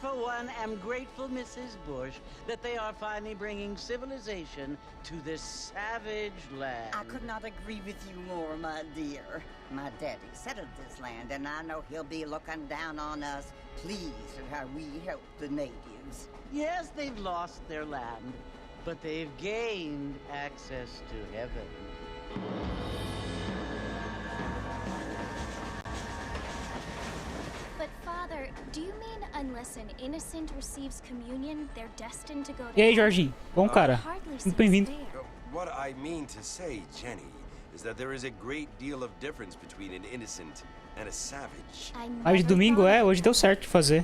for one, am grateful, Mrs. Bush, that they are finally bringing civilization to this savage land. I could not agree with you more, my dear. My daddy settled this land, and I know he'll be looking down on us, pleased at how we help the natives. Yes, they've lost their land, but they've gained access to heaven. E aí, Jorginho? Bom, cara. Muito bem-vindo. What I mean to say, Jenny, is that there is a great deal of difference between an innocent and a savage. Mas de domingo hoje deu certo de fazer.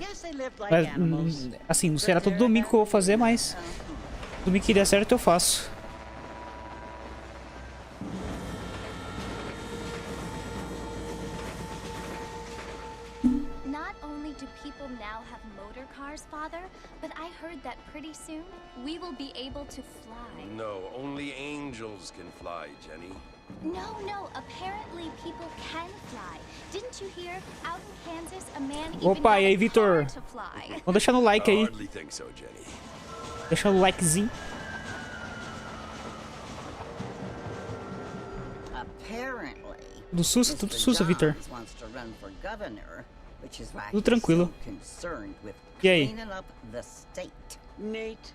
Mas, assim, não será todo domingo que eu vou fazer, mas domingo que der certo eu faço. Do people now have motor cars, Father? But I heard that pretty soon we will be able to fly. No, only angels can fly, Jenny. No, apparently people can fly. Didn't you hear? Out in Kansas, a man even Opa, e aí, Vitor? to fly. Vamos deixar no like aí. Hardly think so, Jenny. Deixa o likezinho. Apparently, Tudo sussa, Vitor. wants to run for governor, which is why Tudo he's tranquilo. so concerned with E aí? cleaning up the state. Nate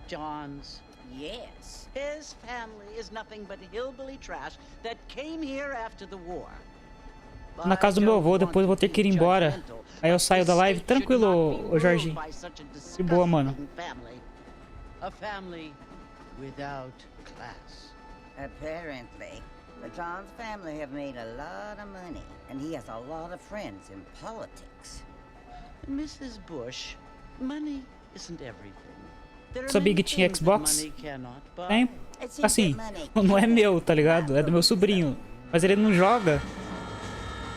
Johns. Yes. His family is nothing but hillbilly trash that came here after the war. Na casa do meu avô, depois eu vou ter que ir embora. Aí eu saio da live tranquilo, ô Jorginho. De boa, mano. A family without class. Apparently, the Johns family have made a lot of money, and he has a lot of friends in politics. Mrs. Bush, money isn't everything. Sabia que tinha Xbox? Tem. Assim, não é meu, tá ligado? É do meu sobrinho. Mas ele não joga.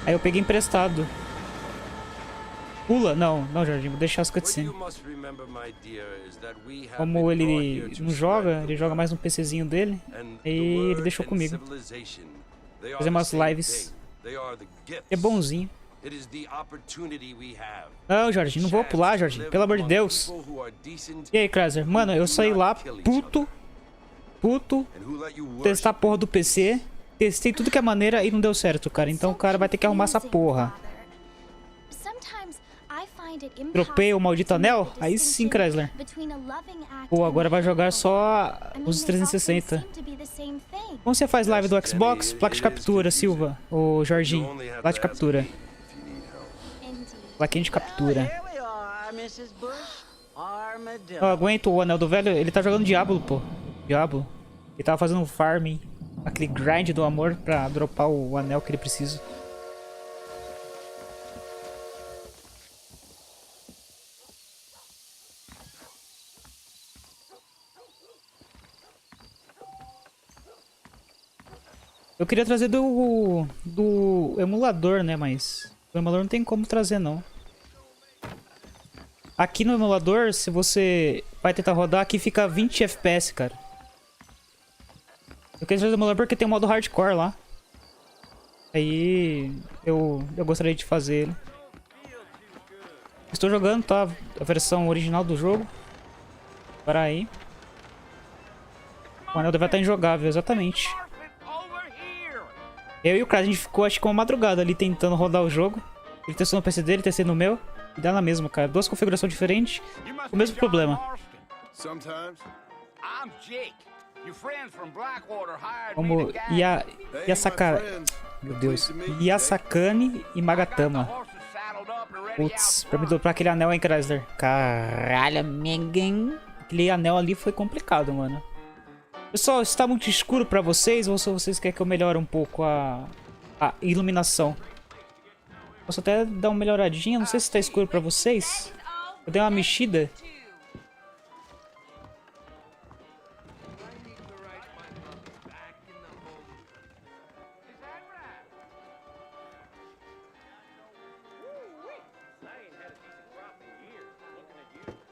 Aí eu peguei emprestado. Pula? Não, Jorginho, vou deixar as cutscenes. Como ele não joga, ele joga mais no PCzinho dele. Aí ele deixou comigo. Fazer umas lives. É bonzinho. Não, Jorginho, não vou pular, Jorginho. Pelo amor de Deus. E aí, Kraser? Mano, eu saí lá, puto. Testar a porra do PC. Testei tudo que é maneira e não deu certo, cara. Então o cara vai ter que arrumar essa porra. Dropei o maldito anel? Aí sim, Chrysler. Pô, agora vai jogar só os 360. Como você faz live do Xbox? Placa de captura, Silva. Ô, Jorginho. Placa de captura. Plaquinha de captura. Eu aguento o anel do velho. Ele tá jogando Diablo, pô. Diablo. Ele tava fazendo farming. Aquele grind do amor pra dropar o anel que ele precisa. Eu queria trazer do emulador, né? Mas o emulador não tem como trazer, não. Aqui no emulador, se você vai tentar rodar, aqui fica 20 FPS, cara. Eu queria trazer o emulador porque tem um modo hardcore lá. Aí eu gostaria de fazer ele. Estou jogando, tá? A versão original do jogo. Para aí. O anel deve estar injogável, exatamente. Eu e o Kraz, a gente ficou acho que uma madrugada ali tentando rodar o jogo. Ele testou no PC dele, testei no meu. E dá na mesma, cara. Duas configurações diferentes. O mesmo problema. Como Yasakane. Meu Deus. Yasakane e Magatama. Putz, pra me dobrar aquele anel, hein, Chrysler? Caralho, ninguém. Aquele anel ali foi complicado, mano. Pessoal, está muito escuro pra vocês ou se vocês querem que eu melhore um pouco a iluminação? Posso até dar uma melhoradinha, não sei se está escuro pra vocês. Eu dei uma mexida.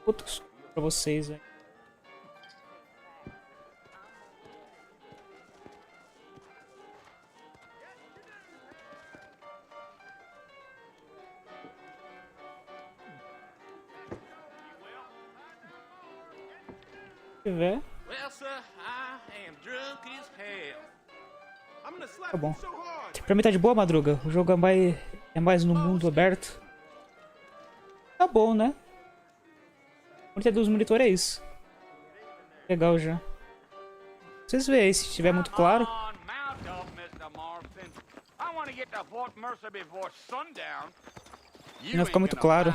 Puta escuro pra vocês, velho. Tiver. Tá bom. Pra mim tá de boa, Madruga. O jogo é mais no mundo aberto. Tá bom, né? 42 monitor é isso. Legal já. Vocês veem aí se estiver muito claro. E não fica muito claro.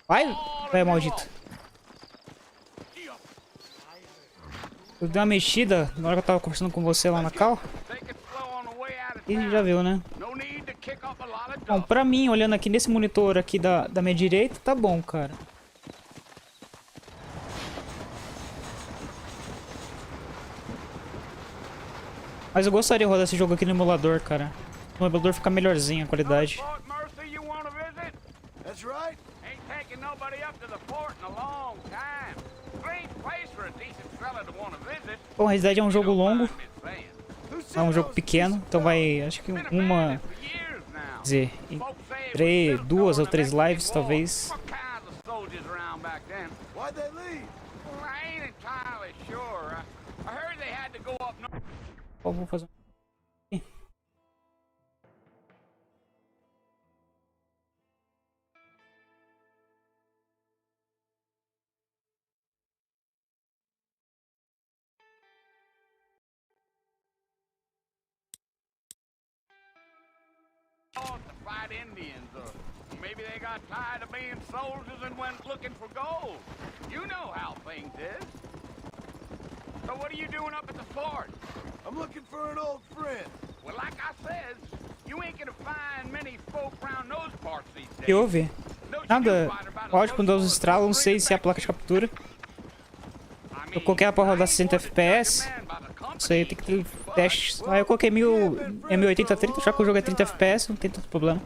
Vai, vai, maldito. Eu dei uma mexida na hora que eu tava conversando com você lá na cal. E já viu, né? Bom, pra mim, olhando aqui nesse monitor aqui da minha direita, tá bom, cara. Mas eu gostaria de rodar esse jogo aqui no emulador, cara. No emulador fica melhorzinho a qualidade. Bom, a realidade é um jogo longo. É um jogo pequeno, então vai, acho que uma... Quer dizer, duas ou três lives, talvez. Ó, vou fazer um... Indians, or maybe they got tired of being soldiers and went looking for gold. You know how things is. So what are you doing up at the fort? I'm looking for an old friend. Well, like I said, you ain't gonna find many folk around those parts these days. Que houve? Nada. Pode, quando eu estralo, não sei se é a placa de captura. Eu coloquei ela pra rodar 60 FPS. Isso aí tem que ter testes. Aí eu coloquei 1080-30, já que o jogo é 30 FPS, não tem tanto problema.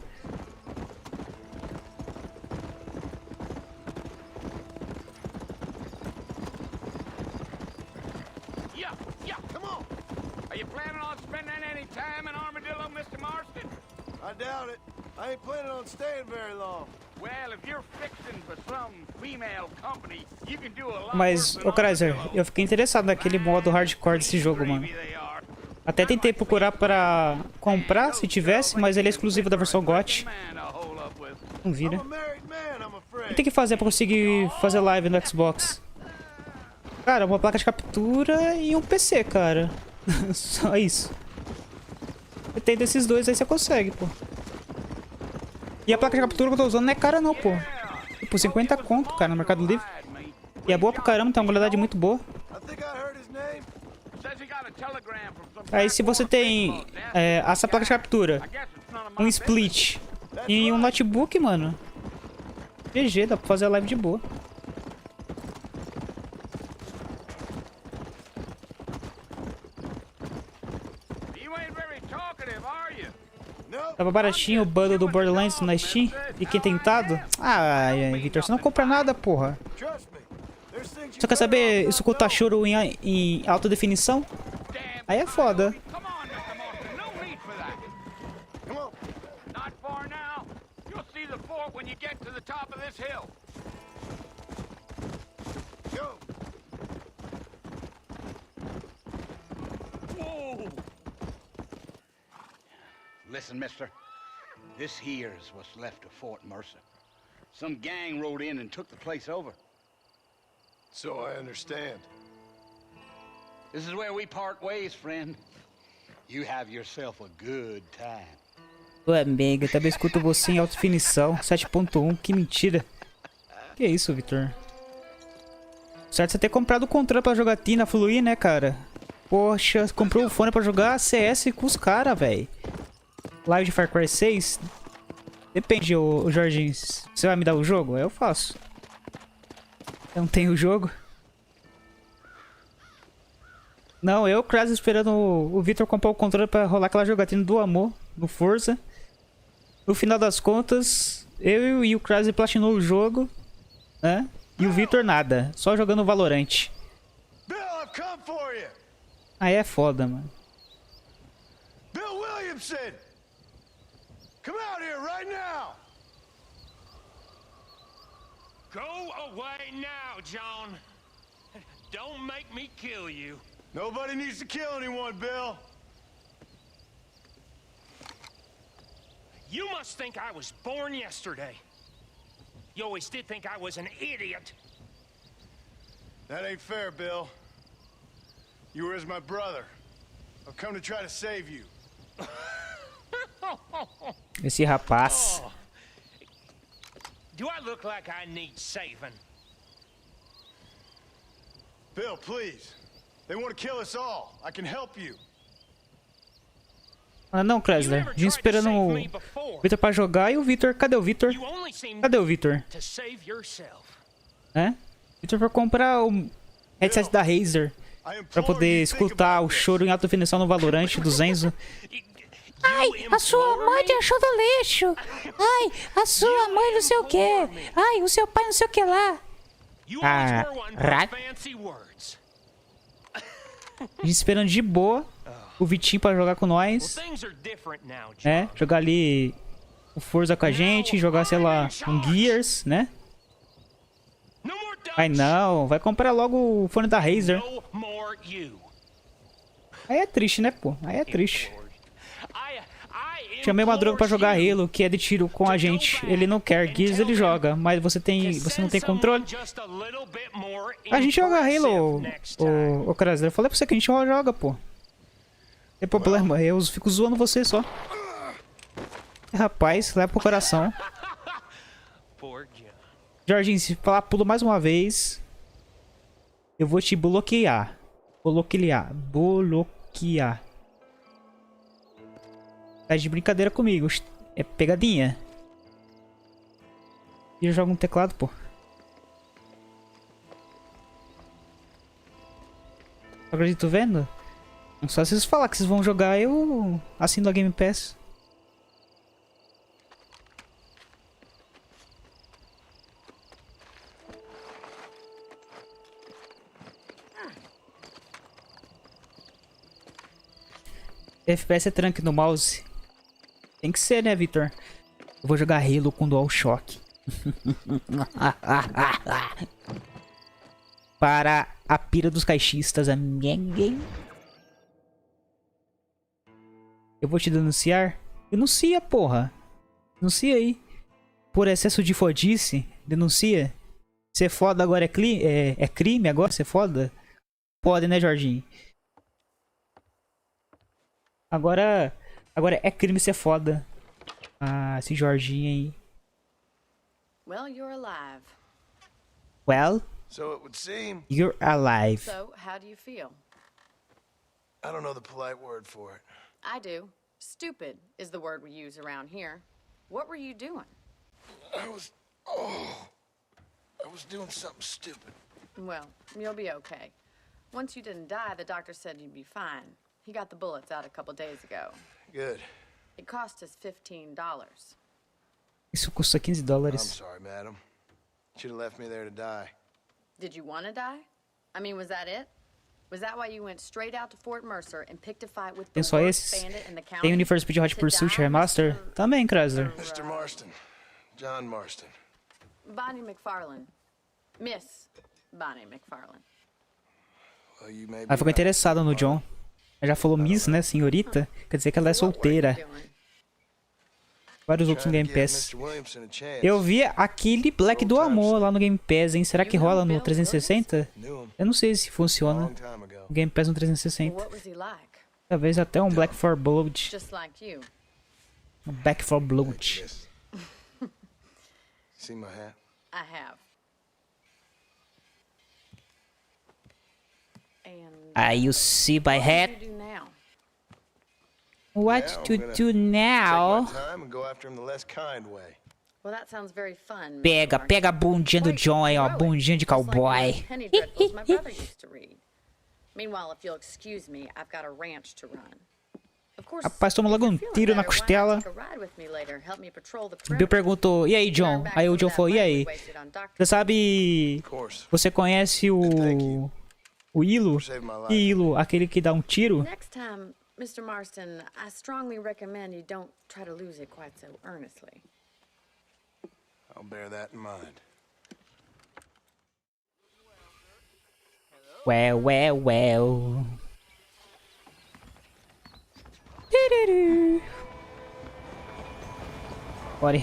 Mas, ô Chrysler, eu fiquei interessado naquele modo hardcore desse jogo, mano. Até tentei procurar pra comprar, se tivesse, mas ele é exclusivo da versão GOT. Não vira. O que tem que fazer pra conseguir fazer live no Xbox? Cara, uma placa de captura e um PC, cara. Só isso. Tem desses dois aí você consegue, pô. E a placa de captura que eu tô usando não é cara não, pô. Tipo, 50 conto, cara, no Mercado Livre. E é boa pra caramba, tem uma qualidade muito boa. Aí se você tem essa placa de captura, um split e um notebook, mano, GG, dá pra fazer a live de boa. Tava baratinho o bundle do Borderlands na Steam. E quem tentado? Ah, Victor, você não compra nada, porra. Só quer saber escutar choro em alta definição? Aí é foda. Listen, mister. This here is what's left of Fort Mercer. Some gang rode in and took the place over. So I understand. This is where we part ways, friend. You have yourself a good time. Ué, mega, também escuto você em alta definição. 7.1, que mentira. Que isso, Victor? Certo você ter comprado o controle pra jogatina fluir, né, cara? Poxa, comprou o fone pra jogar CS com os caras, velho. Live de Far Cry 6? Depende, ô Jorginho. Você vai me dar o jogo? Eu faço. Eu não tenho o jogo. Não, eu, Crazy, esperando o Victor comprar o controle pra rolar aquela jogatina do amor no Forza. No final das contas, eu e o Crazy platinou o jogo, né? E o Victor nada, só jogando Valorant. Aí é foda, mano. Bill Williamson! Come out here right now! Go away now, John. Don't make me kill you. Nobody needs to kill anyone, Bill. You must think I was born yesterday. You always did think I was an idiot. That ain't fair, Bill. You were as my brother. I've come to try to save you. Esse rapaz. Oh. Do I look like I need saving? Bill, please. They want to kill us all. I can help you. Ah não, Chrysler. A gente esperando o Victor pra jogar e o Victor... Cadê o Victor? Cadê o Victor? É? Victor foi comprar o headset da Razer pra poder escutar o choro em alta definição no Valorant do Zenzo. Ai, a sua mãe te achou do lixo. Ai, a sua mãe não sei o que. Ai, o seu pai não sei o que lá. Caralho. A gente esperando de boa o Vitinho pra jogar com nós. É, jogar ali o Forza com a gente, jogar, sei lá, um Gears, né? Ai não, vai comprar logo o fone da Razer. Aí é triste, né, pô? Aí é triste. Chamei o Madruga pra jogar Halo, que é de tiro com a gente. Ele não quer, Gears ele joga, mas você não tem controle. A gente joga Halo, ô Chrysler. Eu falei pra você que a gente joga, pô. Não tem problema, eu fico zoando você só. Rapaz, leva pro coração. Jorginho, se falar pulo mais uma vez, eu vou te bloquear. Bloquear. Tá de brincadeira comigo. É pegadinha. E eu jogo um teclado, pô. Acredito vendo? Só se vocês falar que vocês vão jogar, eu assino a Game Pass. FPS é tranque no mouse. Tem que ser, né, Victor? Eu vou jogar Halo com DualShock. Para a pira dos caixistas, a minha game. Eu vou te denunciar? Denuncia, porra. Denuncia aí. Por excesso de fodice, denuncia. Ser foda agora é crime agora? Ser foda? Pode, né, Jorginho? Agora é crime ser foda. Ah, esse Jorginho aí. Well, you're alive. Well, So it would seem. you're alive. So, how do you feel? I don't know the polite word for it. I do. Stupid is the word we use around here. What were you doing? I was doing something stupid. Well, you'll be okay. Once you didn't die, the doctor said you'd be fine. He got the bullets out a couple days ago. Good. It cost us $15. Isso custa I'm $15. sorry, madam. Should have left me there to die. Did you want to die? I mean, was that it? Was that why you went straight out to Fort Mercer and picked a fight with the Tem só worst esses. bandit in the county? Tem o Need for Speed Hot Pursuit Remaster? Também, Chrysler. Mr. Marston. John Marston. Bonnie McFarlane. Miss Bonnie McFarlane. Well, you may be Ela ficou right. interessada no John. Ela já falou Miss, né, senhorita? Quer dizer que ela é solteira. Vários outros no Game Pass. Mr. Williamson a chance. Eu vi aquele Black do Amor lá no Game Pass, hein? Será que rola no 360? Knew him Eu não sei se a funciona long time ago. no Game Pass no Well, 360. what was he like? Talvez até um Black 4 Blood. Just like you. Um Back 4 Blood. Yes. See my hat? I have. And Ah, you see my what hat? do you do now? What Yeah, to I'm gonna do Take now? my time and go after him the less kind way. Well, that sounds very fun. Mr. Pega, Marston. pega a bundinha do Quite John aí, ó. heroic, Bundinha de just like cowboy. those penny dreadfuls my brother used to read. Meanwhile, if you'll excuse me, I've got a ranch to run. Of course, Rapaz, toma if logo you're um feeling tiro na better, why not costela. take a ride with me later? Help me patrol the Bill perimeter. perguntou, e aí, John? Earn back Aí o some John of that falou, e money we aí? wasted on doctor Você sabe... Of course. Você conhece o Ilo? Saved my life. Que Ilo? Aquele que dá um tiro? Next time, Mr. Marston, I strongly recommend you don't try to lose it quite so earnestly. I'll bear that in mind. Well. Bora.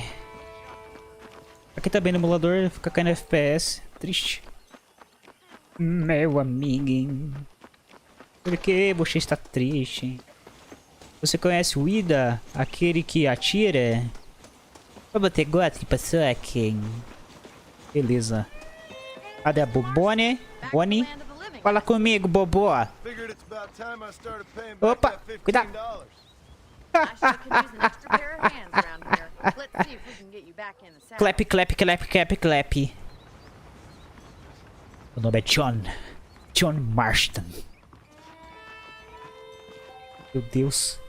Aqui também no emulador fica caindo FPS. Triste. Meu amigo. Por que você está triste? Você conhece o Ida? Aquele que atira? Você gosta de pessoa aqui? Beleza. Cadê a Bobone? Bonnie? Fala comigo, Bobô. Opa, cuidado. Clap, clap, clap, clap, clap. O nome é John. John Marston. Meu Deus.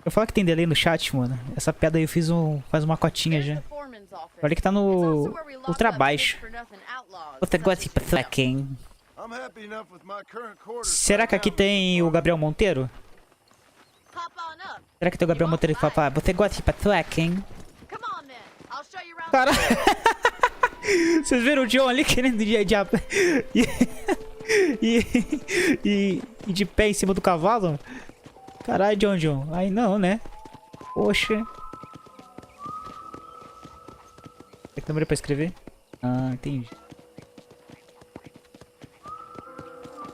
Eu falo que tem delay no chat, mano. Essa piada aí eu fiz faz uma cotinha já. Olha que tá no ultra baixo. Você gosta de pessoa quem? Será que aqui tem o Gabriel Monteiro? Será que tem o Gabriel Monteiro que fala, você gosta de pessoa quem? Cara, vocês viram o John ali querendo ir de pé em cima do cavalo? Caralho, John. Aí não, né? Poxa. Será que demorei pra escrever? Ah, entendi.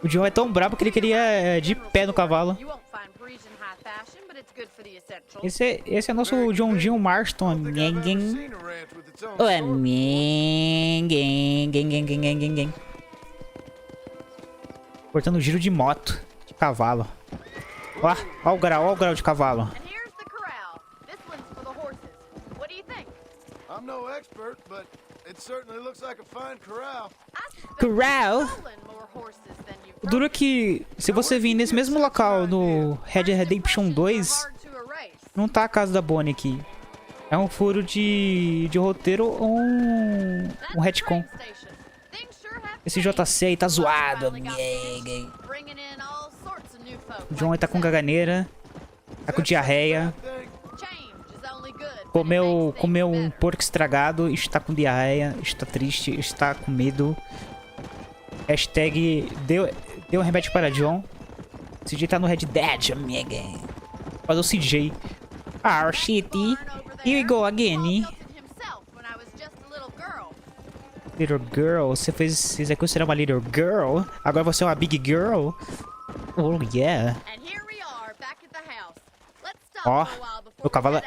O John é tão brabo que ele queria de pé no cavalo. Esse é nosso John Marston. Cortando o giro de moto. De cavalo. Ó o grau de cavalo. Corral? O duro é que se você vir nesse mesmo local no Red Dead Redemption 2, não tá a casa da Bonnie aqui. É um furo de roteiro ou um retcon. Esse JC aí tá zoado. O John aí tá com caganeira. Tá com diarreia. Comeu um porco estragado. Está com diarreia. Está triste. Está com medo. Hashtag deu um remédio para John. CJ tá no Red Dead, amiga. Faz o CJ. Ah, shit. Here we go again. Little girl. Você fez isso aqui, você era uma little girl. Agora você é uma big girl. Oh, yeah. Ó, meu cavalo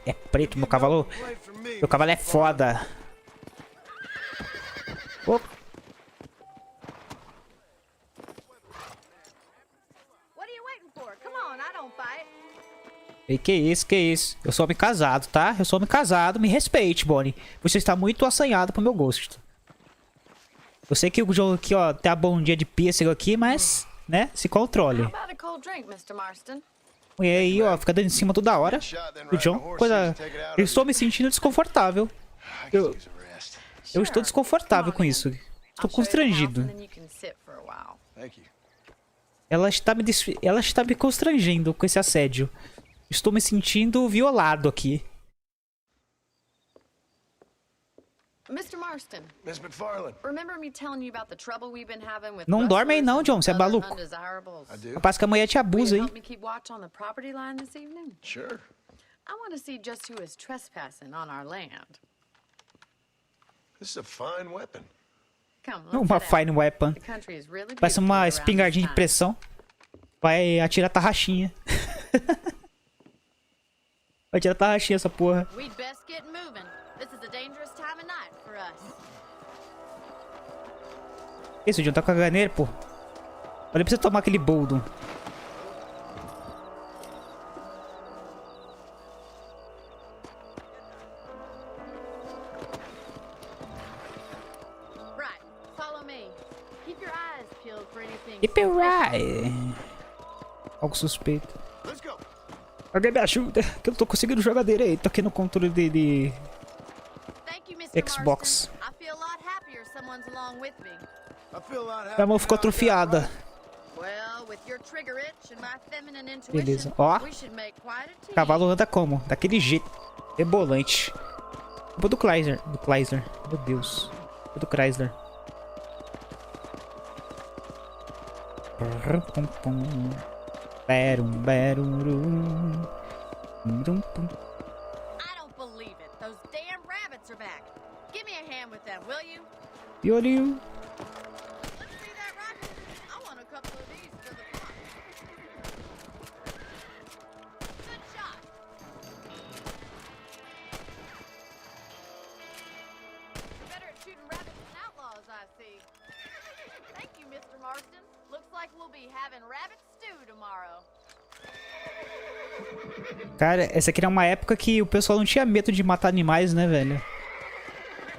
é preto, meu cavalo é foda. Oh. E que isso? Eu sou homem casado, tá? Eu sou homem casado, me respeite, Bonnie. Você está muito assanhado pro meu gosto. Eu sei que o jogo aqui, ó, tem a bondinha de pêssego aqui, mas, né, se controle. E aí, ó, fica dando em cima toda hora. O John, coisa... Eu estou me sentindo desconfortável. Eu estou desconfortável com isso. Estou constrangido. Ela está me constrangendo com esse assédio. Estou me sentindo violado aqui. Não dorme aí não, John. Você é maluco. Rapaz, que a mulher te abusa, hein? Uma fine weapon. Parece uma espingardinha de pressão. Vai atirar tarraxinha. Vai atirar tarraxinha essa porra. Esse John tá com a caganeira, pô. Olha pra você tomar aquele boldo. Keep your eye. Algo suspeito. Alguém me ajuda, que eu não tô conseguindo jogar direito aqui no controle de Xbox. Minha mão ficou atrofiada. Beleza, ó. O cavalo anda como? Daquele jeito. Rebolante. Culpa do Chrysler. Meu Deus. Culpa do Chrysler. Cara, essa aqui era uma época que o pessoal não tinha medo de matar animais, né, velho?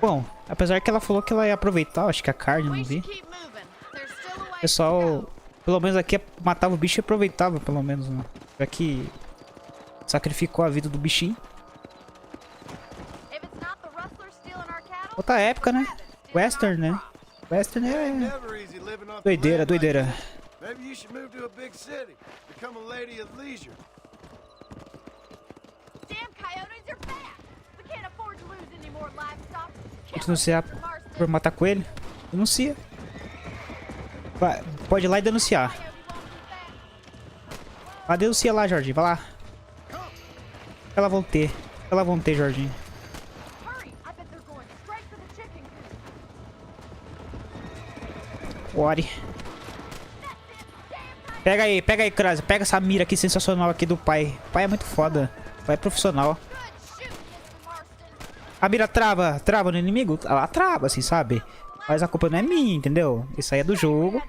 Bom, apesar que ela falou que ela ia aproveitar, acho que a carne, não vi. O pessoal, pelo menos aqui, matava o bicho e aproveitava, pelo menos, né? Já que sacrificou a vida do bichinho. Outra época, né? Western, né? Western é... doideira, doideira. Vou denunciar por matar coelho? Denuncia. Vai, pode ir lá e denunciar. Vai, denuncia lá, Jorginho. Vai lá. Elas vão ter. Elas vão ter, Jorginho. Ore. Pega aí, Krasa. Pega essa mira aqui sensacional aqui do pai. O pai é muito foda. O pai é profissional. A mira trava no inimigo? Ela trava, assim, sabe? Mas a culpa não é minha, entendeu? Isso aí é do jogo.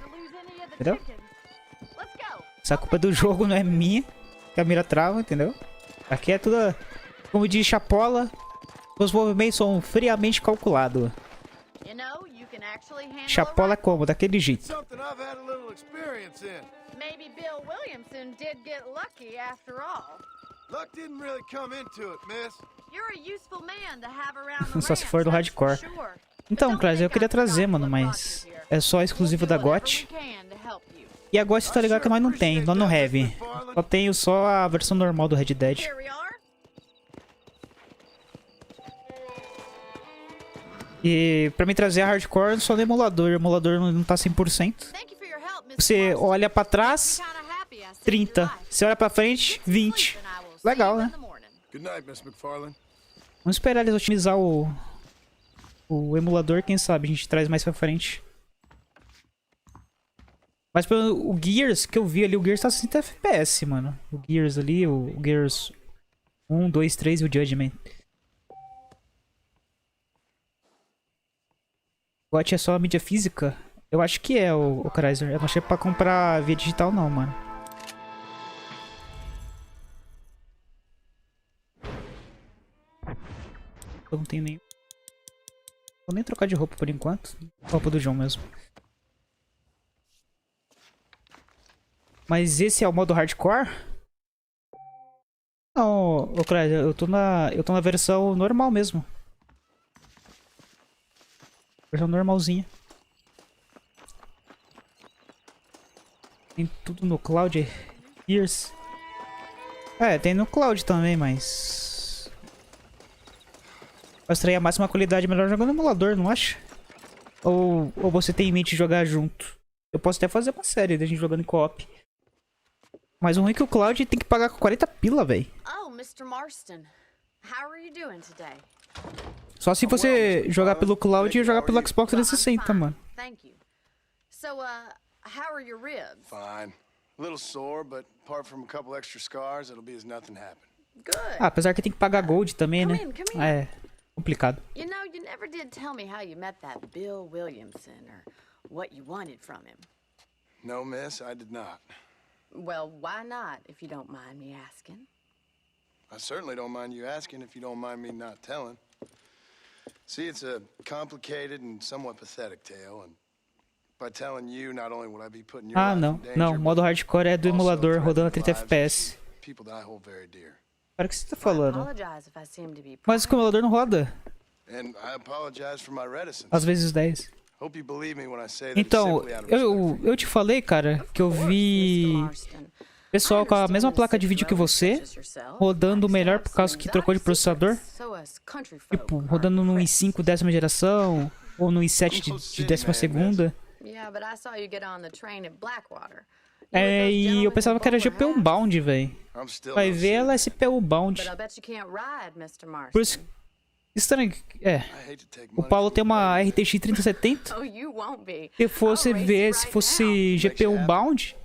Entendeu? Essa culpa é do jogo, não é minha. Que a mira trava, entendeu? Aqui é tudo... Como diz Chapola, os movimentos são friamente calculados. Chapola é como? Daquele jeito. Só se for do hardcore. Então, Klaus, eu queria trazer, mano, mas é só exclusivo da GOT. E a GOT, tá ligado que nós não tem, nós não have. Só tenho só a versão normal do Red Dead. E pra mim trazer a hardcore só no emulador. O emulador não tá 100%. Você olha pra trás, 30. Você olha pra frente, 20. Legal, né? Vamos esperar eles otimizar o emulador, quem sabe a gente traz mais pra frente. Mas pelo Gears que eu vi ali, o Gears tá 60 FPS, mano. O Gears ali, o Gears 1, 2, 3 e o Judgment. GOT é só a mídia física? Eu acho que é, o Chrysler. Eu não achei pra comprar via digital não, mano. Eu não tenho nem... Vou nem trocar de roupa por enquanto. Roupa do João mesmo. Mas esse é o modo hardcore? Não, ô Chrysler, eu tô na versão normal mesmo. Versão normalzinha. Tem tudo no Cloud. Gears. É, tem no Cloud também, mas... Pra extrair a máxima qualidade, melhor jogando no emulador, não acha? Ou você tem em mente jogar junto? Eu posso até fazer uma série da gente jogando em co-op. Mas o ruim é que o Cloud tem que pagar com 40 pila, velho. Oh, Mr. Marston. How are you doing today? Só se você jogar pelo Cloud e jogar pelo Xbox 360, mano. Thank you. So, how are your ribs? Fine. A little sore, but apart from a couple extra scars, it'll be as nothing happened. Good. Ah, apesar que tem que pagar Gold também, né? É complicado. You know, you never did tell me how you met that Bill Williamson or what you wanted from him. No, miss, I did not. Well, why not, if you don't mind me asking? I certainly don't mind you asking if you don't mind me not telling. See, it's a complicated and somewhat pathetic tale, and by telling you, not only would I be putting your life in danger, não, o modo hardcore é do emulador rodando a 30 FPS. People that I hold very dear. Para o que você tá falando? Mas o emulador não roda. And I apologize for my reticence. Às vezes 10. Hope you believe me when I say that Então, it's simply out of eu te falei, cara, que eu vi pessoal com a mesma placa de vídeo que você, rodando melhor por causa que trocou de processador. Tipo, rodando no i5 décima geração, ou no i7 de 12ª. É, e eu pensava que era GPU bound, velho. Vai ver, ela é CPU bound. Por isso... Estranho, o Paulo tem uma RTX 3070. Se fosse ver, se fosse GPU bound,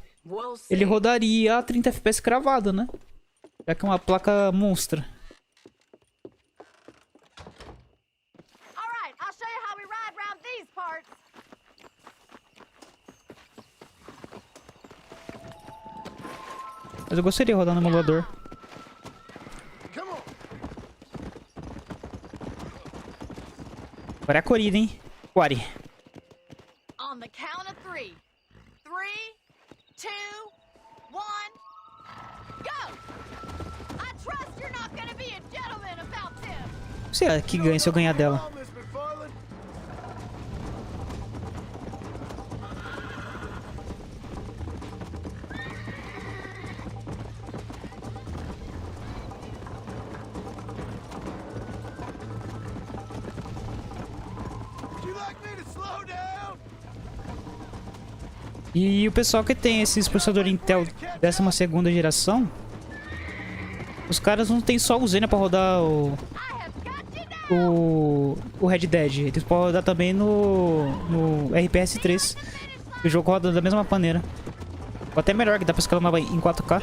ele rodaria a 30 FPS cravado, né? Já que é uma placa monstra. Mas eu gostaria de rodar no emulador. Agora é a corrida, hein? Quari. On the count of 3. 3, 2, 1, go! I trust you're not gonna be a gentleman about this. Será que ganha se eu ganhar dela? E o pessoal que tem esses processadores Intel 12ª geração, os caras não tem só o Xenia pra rodar o Red Dead, eles podem rodar também no RPS3. O jogo roda da mesma maneira. Ou até melhor, que dá pra escalar em 4K.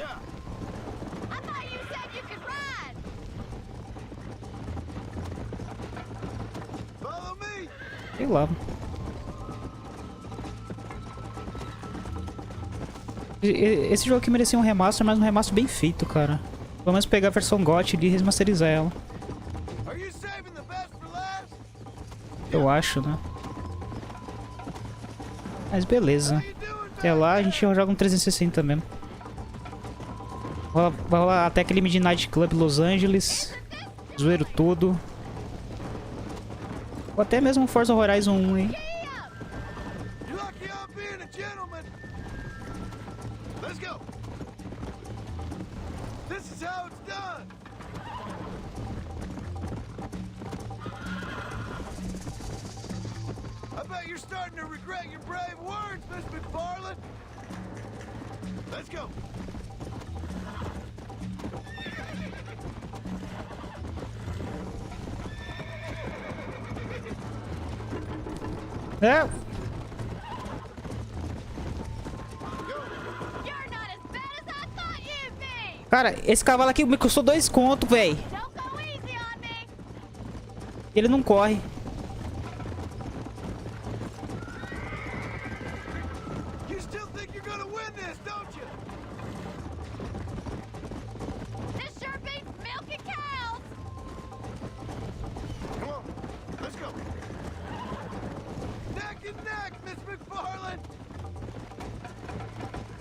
Sei lá. Esse jogo aqui merecia um remaster, mas um remaster bem feito, cara. Pelo menos pegar a versão GOT e remasterizar ela. Eu acho, né? Mas beleza. Até lá a gente joga um 360 mesmo. Vai rolar até aquele Midnight Club Los Angeles. Zoeiro todo. Ou até mesmo um Forza Horizon 1, hein? É. Cara, esse cavalo aqui me custou 2 conto, véi. Ele não corre.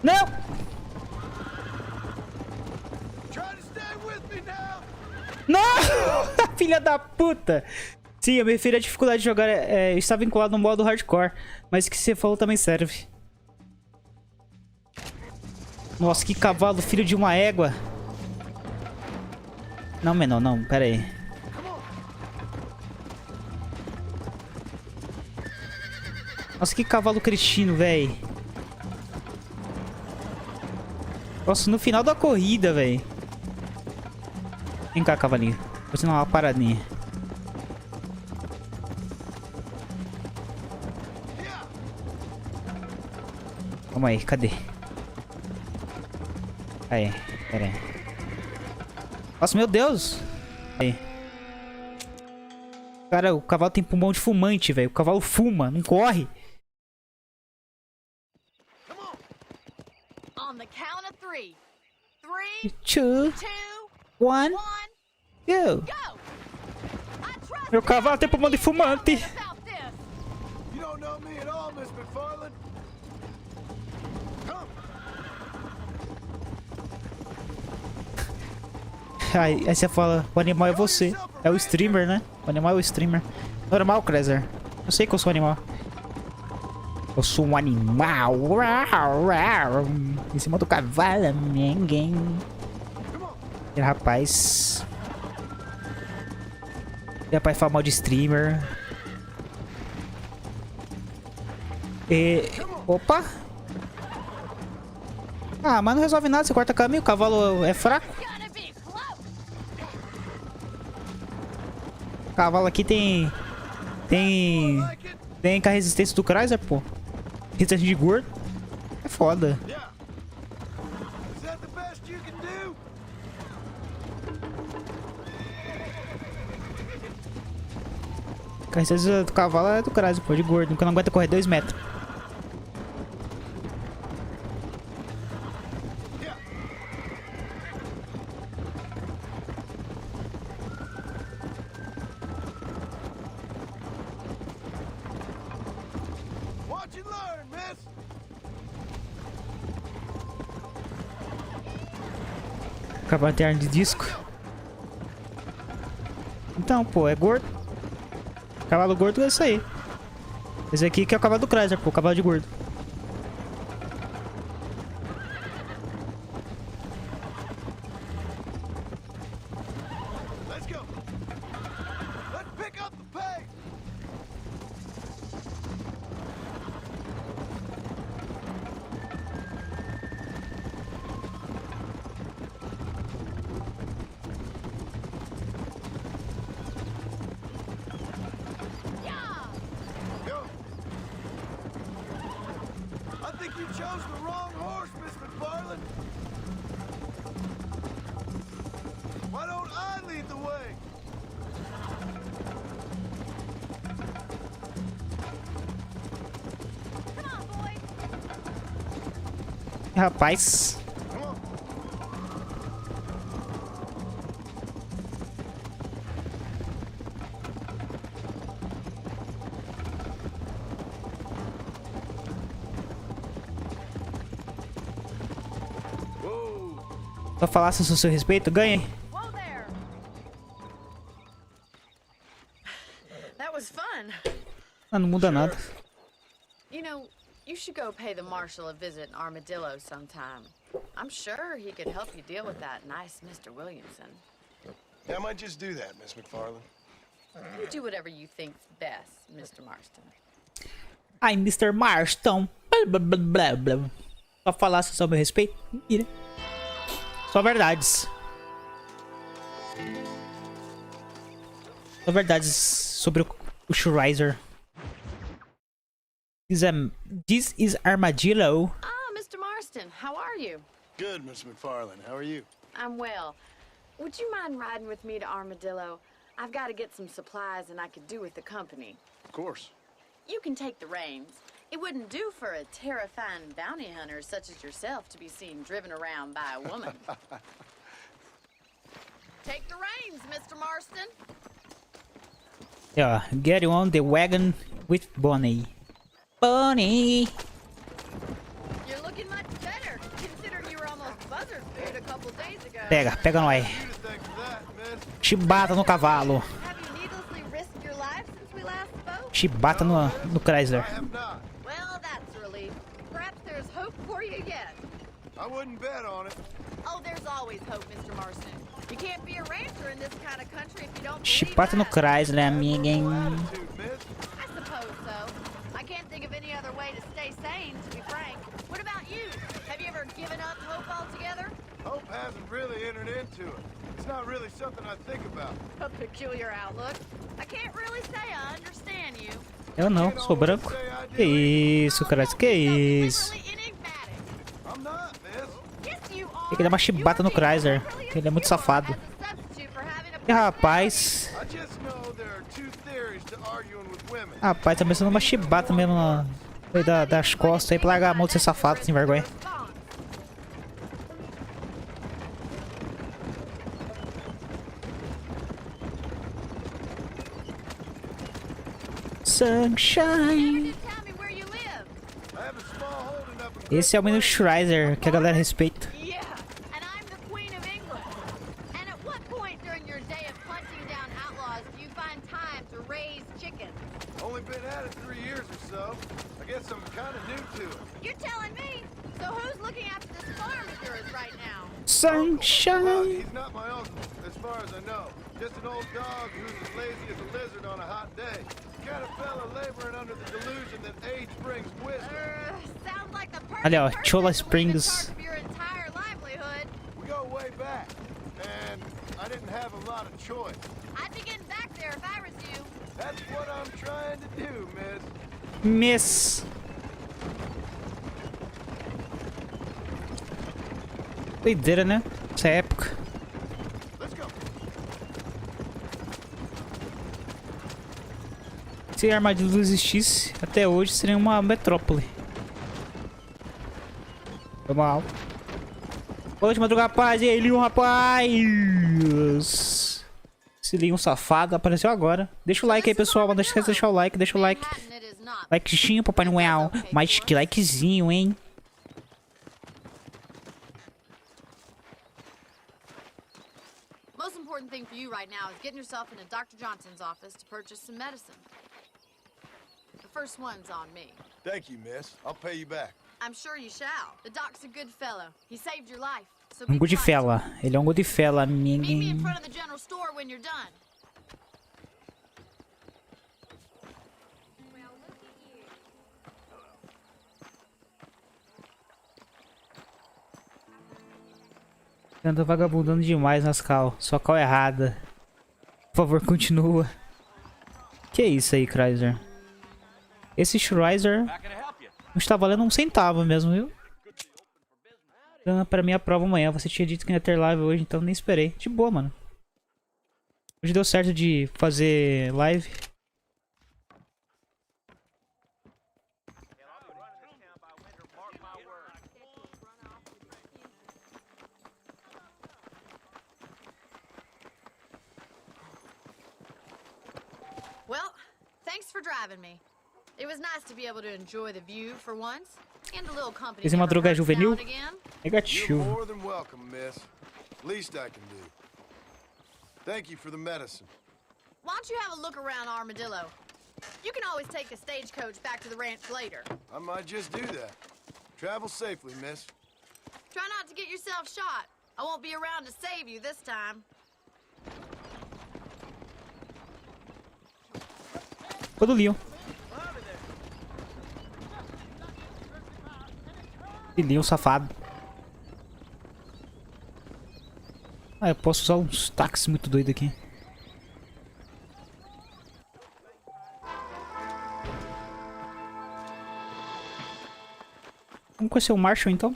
Não! Não! Filha da puta! Sim, eu me refiro à dificuldade de jogar. Está vinculado no modo hardcore. Mas o que você falou também serve. Nossa, que cavalo, filho de uma égua. Não, menor, não, pera aí. Nossa, que cavalo cretino, véi. Nossa, no final da corrida, velho. Vem cá, cavalinho. Vou te dar uma paradinha. Vamos aí, cadê? Aí, pera aí. Nossa, meu Deus! Aí. Cara, o cavalo tem pulmão de fumante, velho. O cavalo fuma, não corre. On the count of 3. 2, 1, go! Meu cavalo tem pulmão de fumante. Aí você fala, o animal é você. É o streamer, né? O animal é o streamer. Normal, Krezer. Eu sei que eu sou animal. Eu sou um animal. Em cima do cavalo, ninguém. E rapaz. E rapaz fala mal de streamer. E... Opa. Ah, mas não resolve nada. Você corta caminho, o cavalo é fraco. O cavalo aqui tem com a resistência do Krezer, pô. Resistência de gordo. É foda. A resistência do cavalo é do Krezer, pô, de gordo. Nunca não aguenta correr 2 metros. Cavalo de arma de disco. Então, pô, é gordo. Cavalo gordo é isso aí. Esse aqui que é o cavalo do Chrysler, pô, cavalo de gordo. Rapaz. Só falasse o seu respeito, ganhe. Ah, não muda nada. You know, you should go pay the marshal a visit in Armadillo sometime. I'm sure he could help you deal with that nice Mr. Williamson. Yeah, I might just do that, Miss McFarland. You do whatever you think's best, Mr. Marston. Ai, Mr. Marston. Blá, blá, blá, blá. Só falasse sobre o respeito? Mentira. Só verdades. Só verdades sobre o Schreiser. This is Armadillo. Ah, Mr. Marston, how are you? Good, Miss McFarland. How are you? I'm well. Would you mind riding with me to Armadillo? I've got to get some supplies and I could do with the company. Of course. You can take the reins. It wouldn't do for a terrifying bounty hunter such as yourself to be seen driven around by a woman. Take the reins, Mr. Marston. Yeah, get on the wagon with Bonnie. Bonnie. You're looking much better, considering you were almost buzzard food a couple days ago. Pega, pega nós. Chibata no cavalo. Have you needlessly risked your life since we last spoke? Chibata no Chrysler. Well, that's a relief. Perhaps there's hope for you yet. I wouldn't bet on it. Oh, there's always hope, Mr. Marston. You can't be a rancher in this kind of country if you don't believe Chibata no that. Chrysler, amiguinho. I suppose so. I can't think of any other way to stay sane, to be frank. What about you? Have you ever given up hope altogether? Hope hasn't really entered into it. It's not really something I think about. A peculiar outlook. I can't really say I understand you. Eu não, sou branco. Que isso, cara? Que isso? I'm not, miss. Tem que dar uma chibata no Chrysler. Ele é muito safado. E rapaz. I just know there are two theories to arguing with women. Rapaz, tá pensando uma chibata mesmo na das costas aí pra largar a mão de ser safado, sem vergonha. Sunshine. Esse é o menino Schreiser que a galera respeita. Sunshine. He's not my uncle, as far as I know. Just an old dog who's as lazy as a lizard on a hot day. The kind of fella laboring under the delusion that age brings wisdom. Sounds like the perfect Olha, ó, Cholla person to live the Springs. parts of your entire livelihood. We go way back, and I didn't have a lot of choice. I'd be getting back there if I was you. That's what I'm trying to do, miss. Miss. Doideira, né? Essa época. Se a armadilha existisse, até hoje seria uma metrópole. Foi mal. Boa noite, madrugada, rapaz. E aí, Leon, rapaz. Esse Leon safado apareceu agora. Deixa o like aí, pessoal. Não esqueça de deixar o like. Deixa o like. Likezinho, Papai Noel. Mais que likezinho, hein? Most important thing for you right now is getting yourself into Dr. Johnson's office to purchase some medicine. The first one's on me. Thank you, miss. I'll pay you back. I'm sure you shall. The doc's a good fellow. He saved your life. So be Um Goodfella. Ele é um Goodfella, Meet me in ninguém. front of the general store when you're done. Anda vagabundando demais nas cal. Só cal errada. Por favor, continua. Que é isso aí, Chrysler? Esse Chrysler não está valendo um centavo mesmo, viu? Pra minha prova amanhã. Você tinha dito que ia ter live hoje, então nem esperei. De boa, mano. Hoje deu certo de fazer live. Well, thanks for driving me. It was nice to be able to enjoy the view for once, and a little company. Esse madruga é juvenil? You're Negativo. more than welcome, miss. Least I can do. Thank you for the medicine. Why don't you have a look around Armadillo? You can always take a stagecoach back to the ranch later. I might just do that. Travel safely, miss. Try not to get yourself shot. I won't be around to save you this time. Todo Leon. E Leon safado. Ah, eu posso usar uns táxis muito doidos aqui. Vamos conhecer o Marshall então.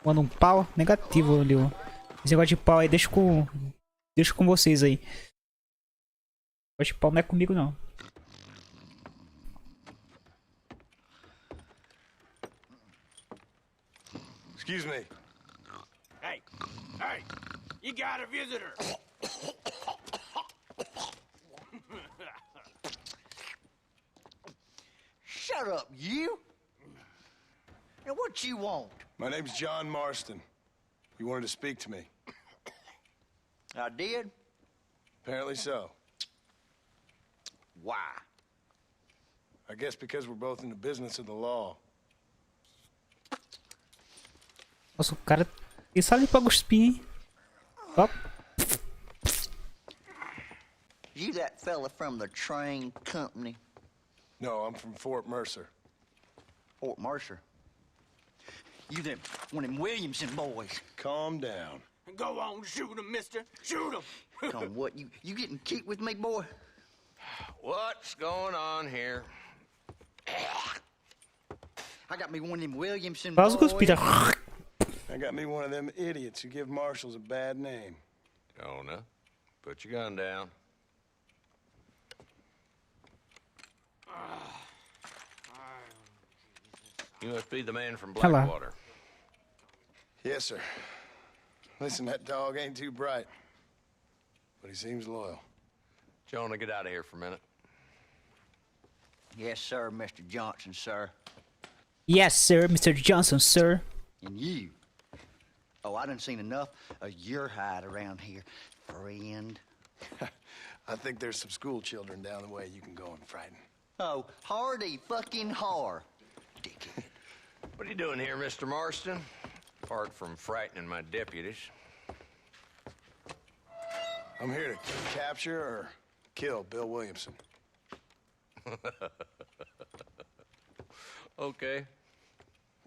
Manda um pau. Negativo, Leon. Esse negócio de pau aí, deixa com vocês aí. Negócio de pau não é comigo não. Excuse me. Hey, you got a visitor. Shut up, you! Now what you want? My name's John Marston. You wanted to speak to me. I did? Apparently so. Why? I guess because we're both in the business of the law. Nossa, o cara tem sabe pra cuspir, hein? Ó. You that fella from the train company? No, I'm from Fort Mercer. Fort Mercer? You them one of them Williamson boys? Calm down. Go on, shoot him, mister. Shoot him. Come what? You getting kicked with me, boy? What's going on here? I got me one of them Williamson Quase boys. cuspir. I got me one of them idiots who give marshals a bad name. Jonah, put your gun down. You must be the man from Hello. Blackwater. Yes, sir. Listen, that dog ain't too bright, but he seems loyal. Jonah, get out of here for a minute. Yes, sir, Mr. Johnson, sir. Yes, sir, Mr. Johnson, sir. And you. Oh, I done seen enough of your hide around here, friend. I think there's some school children down the way you can go and frighten. Oh, hardy fucking har. Dickhead. What are you doing here, Mr. Marston? Apart from frightening my deputies. I'm here to capture or kill Bill Williamson. Okay.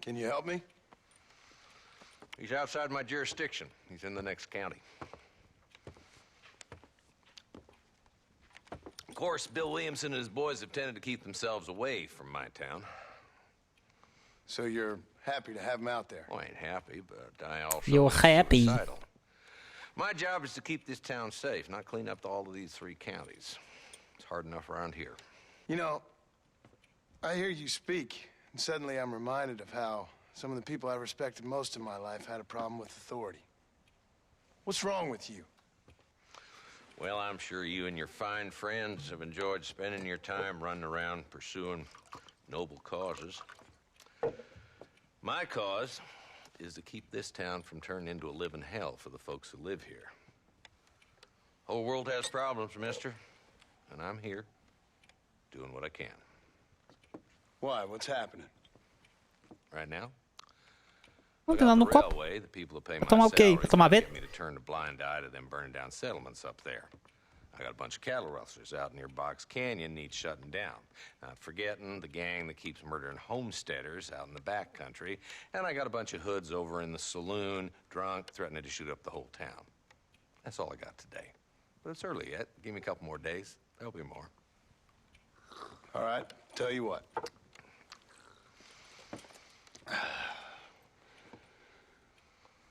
Can you help me? He's outside my jurisdiction. He's in the next county. Of course, Bill Williamson and his boys have tended to keep themselves away from my town. So you're happy to have him out there? Well, I ain't happy, but I also... You're happy. suicidal. My job is to keep this town safe, not clean up all of these 3 counties. It's hard enough around here. You know, I hear you speak, and suddenly I'm reminded of how some of the people I respected most in my life had a problem with authority. What's wrong with you? Well, I'm sure you and your fine friends have enjoyed spending your time running around pursuing noble causes. My cause is to keep this town from turning into a living hell for the folks who live here. Whole world has problems, mister, and I'm here doing what I can. Why? What's happening? Right now, Vamos lá no copo. railway, the people who pay Vou tomar o quê? Vou tomar get vento? me to turn a blind eye to them burning down settlements up there. I got a bunch of cattle rustlers out near Box Canyon needs shutting down. Not forgetting the gang that keeps murdering homesteaders out in the back country. And I got a bunch of hoods over in the saloon, drunk, threatening to shoot up the whole town. That's all I got today. But it's early yet. Give me a couple more days. There'll be more. All right, tell you what.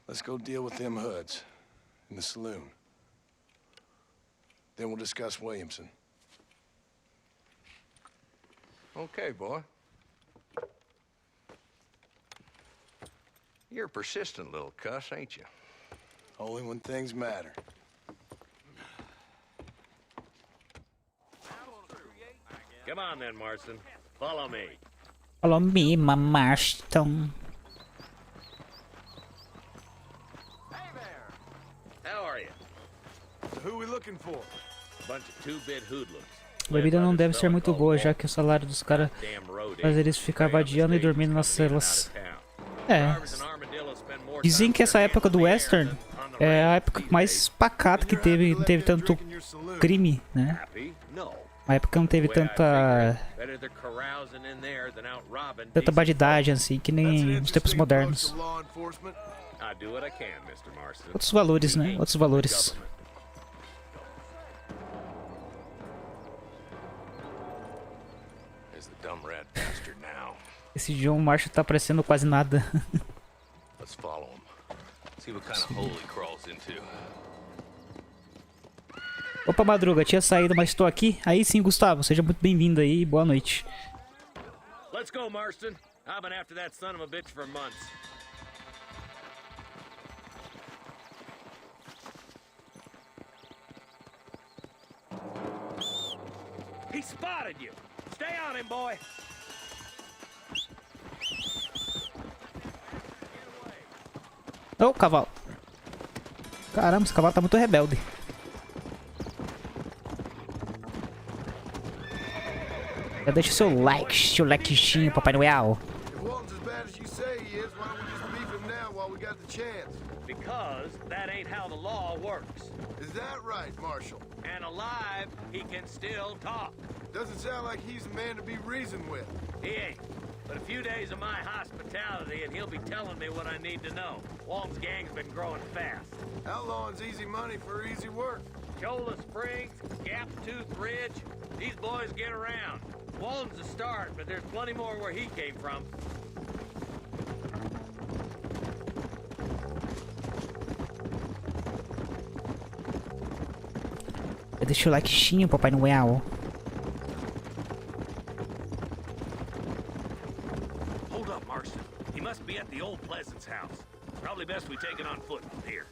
Let's go deal with them hoods in the saloon. Then we'll discuss Williamson. Okay, boy. You're a persistent little cuss, ain't you? Only when things matter. Come on then, Marston. Follow me. Follow me, my Marston. How are you? Who we looking for? Bunch of two-bit hoodlums. A bebida não deve ser muito boa, já que o salário dos caras faz eles ficar vadiando e dormindo nas celas. É. Dizem que essa época do Western é a época mais pacata que teve, não teve tanto crime, né? Uma época não teve tanta bandidagem assim, que nem nos tempos modernos. Outros valores, né? Outros valores. Esse John Marshall tá aparecendo quase nada. Opa, Madruga, tinha saído, mas estou aqui. Aí sim, Gustavo, seja muito bem-vindo aí e boa noite. Let's go, Marston. I've been after that son of a bitch for months. He spotted you. Stay on him, boy. Ô, cavalo. Caramba, esse cavalo tá muito rebelde. Já deixa o seu likezinho, Papai Noel. Because that ain't how the law works. Is that right, Marshal? And alive, he can still talk. Doesn't sound like he's a man to be reasoned with. He ain't. But a few days of my hospitality and he'll be telling me what I need to know. Walton's gang's been growing fast. Outlawing's easy money for easy work. Cholla Springs, Gap Tooth Ridge, these boys get around. Walton's a start, but there's plenty more where he came from. Deixa o likezinho, Papai Noel. Hold up, Marston. He must be at the old Pleasance house. Probably best we take it on foot from here.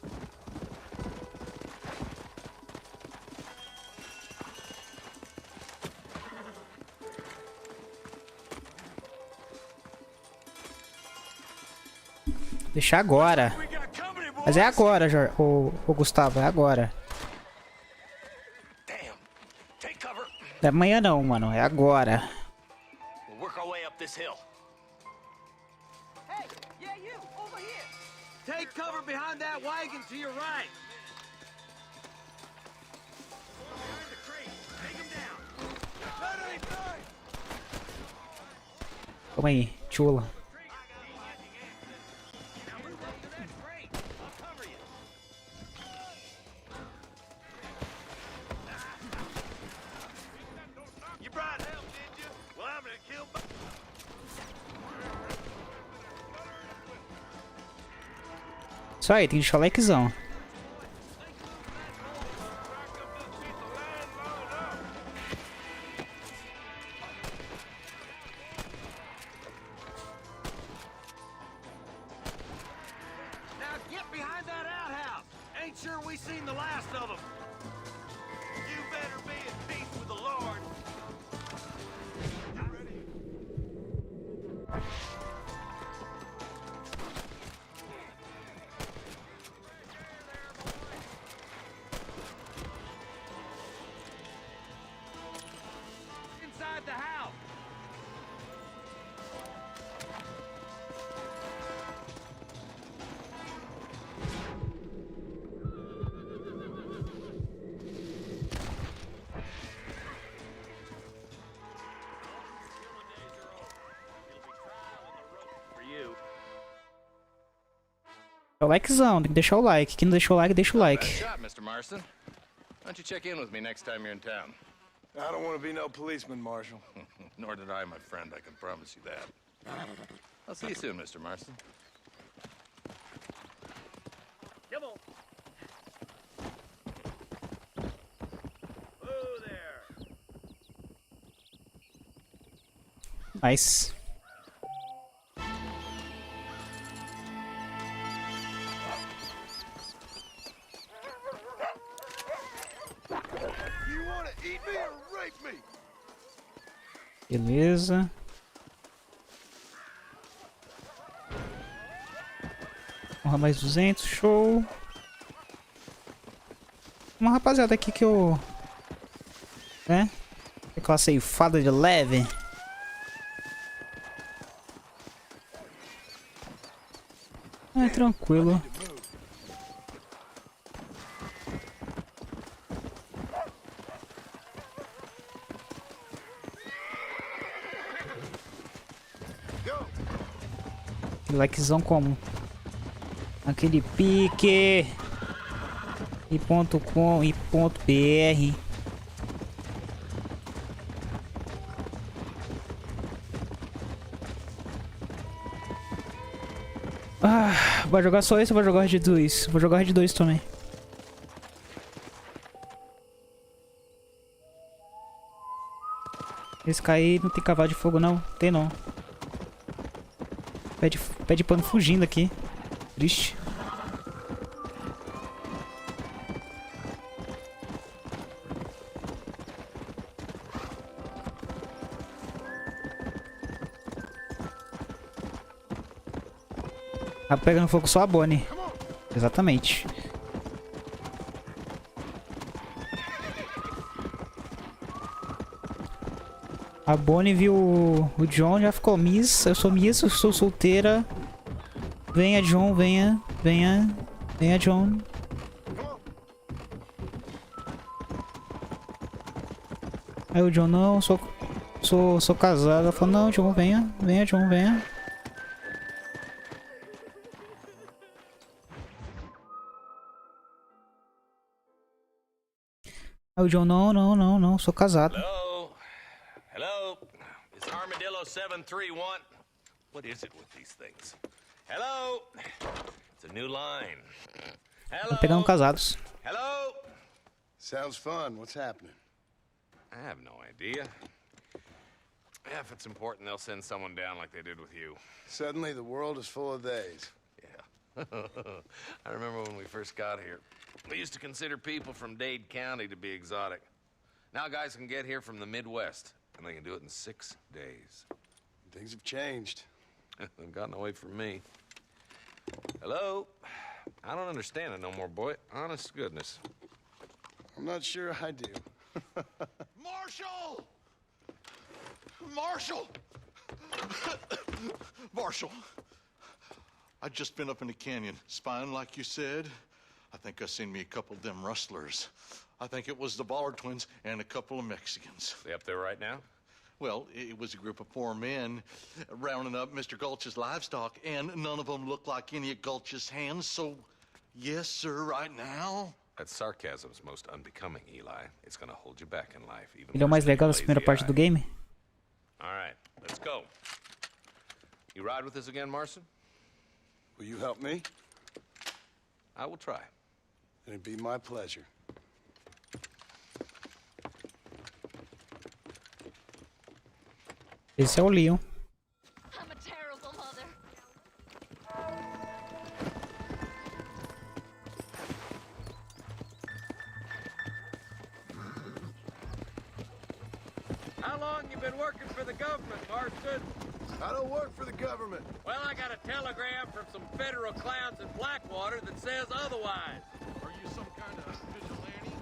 Deixar agora. Mas é agora, o Gustavo, é agora. Não é amanhã não, mano, é agora. We'll work our way up this hill. Hey, yeah, you, over here. Take cover behind that wagon to your right. Behind the crate. Take him down. That ain't right. Calma aí, chula. Isso aí, tem que deixar o likezão. Now get behind that outhouse. Ain't sure we seen the last of them. You better be at peace with the Lord. É o likezão, tem que deixar o like. Quem não deixou o like, deixa o like. Mr. Marston. Why don't you check in with me next time you're in town? I don't want to be no policeman, Marshal. Nor did I, my friend. I can promise you that. I'll see you soon, Mr. Marston. Come on. Whoa there. Nice. You want to eat me or rape me? Beleza. Honra mais 200, show. Uma rapaziada aqui que eu... né? Aquela ceifada de leve. É tranquilo. Likezão como? Aquele pique. E ponto com e ponto BR. Ah, vai jogar só esse ou vai jogar de 2? Vou jogar de 2 também. Esse cair não tem cavalo de fogo não, tem não. Pé de pano fugindo aqui. Triste. Tá pegando fogo só a Bonnie. Exatamente. A Bonnie viu o John, já ficou Miss. Eu sou Miss, eu sou solteira. Venha, John, venha. Venha. Venha, John. Aí o John, não, sou casado. Ela falou, não, John, venha. Venha, John, venha. Aí o John, não, sou casado. Hello? Is Armadillo 731? What is it with these things? Hello? It's a new line. Hello? Tô pegando casados. Hello? Sounds fun. What's happening? I have no idea. Yeah, if it's important, they'll send someone down like they did with you. Suddenly, the world is full of theys. Yeah. I remember when we first got here. We used to consider people from Dade County to be exotic. Now guys can get here from the Midwest, and they can do it in 6 days. Things have changed. They've gotten away from me. Hello? I don't understand it no more, boy. Honest to goodness. I'm not sure I do. Marshall! Marshall! Marshall! I just been up in the canyon, spying like you said. I think I seen me a couple of them rustlers. I think it was the Ballard twins and a couple of Mexicans. They up there right now? Well, it was a group of 4 men rounding up Mr. Gulch's livestock, and none of them looked like any of Gulch's hands, so yes, sir, right now. That sarcasm's most unbecoming, Eli. It's gonna hold you back in life. Even Ele é o mais legal dessa primeira parte do game. All right, let's go. You ride with us again, Marston? Will you help me? I will try. It'd be my pleasure. Esse é o Leon. I'm a terrible mother. How long you been working for the government, Marston? I don't work for the government. Well, I got a telegram from some federal clowns in Blackwater that says otherwise. Are you some kind of vigilante?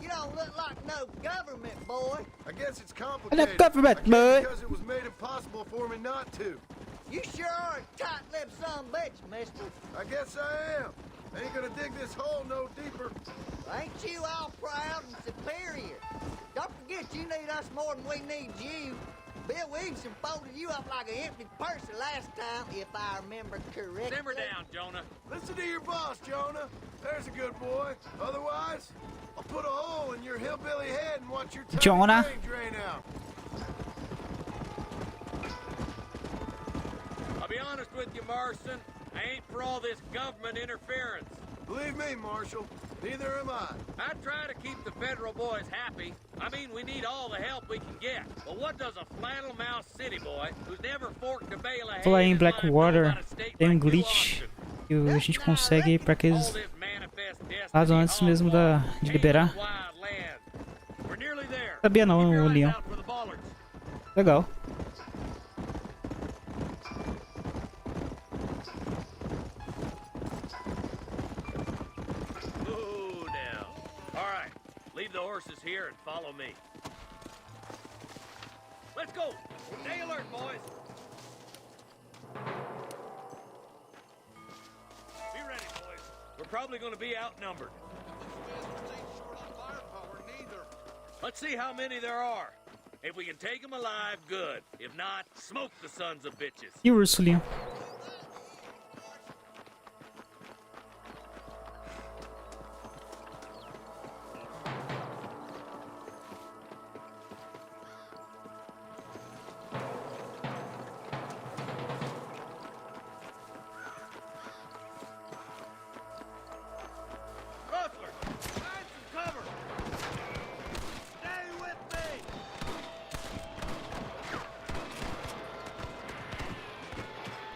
You don't look like no government, boy. I guess it's complicated. The government, I boy. guess because it was made impossible for me not to. You sure are a tight-lipped son of a bitch, mister. I guess I am. I ain't gonna dig this hole no deeper. Ain't you all proud and superior? Don't forget you need us more than we need you. Bill Williamson folded you up like an empty purse the last time, if I remember correctly. Simmer down, Jonah. Listen to your boss, Jonah. There's a good boy. Otherwise, I'll put a hole in your hillbilly head and watch your tiny Jonah. brain drain out. I'll be honest with you, Marston. I ain't for all this government interference. Believe me, Marshal, neither am I. I try to keep the federal boys happy. I mean, we need all the help we can get. But what does a flannel mouse city boy who's never forked a bale of hay Falar em in his life know Blackwater, about a state tem um like New glitch Austin? que a gente consegue ir para aqueles All this manifest lados destiny antes mesmo de liberar. wild land. We're nearly there. Sabia não, Keep your o eyes leão. out for the bollards. Legal. Ooh, now. All right, leave the horses here and follow me. Let's go. Stay alert, boys. Be ready, boys. We're probably going to be outnumbered. Let's see how many there are. If we can take them alive, good. If not, smoke the sons of bitches. E o urso ali? Rustler, find some cover. Stay with me.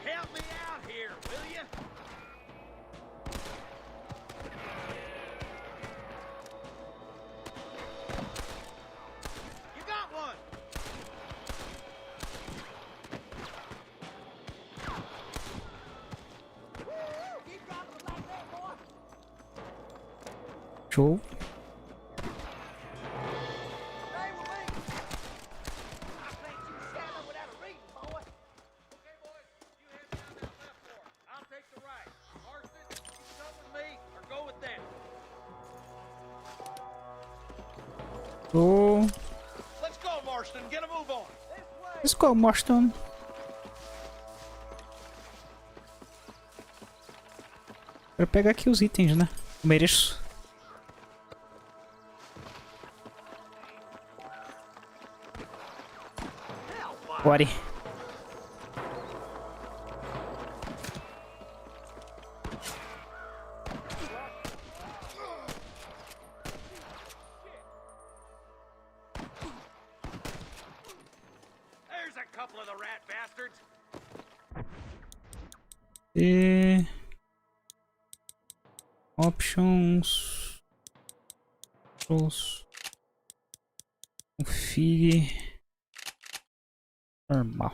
Help me out here, will you? You got one. Keep dropping them like that, boy. Show. Stay with me. I think you standing without a reason, boy. Okay, boys, you head down that left door. I'll take the right. Marston, you come with me or go with them. Oh, Let's go, Marston. Get a move on. let's go, Marston. Quero pegar aqui os itens, né? Eu mereço. Bora. There's a couple of the rat bastards. E... Options. Config. Normal.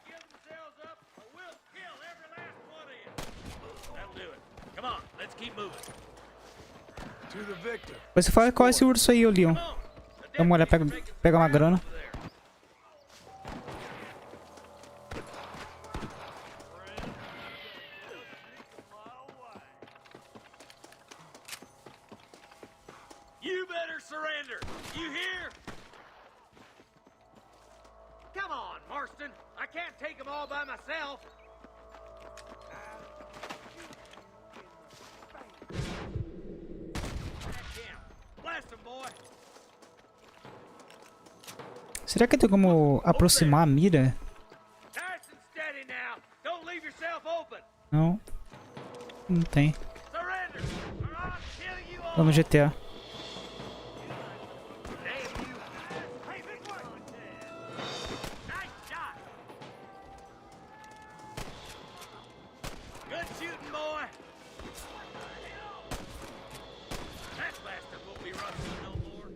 Give themselves up or we'll kill every last one of you. That'll do it. Come on, let's keep moving. To the victor. Você fala qual é esse urso aí, ô Leon? Dá uma olhada, pega uma grana. You better surrender. You hear? Come on, Marston. I can't take them all by myself. Blast them, boy. Será que tem como aproximar a mira? Nice and steady now. Don't leave yourself open. Não. Não tem. Surrender, or I'll kill you all. Vamos GTA. Damn you. Hey, big one. Nice shot. Good shooting, boy. That bastard won't be rustling no more.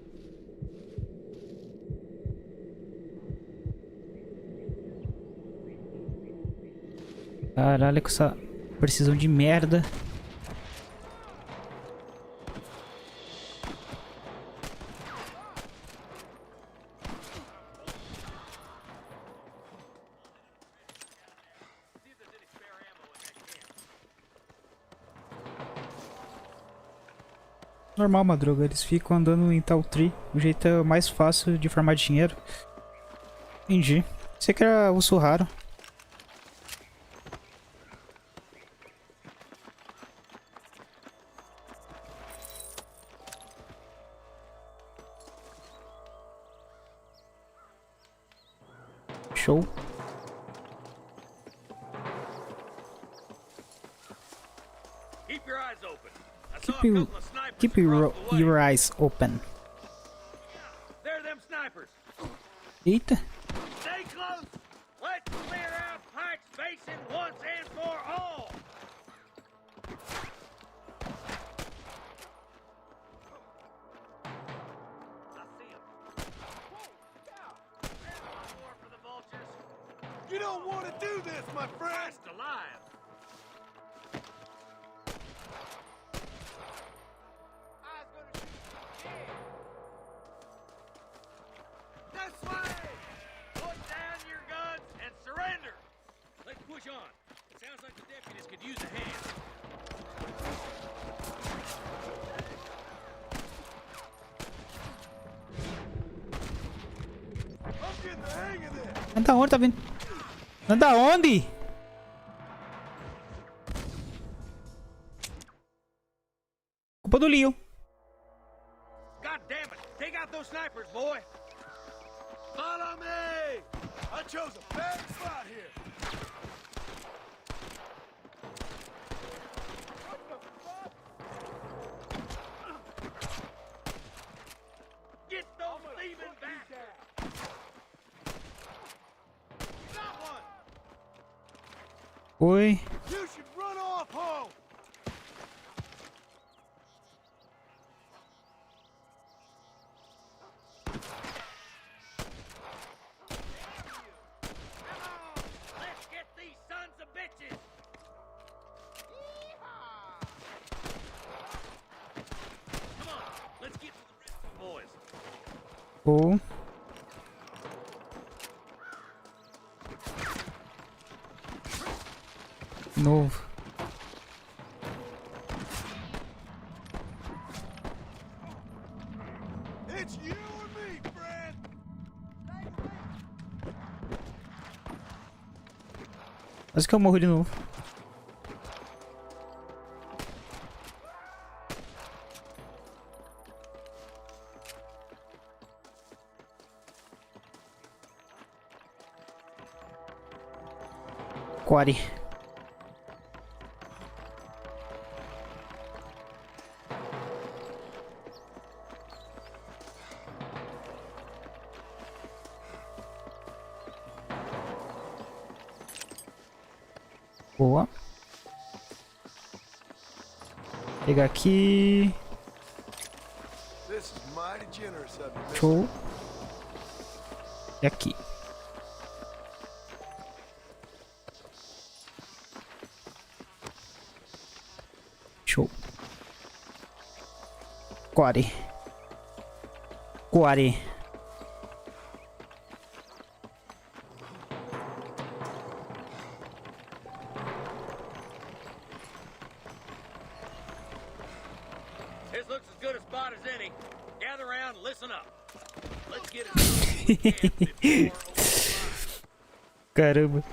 Caralho, com essa precisão de merda. See if there's any spare ammo Normal, Madruga. Eles ficam andando em tal tree. O jeito mais fácil de formar dinheiro. Entendi. Você que era urso raro. Show. Keep your eyes open. There them snipers. Eita. Stay close. Let's clear out Pike's Basin once and for all. I see him. There's one more for the vultures. You don't want to do this, my friend! Christ alive. This way! Put down your guns and surrender! Let's push on. It sounds like the deputies could use a hand. I'm getting the hang of this! Anda onde, tá vindo? Anda onde? Culpa do Leo. God damn it! Take out those snipers, boy! Follow me! I chose a bad spot here! What the fuck? Get those thieving bastards! Got one! Oi. You should run off home! Let's get these sons of bitches! Come on, let's get to the rest of the boys. Oh. Novo. It's you and me, friend! Quase que eu morro de novo. Core. Boa. Pegar aqui. This is mighty generous of you, mister. Show. E aqui. Show. Core. Core. This looks as good a spot as any. Gather around and listen up. Let's get it. Caramba.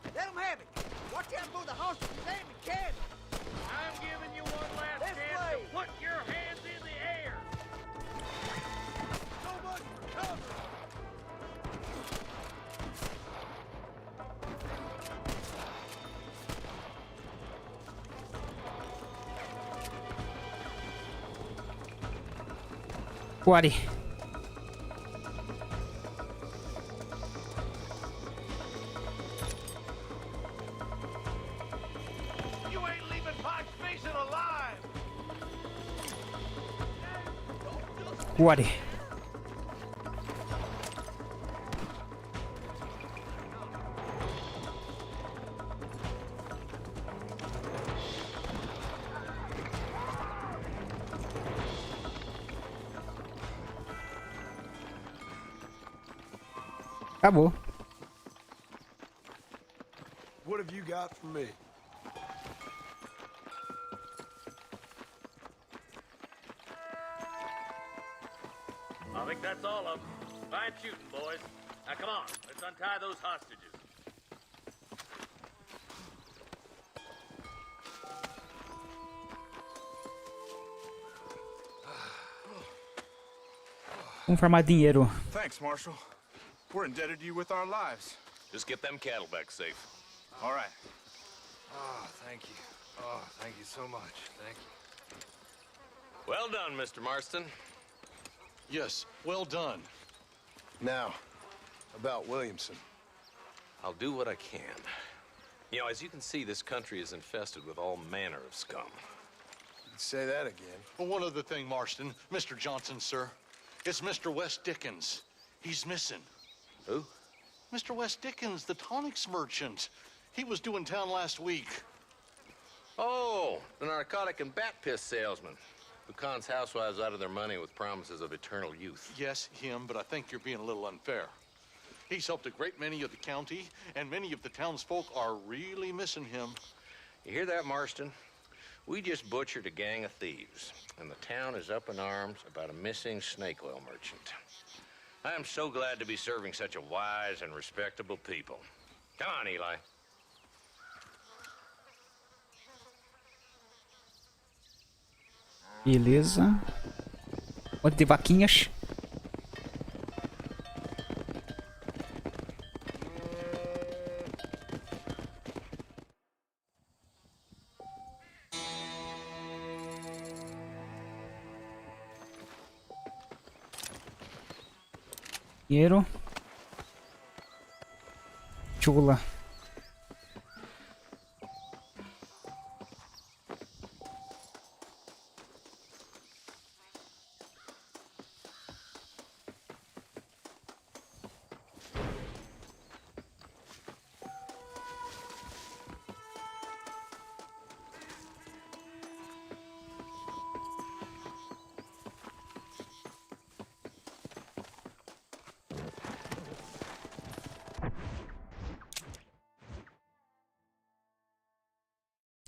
Let them have it. Watch out for the hostage and the cannon. I'm giving you one last This chance way. to put your hands in the air. So much for cover! Core. You ain't leaving Pike's Basin alive! Core. Acabou. What have you got for me? I think that's all of them. Fine shooting, boys. Now come on, let's untie those hostages. Vamos farmar dinheiro. Thanks, Marshal. We're indebted to you with our lives. Just get them cattle back safe. All right. Oh, thank you. Oh, thank you so much. Thank you. Well done, Mr. Marston. Yes, well done. Now, about Williamson. I'll do what I can. You know, as you can see, this country is infested with all manner of scum. Say that again. Well, one other thing, Marston. Mr. Johnson, sir. It's Mr. West Dickens. He's missing. Who? Mr. West Dickens, the tonics merchant. He was due in town last week. Oh, the narcotic and bat piss salesman who cons housewives out of their money with promises of eternal youth. Yes, him, but I think you're being a little unfair. He's helped a great many of the county, and many of the townsfolk are really missing him. You hear that, Marston? We just butchered a gang of thieves, and the town is up in arms about a missing snake oil merchant. I am so glad to be serving such a wise and respectable people. Come on, Eli. Beleza. Monte de vaquinhas. Dinheiro. Chula.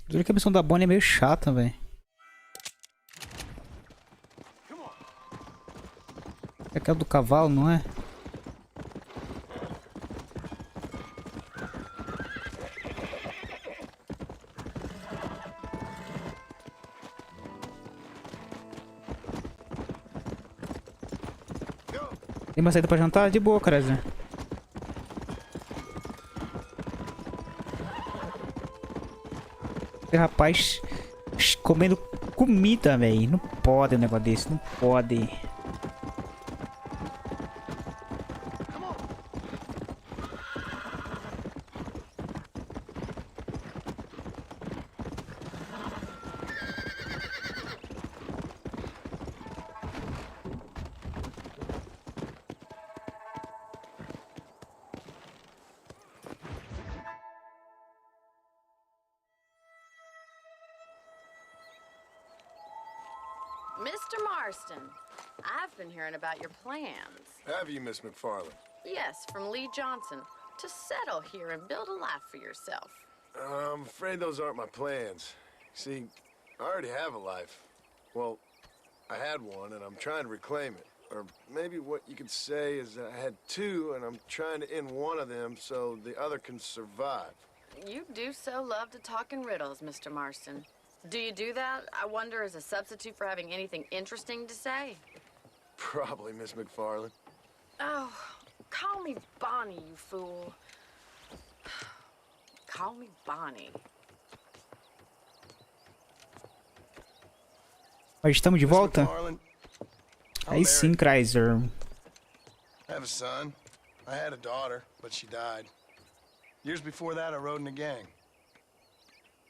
Duro que a missão da Bonnie é meio chata, velho. É aquela do cavalo, não é? Tem uma saída pra jantar? De boa, cara. Rapaz, comendo comida, velho. Não pode um negócio desse, não pode. Mr. Marston, I've been hearing about your plans. Have you, Miss McFarland? Yes, from Lee Johnson, to settle here and build a life for yourself. I'm afraid those aren't my plans. See, I already have a life. Well, I had one, and I'm trying to reclaim it. Or maybe what you could say is I had two, and I'm trying to end one of them so the other can survive. You do so love to talk in riddles, Mr. Marston. Do you do that, I wonder, as a substitute for having anything interesting to say? Probably, Miss McFarland. Oh, call me Bonnie, you fool. Call me Bonnie. Mas estamos de volta? Aí sim, Chrysler. I have a son. I had a daughter, but she died. Years before that, I rode in a gang.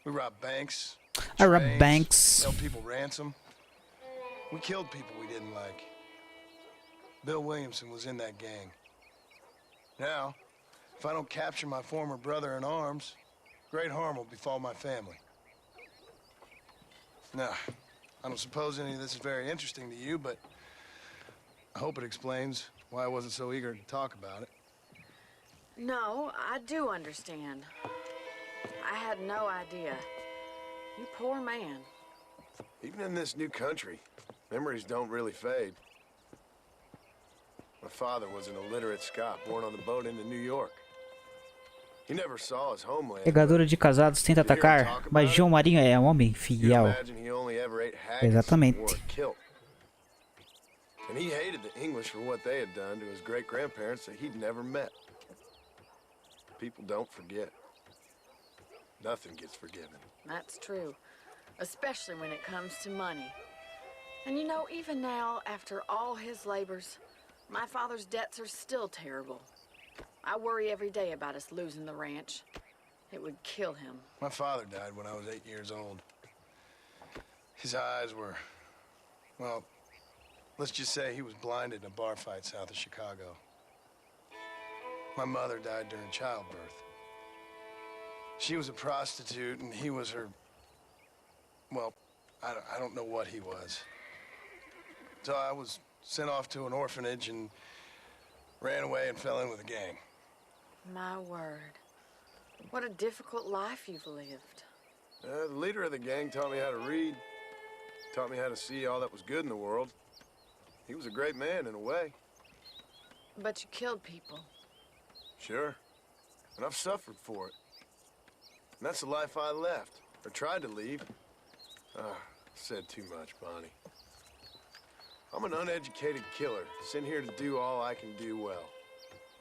We robbed banks. I robbed banks. Held people ransom. We killed people we didn't like. Bill Williamson was in that gang. Now, if I don't capture my former brother in arms, great harm will befall my family. Now, I don't suppose any of this is very interesting to you, but I hope it explains why I wasn't so eager to talk about it. No, I do understand. I had no idea. You poor man. Even in this new country, memories don't really fade. My father was an illiterate Scot born on the boat into New York. He never saw his homeland. Pegadora de casados tenta atacar, mas João Marinho é um homem fiel. Exatamente. And he hated the English for what they had done to his great-grandparents that he'd never met. People don't forget. Nothing gets forgiven. That's true. Especially when it comes to money. And you know, even now, after all his labors, my father's debts are still terrible. I worry every day about us losing the ranch. It would kill him. My father died when I was 8 years old. His eyes were, well, let's just say he was blinded in a bar fight south of Chicago. My mother died during childbirth. She was a prostitute and he was her, well, I don't know what he was. So I was sent off to an orphanage and ran away and fell in with a gang. My word. What a difficult life you've lived. The leader of the gang taught me how to read, taught me how to see all that was good in the world. He was a great man in a way. But you killed people. Sure. And I've suffered for it. And that's the life I left, or tried to leave. Said too much, Bonnie. I'm an uneducated killer, sent here to do all I can do well.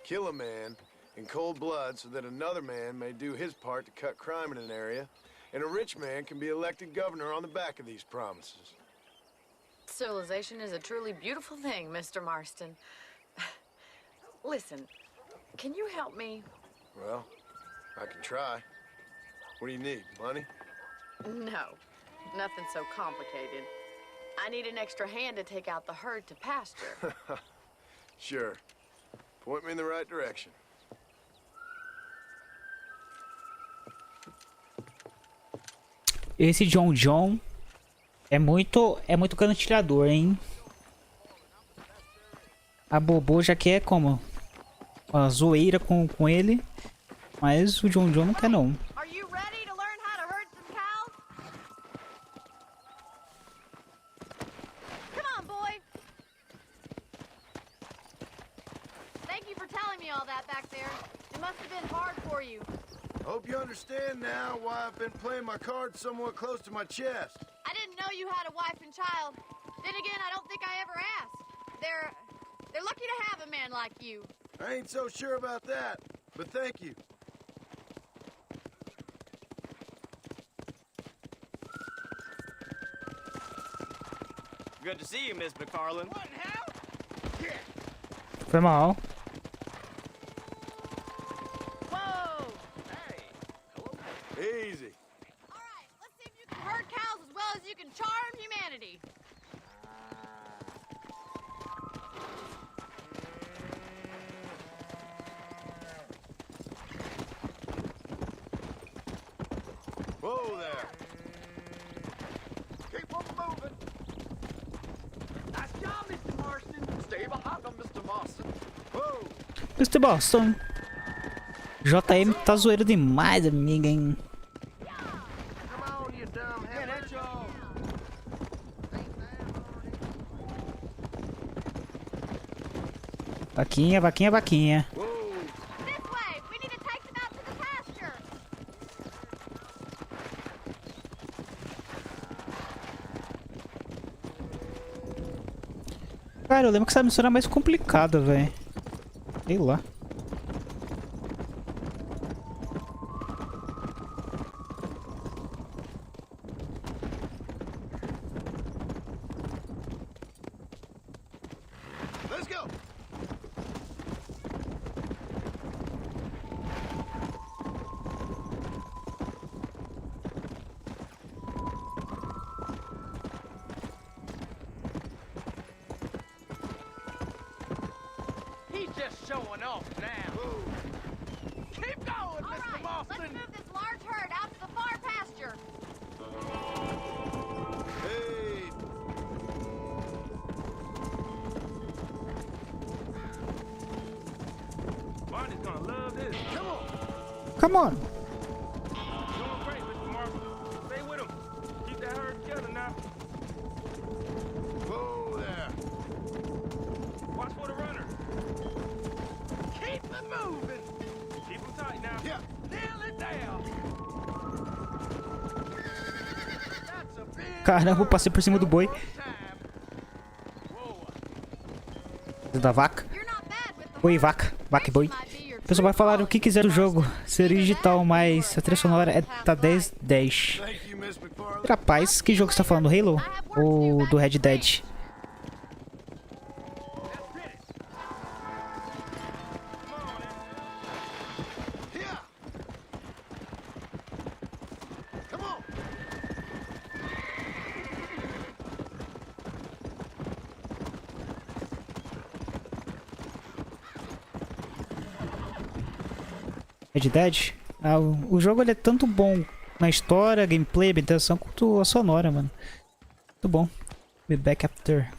Kill a man in cold blood so that another man may do his part to cut crime in an area, and a rich man can be elected governor on the back of these promises. Civilization is a truly beautiful thing, Mr. Marston. Listen, can you help me? Well, I can try. What do you need, money? No, nothing so complicated. I need an extra hand to take out the herd to pasture. Sure. Point me in the right direction. Esse John é muito cantilhador, hein? A Bobo já quer como uma zoeira com ele, mas o John não quer não. Are you ready to learn how to herd some cows? Come on, boy. Thank you for telling me all that back there. It must have been hard for you. Hope you understand now why I've been playing my cards somewhat close to my chest. I didn't know you had a wife and child. Then again, I don't think I ever asked. They're lucky to have a man like you. I ain't so sure about that, but thank you. Good to see you, Miss McFarland. What in hell? Yeah. Foi mal. Whoa! Easy. All right, let's see if you can herd cows as well as you can charm humanity. Whoa there. Keep on moving. Nice job, Mr. Marston. Stay behind them, Mr. Marston. Whoa. Mr. Boston. JM tá zoeiro demais, amiga, hein? Come on, you dumb head. That's all. Vaquinha, vaquinha, vaquinha. This way. We need to take them out to the pasture. Cara, eu lembro que essa missão era mais complicada, velho. Sei lá. Let's go. He's just showing off now. Keep going, All Mr. right, Marston. let's move this large herd out to the far pasture. Hey. Barney's gonna love this. Come on. Doing great, Mr. Marshall. Stay with him. Keep that herd together now. Whoa there. Watch for the runner. Keep it moving. Keep him tight now. Yeah. Nail it down. That's a big Caramba, eu passei por cima do boi. Da vaca. Boi e vaca. Vaca e boi. O pessoal vai falar o que quiser do jogo. Seria digital, mas a trilha sonora é tá 10/10. Rapaz, que jogo você tá falando? Halo? Ou do Red Dead? Red Dead? Ah, o jogo ele é tanto bom na história, gameplay, ambientação, quanto a sonora, mano. Muito bom. Be back after.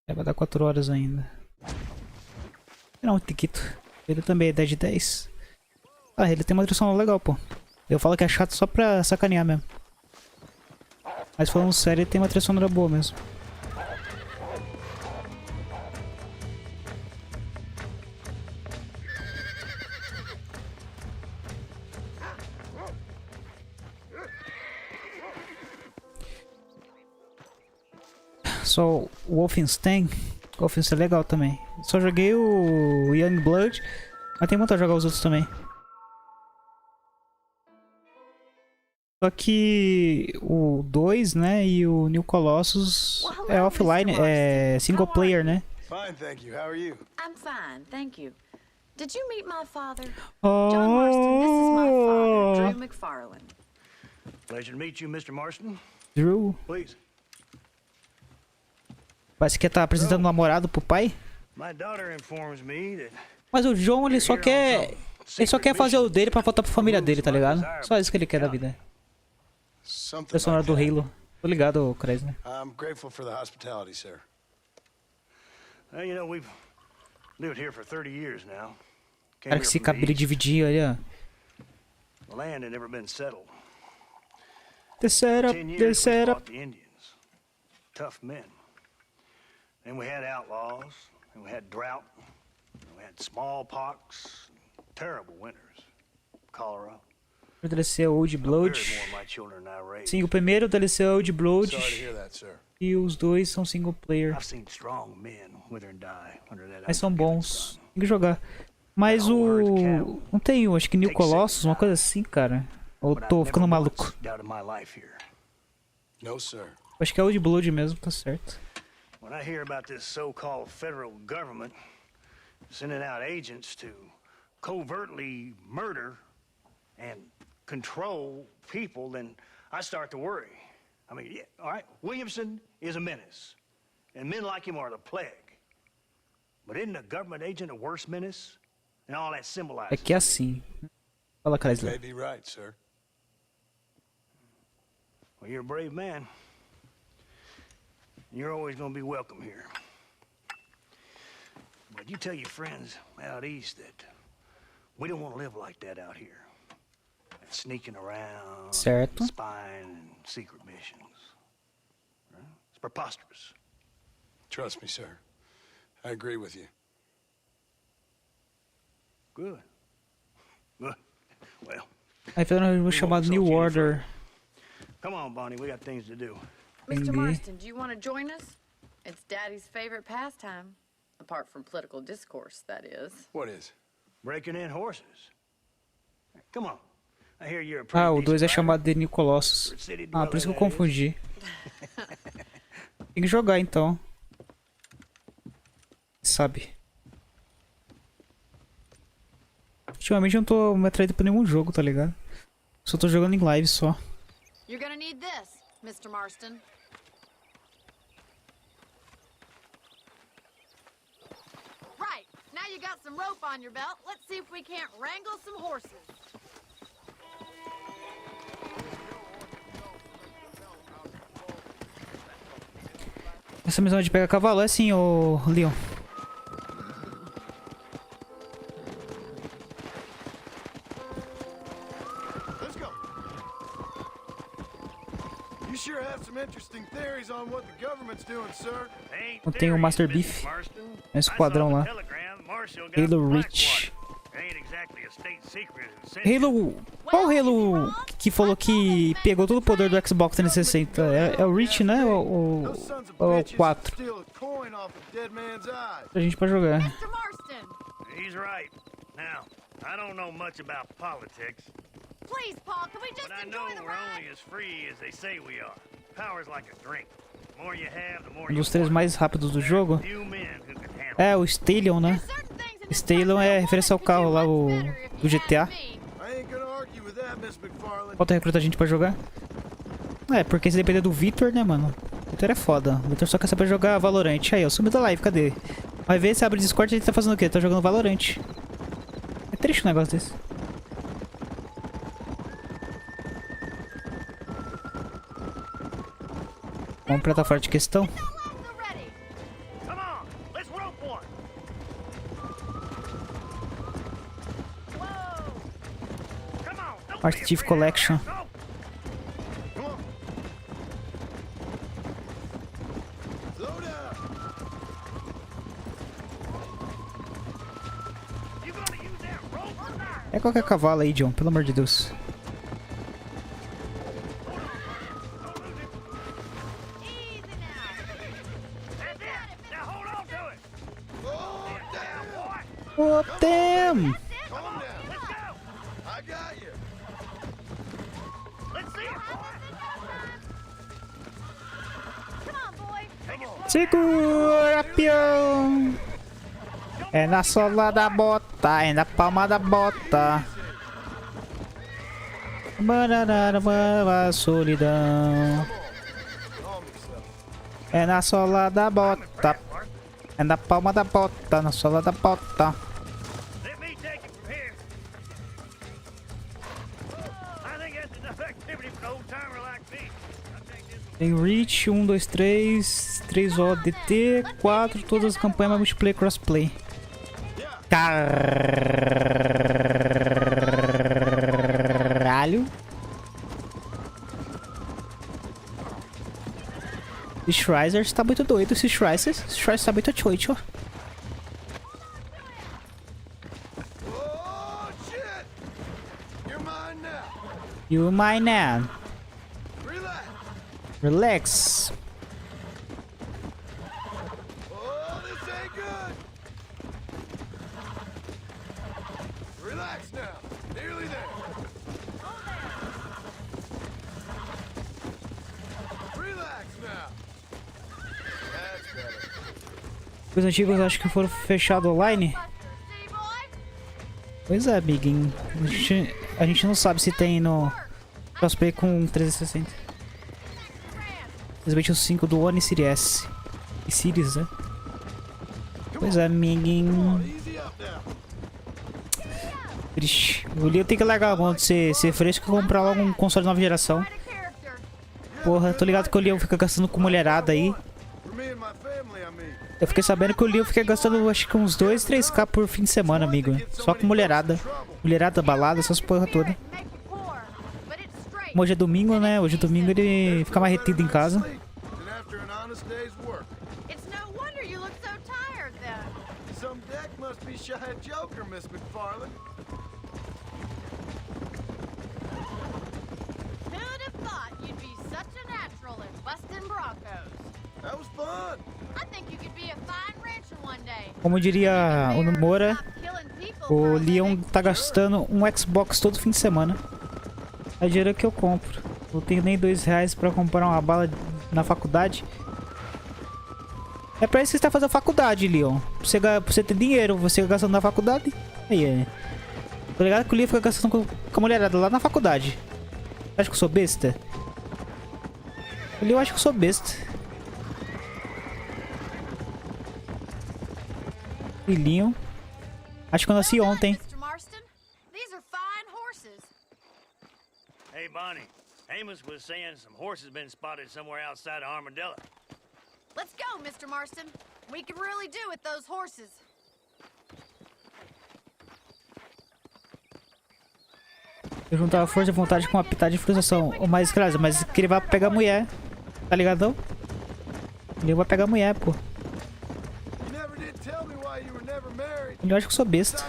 Vai dar 4 horas ainda. Não, um tiquito. Ele também é 10/10. Ah, ele tem uma trilha sonora legal, pô. Eu falo que é chato só pra sacanear mesmo. Mas falando sério, ele tem uma trilha sonora boa mesmo. Só o Wolfenstein é legal também. Só joguei o Youngblood, mas tem vontade de jogar os outros também. Só que o 2, né, e o New Colossus é offline, é single player, né? Fine, thank you. How are you? I'm fine, thank you. Did you meet my father? Oh. John Marston, this is my father, Drew McFarlane. Pleasure to meet you, Mr. Marston. Drew. Please. Parece que tá apresentando um namorado pro pai. My daughter informs me that Mas o John, ele só quer fazer o dele pra voltar pra família dele, tá ligado? Só isso que ele quer da vida. Personagem do Halo. Tô ligado, Cresner. I'm grateful for the hospitality, sir. Well, you know, we've lived here for 30 years now. Cara, que esse cabelo dividir, olha. The land had never been settled. The setup, the setup. The Indians. Tough men. Then we had outlaws, and we had drought, and we had smallpox, terrible winters, cholera. O DLC Old Blood. Sim, o primeiro DLC Old Blood. E os dois são single player. Mas são bons. Tem que jogar. Mas o... Não tem, acho que New Colossus, uma coisa assim, cara. Ou tô ficando maluco? Acho que é Old Blood mesmo, tá certo. When I hear about this so-called federal government sending out agents to covertly murder and control people, then I start to worry. I mean, yeah, all right, Williamson is a menace, and men like him are the plague. But isn't a government agent a worse menace? And all that symbolizes. É que é assim. Fala, Chrysler. You may be right, sir. Well, you're a brave man. You're always going to be welcome here. But you tell your friends out east that we don't want to live like that out here. Sneaking around, certo. Spying, and secret missions. Right? It's preposterous. Trust me, sir. I agree with you. Good. Good. Well. Aí fizeram um chamado New Order. Come on, Bonnie, we got things to do. Mr. Marston, do you want to join us? It's Daddy's favorite pastime. Apart from political discourse, that is. What is? Breaking in horses. Come on. I hear you're a Ah, o 2 é chamado de New Colossus. Ah, por isso que eu confundi. Tem que jogar então. Sabe? Ultimamente eu não tô me atraindo pra nenhum jogo, tá ligado? Só tô jogando em live só. You're gonna need this, Mr. Marston. Right, now you got some rope on your belt. Let's see if we can't wrangle some horses. Essa missão de pegar cavalo é assim, ô Leon. Não tem o Master Beef. É um esquadrão lá. Halo Reach. Halo... Qual Halo que falou que pegou todo o poder do Xbox 360? É o Reach, né? Ou o 4? A gente pode jogar. He's right. Now, I don't know much about politics. Please, Paul, can we just but I know we're only as free as they say we are. Power's like a drink. The more you have, the more Um dos três mais rápidos do jogo. É, o Stallion, né? Stallion é referência ao carro lá, do GTA. Falta recrutar gente pra jogar. É, porque se depender do Victor, né, mano? O Victor é foda. O Victor só quer saber jogar Valorant. Aí, eu sumi da live, cadê? Vai ver, se abre o Discord e ele tá fazendo o quê? Tá jogando Valorant. É triste um negócio desse. Vamos pra forte questão. Ative Collection. É qualquer cavalo aí, John, pelo amor de Deus. Oh, damn! Segura, peão! É na sola da bota, é na palma da bota. Banana, solidão. É na sola da bota. É na palma da bota, na sola da bota. Tem Reach, 1, 2, 3, 3 ODT, 4, todas as campanhas multiplayer crossplay. Caralho. Esse Schreiser está muito doido, esse Schreiser está muito choito. You're mine now. Relax. Oh, this ain't good. Relax now. Nearly there. Relax now. That's better. Os antigos acho que foram fechados online. Pois é, amiguinho. A gente não sabe se tem no crossplay com 360. Simplesmente o 5 do One e Series S. E Series, né? Pois é, amiguinho. Triste. O Leo tem que largar a mão de ser fresco e comprar logo um console de nova geração. Porra, tô ligado que o Leo fica gastando com mulherada aí. Eu fiquei sabendo que o Leo fica gastando acho que uns 2, 3k por fim de semana, amigo. Só com mulherada. Mulherada, balada, essas porra toda. Hoje é domingo, né? Hoje é domingo ele fica mais retido em casa. Como diria o Moura, o Leon tá gastando um Xbox todo fim de semana. É dinheiro que eu compro. Não tenho nem R$2 pra comprar uma bala na faculdade. É pra isso que você tá fazendo faculdade, Leon. Pra você ter dinheiro, você gastando na faculdade. Aí é. Tô ligado que o Leon fica gastando com a mulherada lá na faculdade. Acho que eu sou besta? O Leon acha que eu sou besta. Filhinho. Acho que eu nasci ontem. Hey, Bonnie. Amos was saying some horses been spotted somewhere outside of Armadillo. Let's go, Mr. Marston. We can really do with those horses. Eu juntava força e vontade com uma pitada de frustração. Ou mais, claro, mas que ele vai pegar a mulher. Tá ligado? Ele vai pegar a mulher, pô. Ele acha que eu sou besta.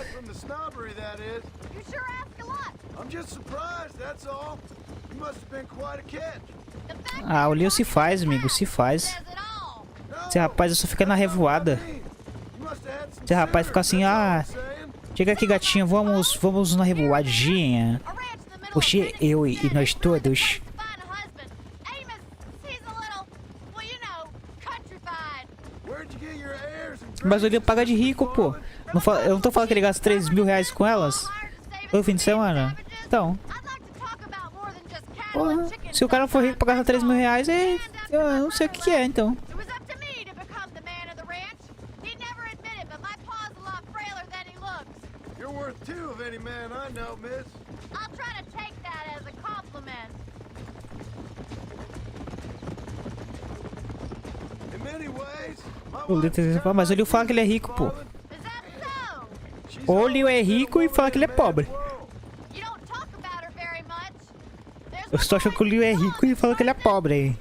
Ah, o Leo se faz, amigo, se faz. Esse rapaz só fica na revoada. Esse rapaz fica assim, ah, chega aqui, gatinho, vamos na revoadinha. Você, eu e nós todos. Mas o Leo paga de rico, pô. Eu não tô falando que ele gasta 3 mil reais com elas todo fim de semana. Então, porra, se o cara for rico pra gastar 3 mil reais, eu não sei o que é, então. Mas o Leo fala que ele é rico, pô. Ou o Leo é rico e fala que ele é pobre. Eu estou achando que o Leo é rico e fala que ele é pobre aí.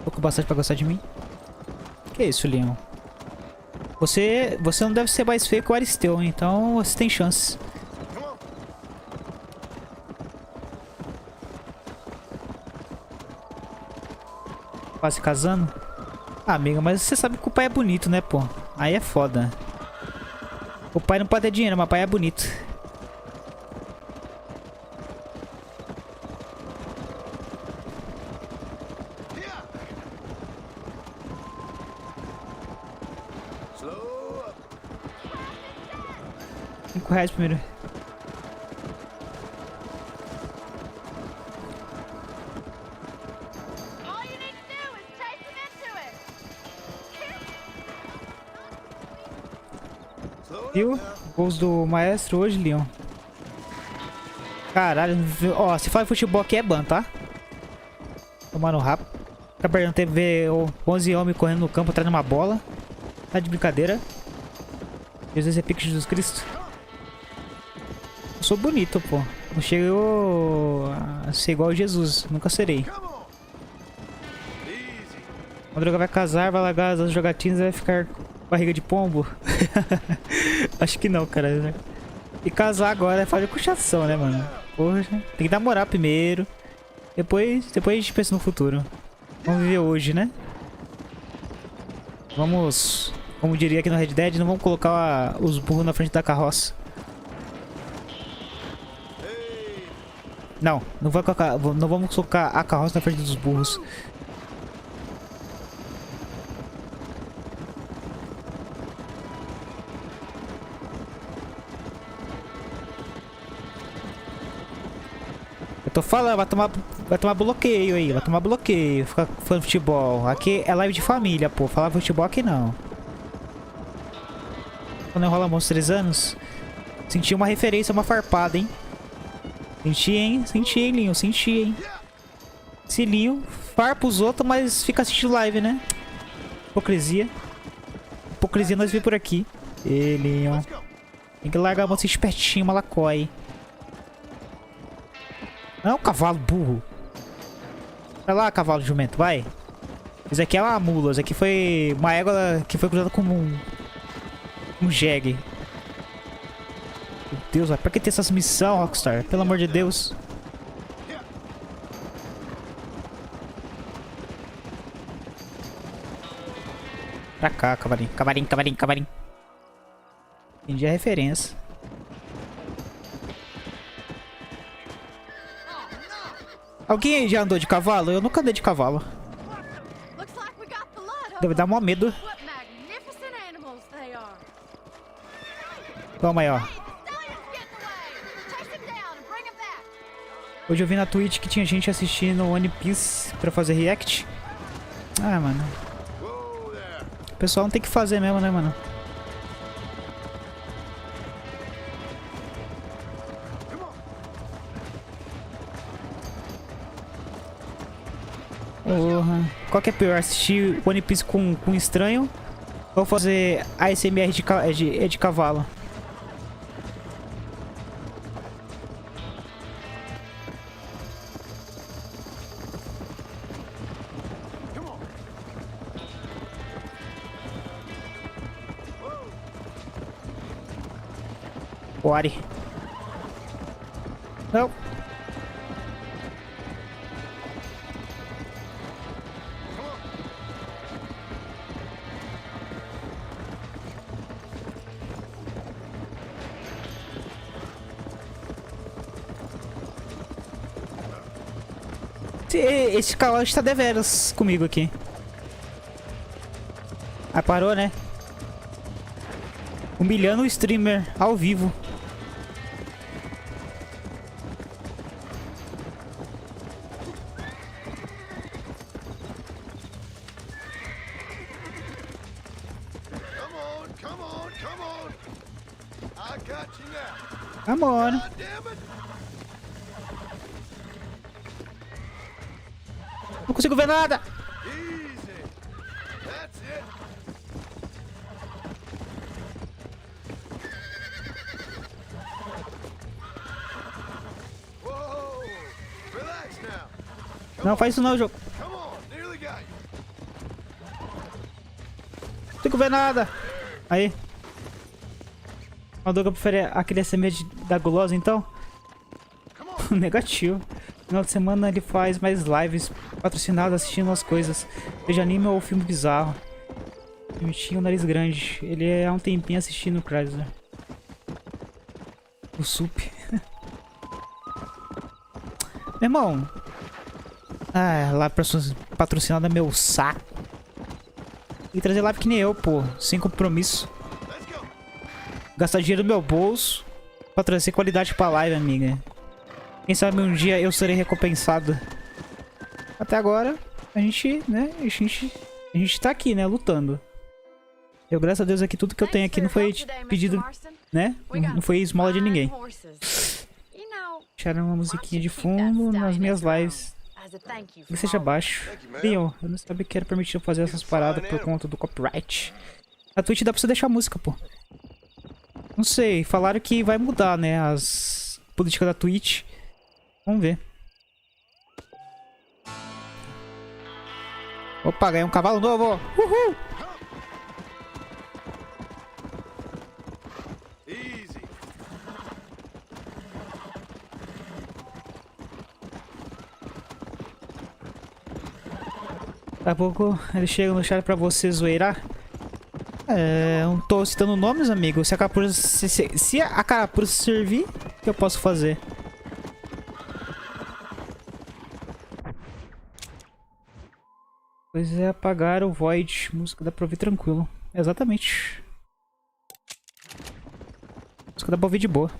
Pouco bastante pra gostar de mim. Que isso, Leon? Você não deve ser mais feio que o Aristeu, então você tem chances. Quase casando? Ah, amiga, mas você sabe que o pai é bonito, né, pô? Aí é foda. O pai não pode ter dinheiro, mas o pai é bonito. R$5 primeiro. Viu? Gols do maestro hoje, Leon. Caralho, ó, se fala de futebol aqui é ban, tá? Tomando rápido. Tá perdendo tempo ver 11 homens correndo no campo atrás de uma bola. Tá de brincadeira. Jesus é pique de Jesus Cristo. Eu sou bonito, pô. Não chego a ser igual a Jesus. Nunca serei. Quando o Droga vai casar, vai largar as jogatinas e vai ficar com barriga de pombo. Acho que não, cara. E casar agora é fazer puxação, né, mano? Poxa, tem que namorar primeiro. Depois a gente pensa no futuro. Vamos viver hoje, né? Vamos, como diria aqui no Red Dead, não vamos colocar os burros na frente da carroça. Não, não vamos colocar a carroça na frente dos burros. Eu tô falando, vai tomar bloqueio aí, vai tomar bloqueio, ficar falando futebol. Aqui é live de família, pô, falar futebol aqui não. Quando eu rola uns 3 anos, senti uma referência, uma farpada, hein. Senti, hein, Linho, senti, hein. Esse Linho farpa os outros, mas fica assistindo live, né. Hipocrisia. Hipocrisia nós vimos por aqui. E Linho. Tem que largar a mão assim espertinho, malacói. Não, cavalo burro. Vai lá, cavalo jumento, vai. Isso aqui é uma mula. Isso aqui foi uma égua que foi cruzada com um jegue. Meu Deus, pra que ter essas missões, Rockstar? Pelo amor de Deus. Pra cá, cavalinho. Cavalinho, cavalinho, cavalinho. Entendi a referência. Alguém aí já andou de cavalo? Eu nunca andei de cavalo. Deve dar mó medo. Toma aí, ó. Hoje eu vi na Twitch que tinha gente assistindo One Piece pra fazer react. Ah, mano. O pessoal não tem que fazer mesmo, né, mano? qual que é pior? Assistir One Piece com estranho ou fazer ASMR de cavalo? Bore. Não. Esse canal está deveras comigo aqui. Ah, parou, né? Humilhando o streamer ao vivo. Amor. Não consigo ver nada. Não faz isso não, jogo. Não consigo ver nada. Aí. Mandou que eu prefere aquele SMS da gulosa, então? Negativo. No final de semana ele faz mais lives patrocinadas assistindo as coisas. Seja anime ou filme bizarro. Ele tinha o nariz grande. Ele é há um tempinho assistindo o Chrysler. O Sup. Meu irmão. Ah, live patrocinada é meu saco. E trazer live que nem eu, pô. Sem compromisso. Gastar dinheiro no meu bolso pra trazer qualidade pra live, amiga. Quem sabe um dia eu serei recompensado. Até agora, a gente, né? A gente tá aqui, né? Lutando. Eu, graças a Deus, aqui tudo que eu tenho aqui não foi pedido, né? Não foi esmola de ninguém. Deixaram uma musiquinha de fundo nas minhas lives. Que seja baixo. Leon, eu não sabia que era permitido fazer essas paradas por conta do copyright. Na Twitch dá pra você deixar música, pô. Não sei, falaram que vai mudar, né, as políticas da Twitch. Vamos ver. Opa, ganhei um cavalo novo! Uhul! Daqui a pouco ele chega no chat pra você zoeirar. Não tô citando nomes, amigo. Se a capura se a capura servir, o que eu posso fazer? Pois é, apagar o Void. Música dá pra ouvir tranquilo. Exatamente. Música dá pra ouvir de boa.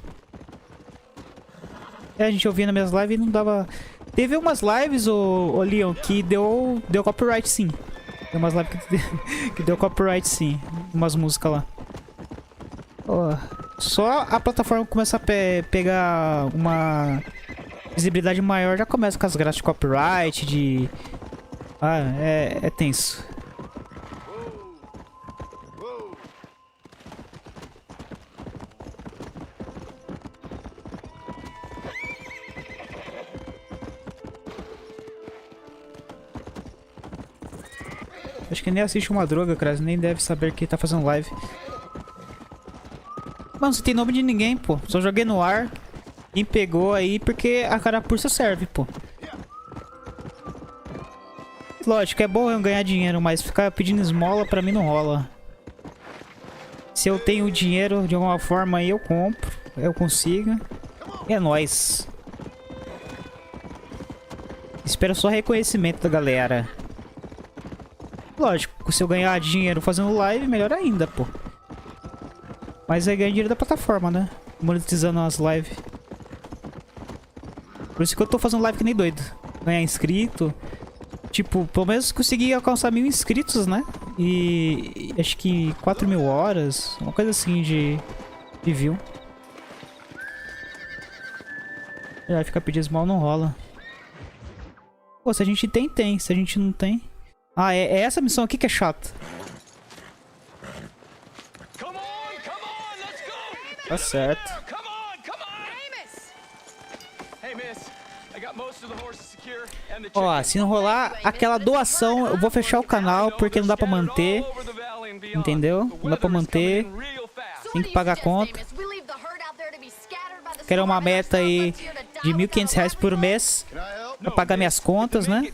A gente ouvia nas minhas lives e não dava... Teve umas lives, ô Leon, que deu copyright sim. Tem umas lives que deu copyright sim. Umas músicas lá. Só a plataforma começar a pegar uma visibilidade maior, já começa com as graças de copyright, de... Ah, é tenso. Acho que nem assiste uma droga, cara. Nem deve saber que tá fazendo live. Mano, não tem nome de ninguém, pô. Só joguei no ar. Quem pegou aí porque a carapuça serve, pô. Lógico, é bom eu ganhar dinheiro, mas ficar pedindo esmola pra mim não rola. Se eu tenho dinheiro de alguma forma aí, eu compro. Eu consigo. E é nóis. Espero só reconhecimento da galera. Lógico, se eu ganhar dinheiro fazendo live, melhor ainda, pô. Mas aí ganha dinheiro da plataforma, né? Monetizando as lives. Por isso que eu tô fazendo live que nem doido. Ganhar inscrito. Tipo, pelo menos consegui alcançar 1000 inscritos, né? E acho que 4000 horas. Uma coisa assim de view. Já ficar pedindo esmola não rola. Pô, se a gente tem, tem. Se a gente não tem... Ah, é essa missão aqui que é chata. Tá certo. Ó, se não rolar aquela doação, eu vou fechar o canal porque não dá pra manter. Entendeu? Não dá pra manter. Tem que pagar a conta. Quero uma meta aí de R$1.500 por mês pra pagar minhas contas, né?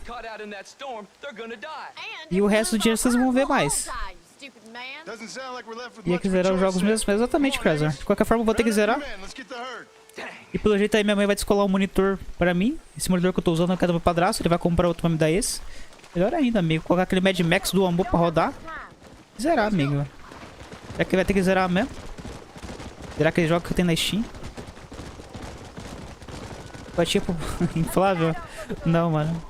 E o resto do dinheiro vocês vão ver mais. Ia que zerar os jogos mesmo? Exatamente, Cresar. De qualquer forma, eu vou ter que zerar. E pelo jeito aí minha mãe vai descolar um monitor pra mim. Esse monitor que eu tô usando é o do meu padrasto. Ele vai comprar outro pra me dar esse. Melhor ainda, amigo. Colocar aquele Mad Max do Amor pra rodar. Zerar, amigo. Será que vai ter que zerar mesmo? Será aquele jogo que eu tenho na Steam? Vai tipo inflável? Não, mano.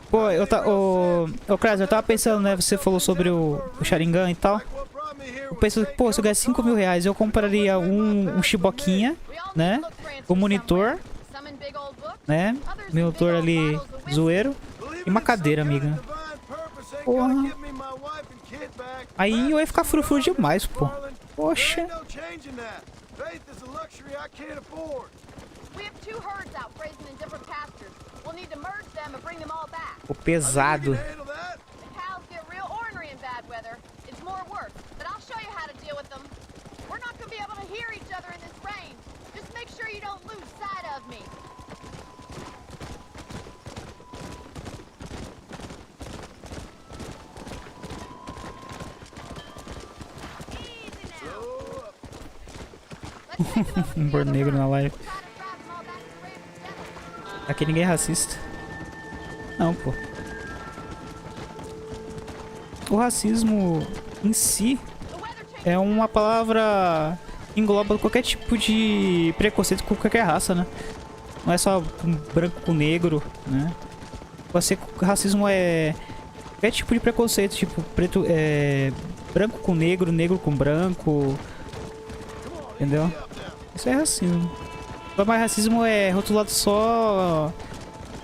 Pô, eu tava pensando, né? Você falou sobre o Sharingan e tal. Eu penso, pô, se eu ganhasse R$5.000, eu compraria um chiboquinha, né? Um monitor, né? Monitor ali zoeiro. E uma cadeira, amiga. Porra. Aí eu ia ficar frufru demais, pô. Poxa. O pesado. Um humor negro na live. Aqui ninguém é racista. Não, pô. O racismo em si é uma palavra que engloba qualquer tipo de preconceito com qualquer raça, né? Não é só branco com negro, né? Racismo é qualquer tipo de preconceito, tipo preto, branco com negro, negro com branco. Entendeu? Isso é racismo. Mas racismo é rotulado só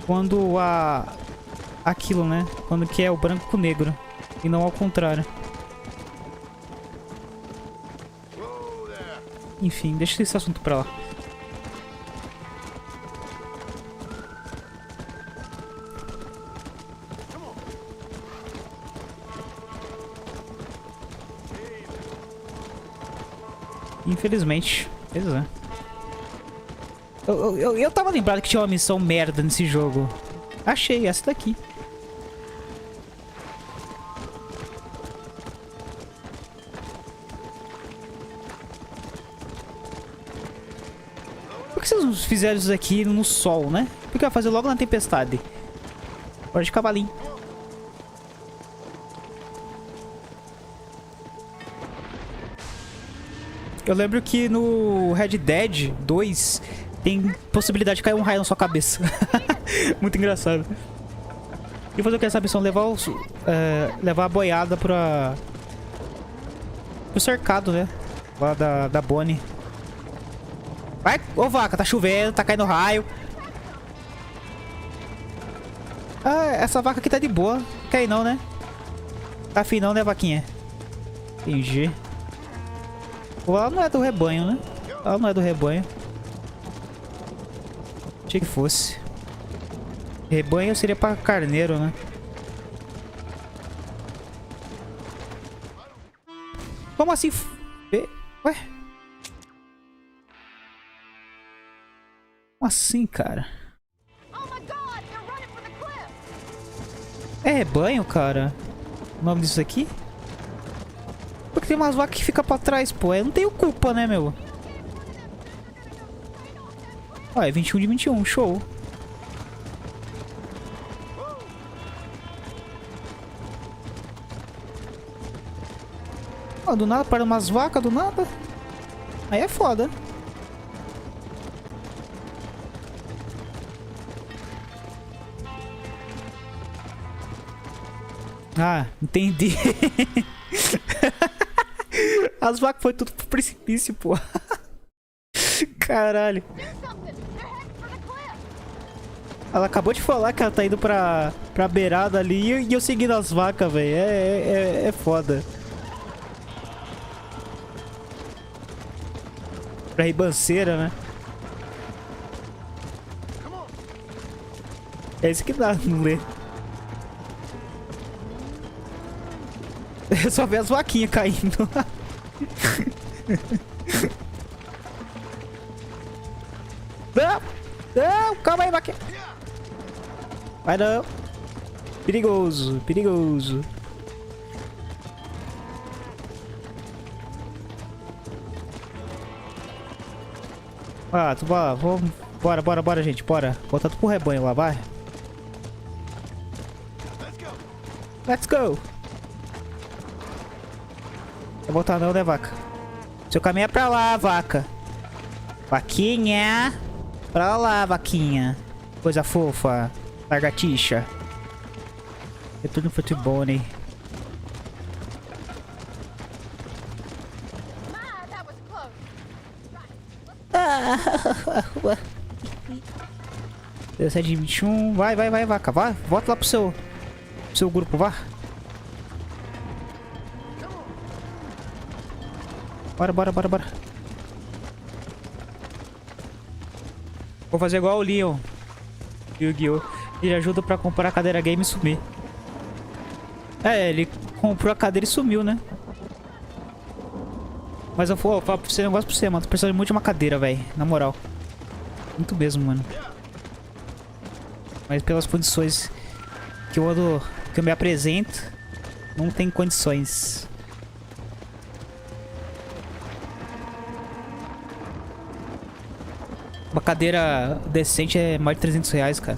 quando aquilo, né? Quando que é o branco com o negro e não ao contrário. Enfim, deixa esse assunto pra lá. Infelizmente. Pois é. Eu tava lembrado que tinha uma missão merda nesse jogo. Achei, essa daqui. Por que vocês não fizeram isso aqui no sol, né? Por que vai fazer logo na tempestade? Hora de cavalinho. Eu lembro que no Red Dead 2 tem possibilidade de cair um raio na sua cabeça. Muito engraçado. E fazer o que essa missão? Levar a boiada pro cercado, né? Lá da Bonnie. Vai, ô vaca, tá chovendo, tá caindo raio. Ah, essa vaca aqui tá de boa. Não quer ir não, né? Tá afim não, né, vaquinha? Entendi. Ela não é do rebanho, né? Ela não é do rebanho. Achei que fosse. Rebanho seria pra carneiro, né? Como assim? Ué? Como assim, cara? É rebanho, cara? O nome disso aqui? Porque tem umas vacas que ficam pra trás, pô. Eu não tenho culpa, né, meu? Ó, é 21 de 21, show. Ó, do nada para umas vacas, do nada. Aí é foda. Ah, entendi. As vacas foi tudo pro precipício, pô. Ela acabou de falar que ela tá indo pra beirada ali e eu seguindo as vacas, velho. É foda. Pra ribanceira, né? É isso que dá, não ler. Eu só vejo as vaquinhas caindo. Não! Não! Calma aí, vaquinha! Vai não! Perigoso, perigoso. Ah, tu vai, vamos. Bora, gente, bora. Volta tudo pro rebanho lá, vai. Let's go! Não vai voltar não, né, vaca? Seu caminho é pra lá, vaca. Vaquinha! Pra lá, vaquinha. Coisa fofa. Lagartixa. É tudo no futebol, né? Deu 721. Vai, vaca. Vai. Volta lá pro seu grupo, vá. Bora. Vou fazer igual o Leon. Yu-Gi-Oh! Ele ajuda pra comprar a cadeira game e sumir. É, ele comprou a cadeira e sumiu, né? Mas eu vou falar pra você um negócio pra você, mano. Tô precisando muito de uma cadeira, velho. Na moral. Muito mesmo, mano. Mas pelas condições que eu me apresento, não tem condições. Uma cadeira decente é mais de 300 reais, cara.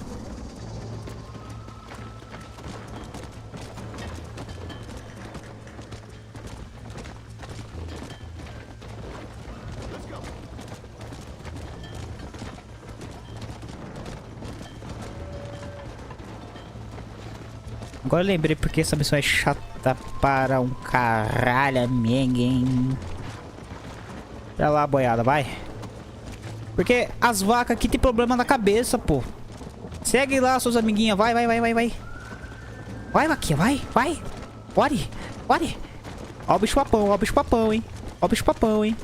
Agora eu lembrei porque essa missão é chata para um caralho, amenguem. Pra lá, boiada, vai. Porque as vacas aqui tem problema na cabeça, pô. Segue lá, seus amiguinhos. Vai. Vai, vaquinha, vai. Pode. Ó o bicho papão, hein.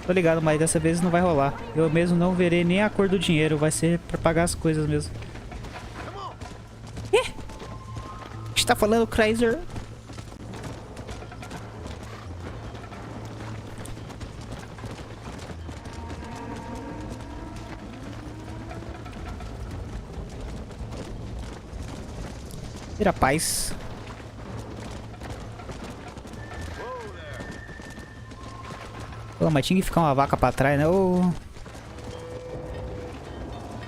Tô ligado, mas dessa vez não vai rolar. Eu mesmo não verei nem a cor do dinheiro. Vai ser pra pagar as coisas mesmo. Ih! O que tá falando, Chrysler? Tira paz. Pô, mas tinha que ficar uma vaca pra trás, né? Ô...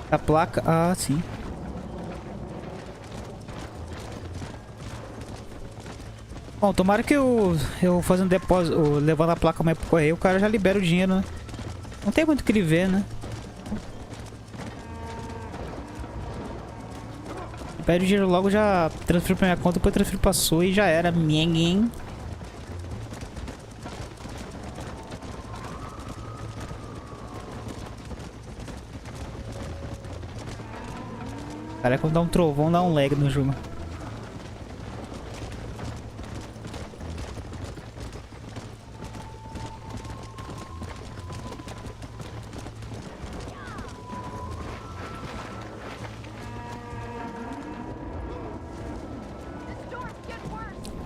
A placa... Ah, sim. Bom, tomara que eu fazendo depósito, levando a placa mais pro correio, o cara já libera o dinheiro, né? Não tem muito o que ele ver, né? Pede o dinheiro logo, já transfiro pra minha conta, depois transfiro pra sua e já era. Minha. Cara, quando dá um trovão, dá um lag no jogo.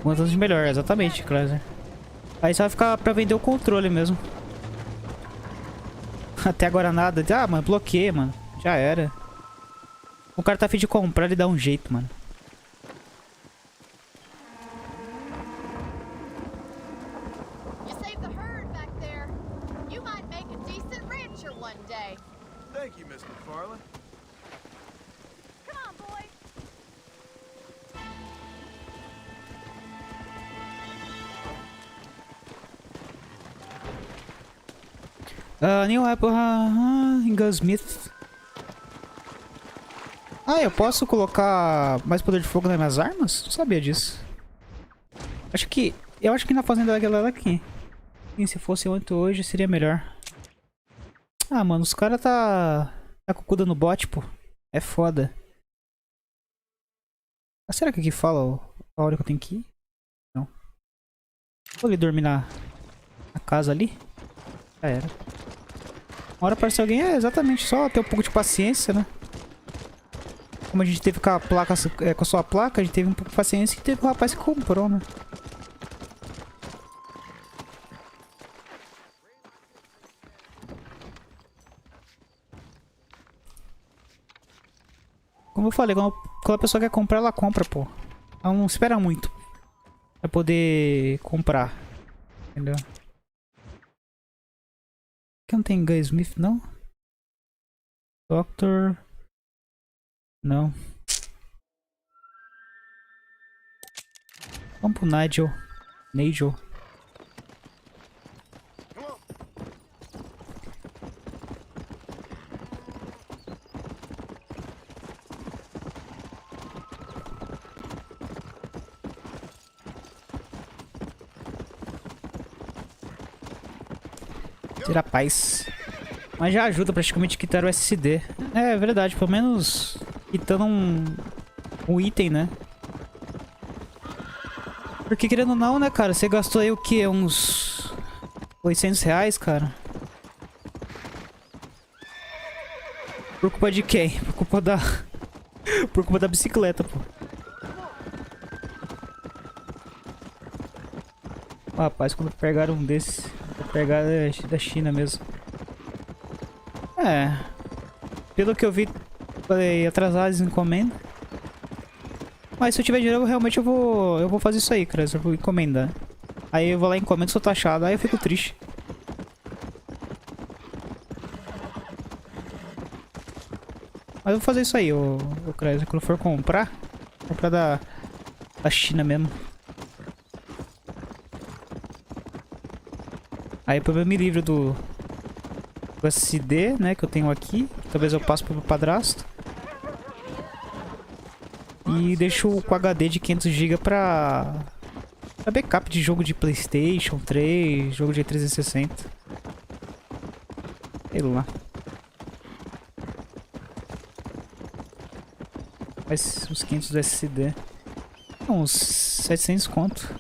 Quanto antes melhor, exatamente, Chrysler. Aí só vai ficar pra vender o controle mesmo. Até agora nada. Ah, mano, bloqueia, mano. Já era. O cara tá a fim de comprar, ele dá um jeito, mano. Thank you, Miss McFarlane. Come on, boy. New Apple, Gunsmith. Ah, eu posso colocar mais poder de fogo nas minhas armas? Não sabia disso. Eu acho que na fazenda da galera aqui. E se fosse ontem hoje seria melhor. Ah, mano, os caras tá com o cu no bote, pô. É foda. Ah, será que aqui fala a hora que eu tenho que ir? Não. Vou ali dormir na casa ali. Já era. Uma hora aparecer alguém é exatamente só ter um pouco de paciência, né? Como a gente teve com a placa, com a sua placa, a gente teve um pouco de paciência e teve um rapaz que comprou, né? Como eu falei, quando a pessoa quer comprar, ela compra, pô. Ela não espera muito pra poder comprar. Entendeu? Aqui não tem Gunsmith, não? Doctor... Não. Vamos pro Nigel. Ter a paz. Mas já ajuda praticamente quitar o SSD. É verdade, pelo menos quitando um item, né? Porque querendo ou não, né, cara? Você gastou aí o quê? Uns R$800, cara? Por culpa de quem? Por culpa da... Por culpa da bicicleta, pô. Rapaz, quando pegaram um desses... Pegaram da China mesmo. É... Pelo que eu vi, falei, atrasar as encomendas. Mas se eu tiver dinheiro, realmente eu vou fazer isso aí, cara. Eu vou encomendar. Aí eu vou lá e encomendo, sou taxado. Aí eu fico triste. Mas eu vou fazer isso aí, o Crazy. Quando for comprar da China mesmo. Aí eu me livro do SD, né, que eu tenho aqui. Talvez eu passe pro padrasto. E deixo com HD de 500 GB pra backup de jogo de PlayStation 3, jogo de 360. Sei lá. Faz uns 500 do SSD. Uns 700 conto.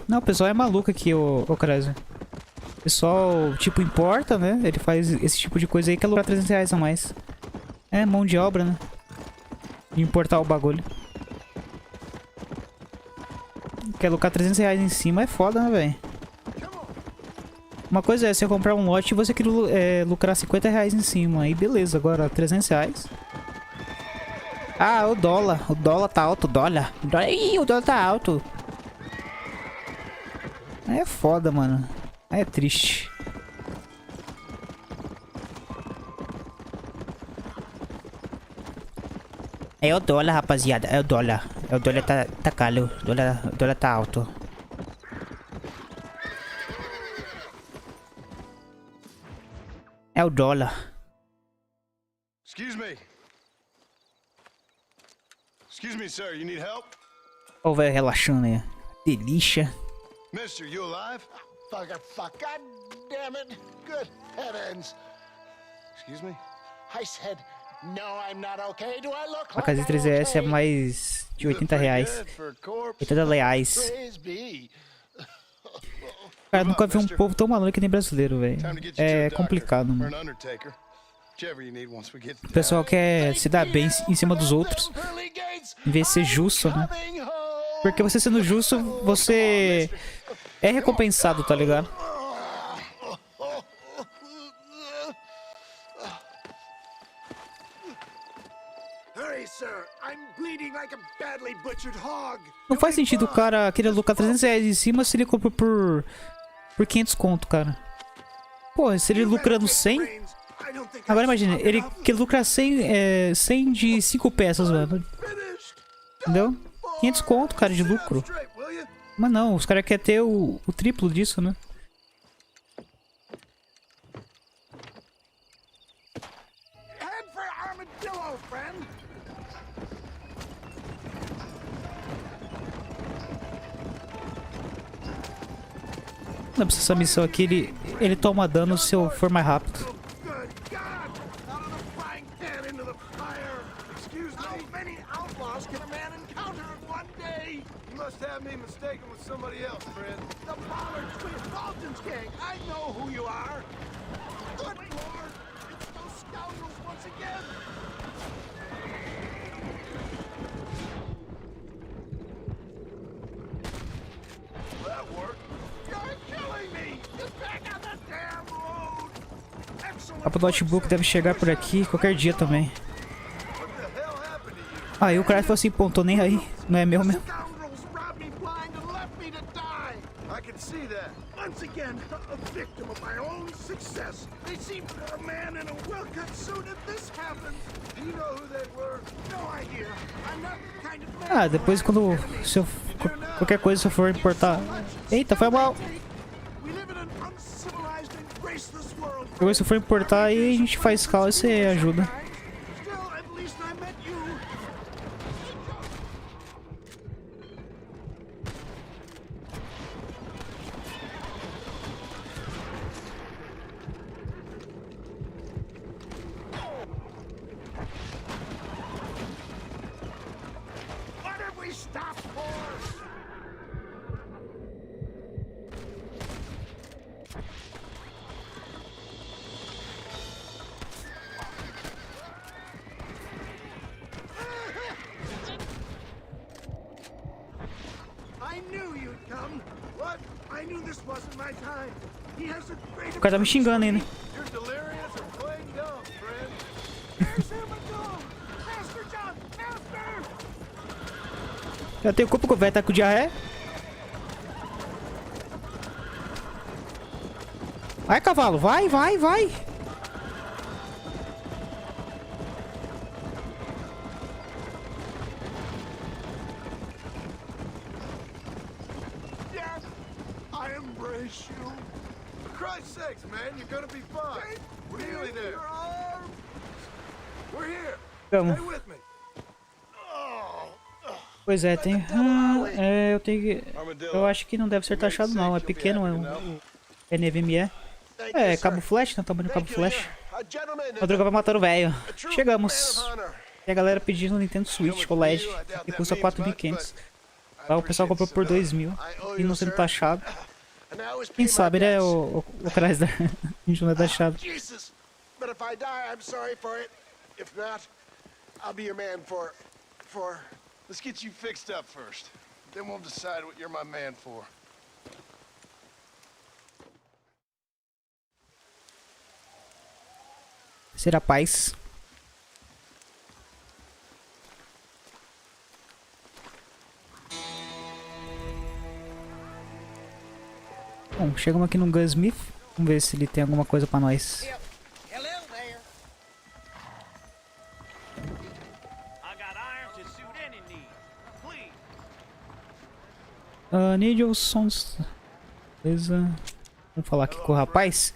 Não, o pessoal é maluco aqui, o Crazy. O pessoal, tipo, importa, né? Ele faz esse tipo de coisa aí que é lucrar R$300 a mais. É, mão de obra, né? De importar o bagulho. Quer lucrar R$300 em cima é foda, né, velho? Uma coisa é você comprar um lote e você quer lucrar R$50 em cima. Aí beleza, agora R$300. Ah, o dólar. O dólar tá alto, dólar. Ih, o dólar tá alto. Aí é foda, mano. Aí é triste. É o dólar, rapaziada. É o dólar. É o dólar tá caro. O dólar tá alto. É o dólar. Excuse me, sir. You need help? Ó, velho, relaxando aí. Delícia. Mister, you alive? Fuck. God damn it. Good heavens. Excuse me? I said, no, I'm not okay. Do I look A casa de 3S é mais de R$80. R$80. Cara, nunca vi um povo tão maluco que nem brasileiro, velho. É complicado, mano. O pessoal quer se dar bem em cima dos outros, em vez de ser justo, né? Porque você sendo justo, você é recompensado, tá ligado? Não faz sentido o cara querer lucrar R$300 em cima se ele compra por 500 conto, cara. Pô, se ele lucrando 100... Agora imagina, ele que lucra 100 de 5 peças, mano. Entendeu? 500 conto, cara, de lucro. Mas não, os caras querem ter o triplo disso, né? Não precisa essa missão aqui, ele toma dano se eu for mais rápido. O notebook deve chegar por aqui qualquer dia também. Aí o cara falou assim, pô, tô nem aí, não é meu mesmo. Ah, depois quando se eu, qualquer coisa se eu for importar. Eita, foi mal. Depois se eu for importar aí a gente faz escala e você ajuda. O cara tá me xingando ainda. Eu tenho culpa que o velho tá com diarreia. Vai, cavalo, vai, vai, vai. Vamos. Pois é, tem. Eu tenho que. Eu acho que não deve ser taxado, não. É pequeno, é um NVMe. É, cabo flash, né? Tamanho do cabo flash. A droga vai matar o velho. Chegamos. Tem a galera pedindo o Nintendo Switch OLED, que custa 4.500. O pessoal comprou por 2.000 e não sendo taxado. Quem sabe, né, o Chrysler? A gente não é taxado. I'll be your man for... Let's get you fixed up first. Then we'll decide what you're my man for. Será paz. Bom, chegamos aqui no Gunsmith. Vamos ver se ele tem alguma coisa pra nós. Needle Sons. Beleza. Vamos falar aqui com o rapaz.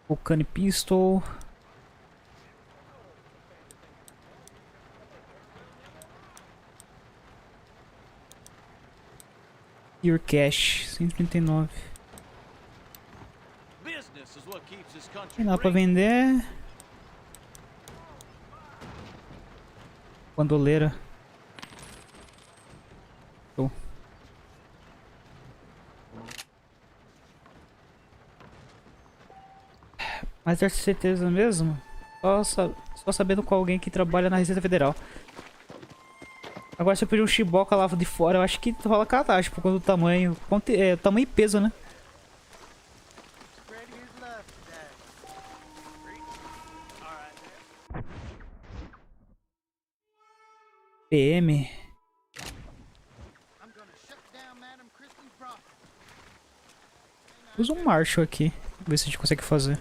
O Cane Pistol. Your Cash 139. Tem nada pra vender. Bandoleira. Show. Mas ter certeza mesmo? Só sabendo com alguém que trabalha na Receita Federal. Agora se eu pedir um chiboca lá de fora, eu acho que rola cadastro, por conta do tamanho. Tamanho e peso, né? PM. Usa um Marshall aqui. Ver se a gente consegue fazer.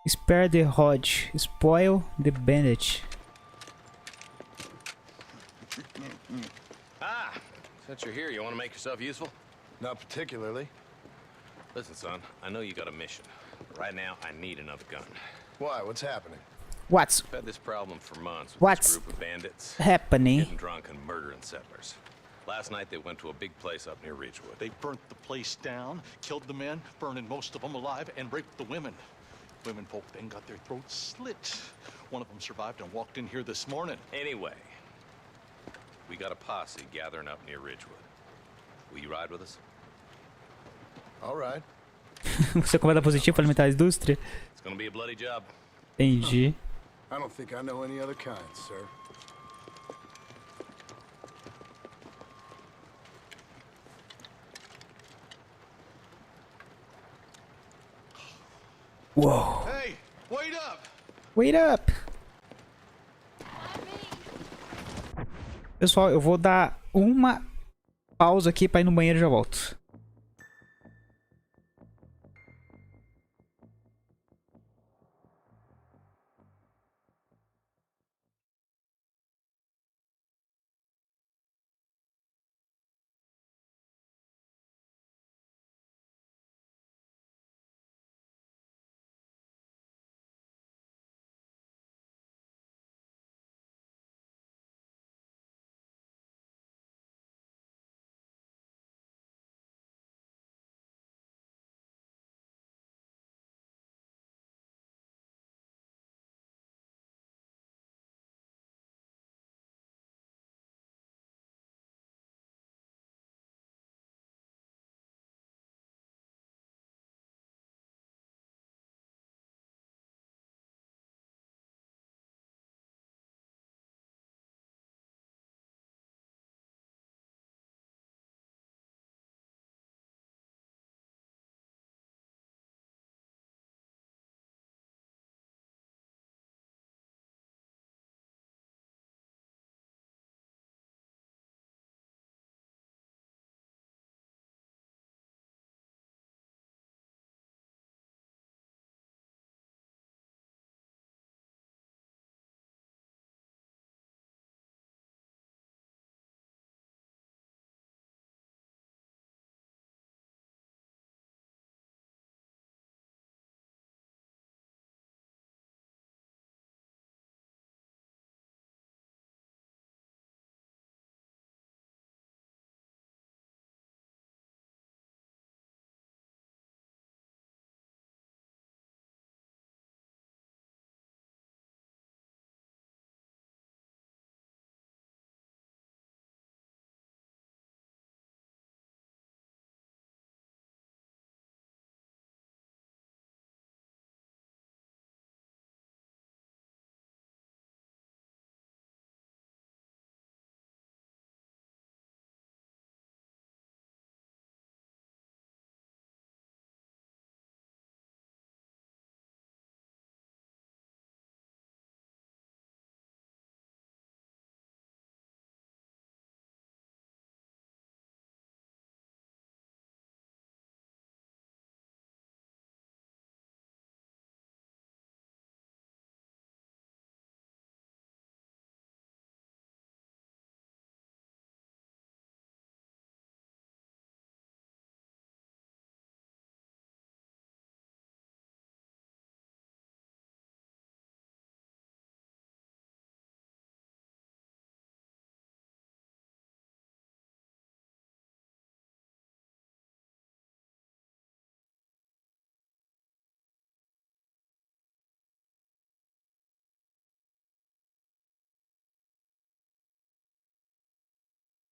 Spare the rod. Spoil the bandage. Since you're here, you want to make yourself useful? Not particularly. Listen, son, I know you got a mission. But right now, I need another gun. Why? What's happening? What's I've had this problem for months with What's this group of bandits. happening? Getting drunk and murdering settlers. Last night they went to a big place up near Ridgewood. They burnt the place down, killed the men, burning most of them alive, and raped the women. Women folk then got their throats slit. One of them survived and walked in here this morning. Anyway, we got a posse gathering up near Ridgewood. Will you ride with us? All right. Você comanda positivo para alimentar a indústria? It's gonna be a bloody job. Entendi. I don't think I know any other kind, sir. Whoa. Hey, wait up! Wait up! Pessoal, eu vou dar uma pausa aqui pra ir no banheiro e já volto.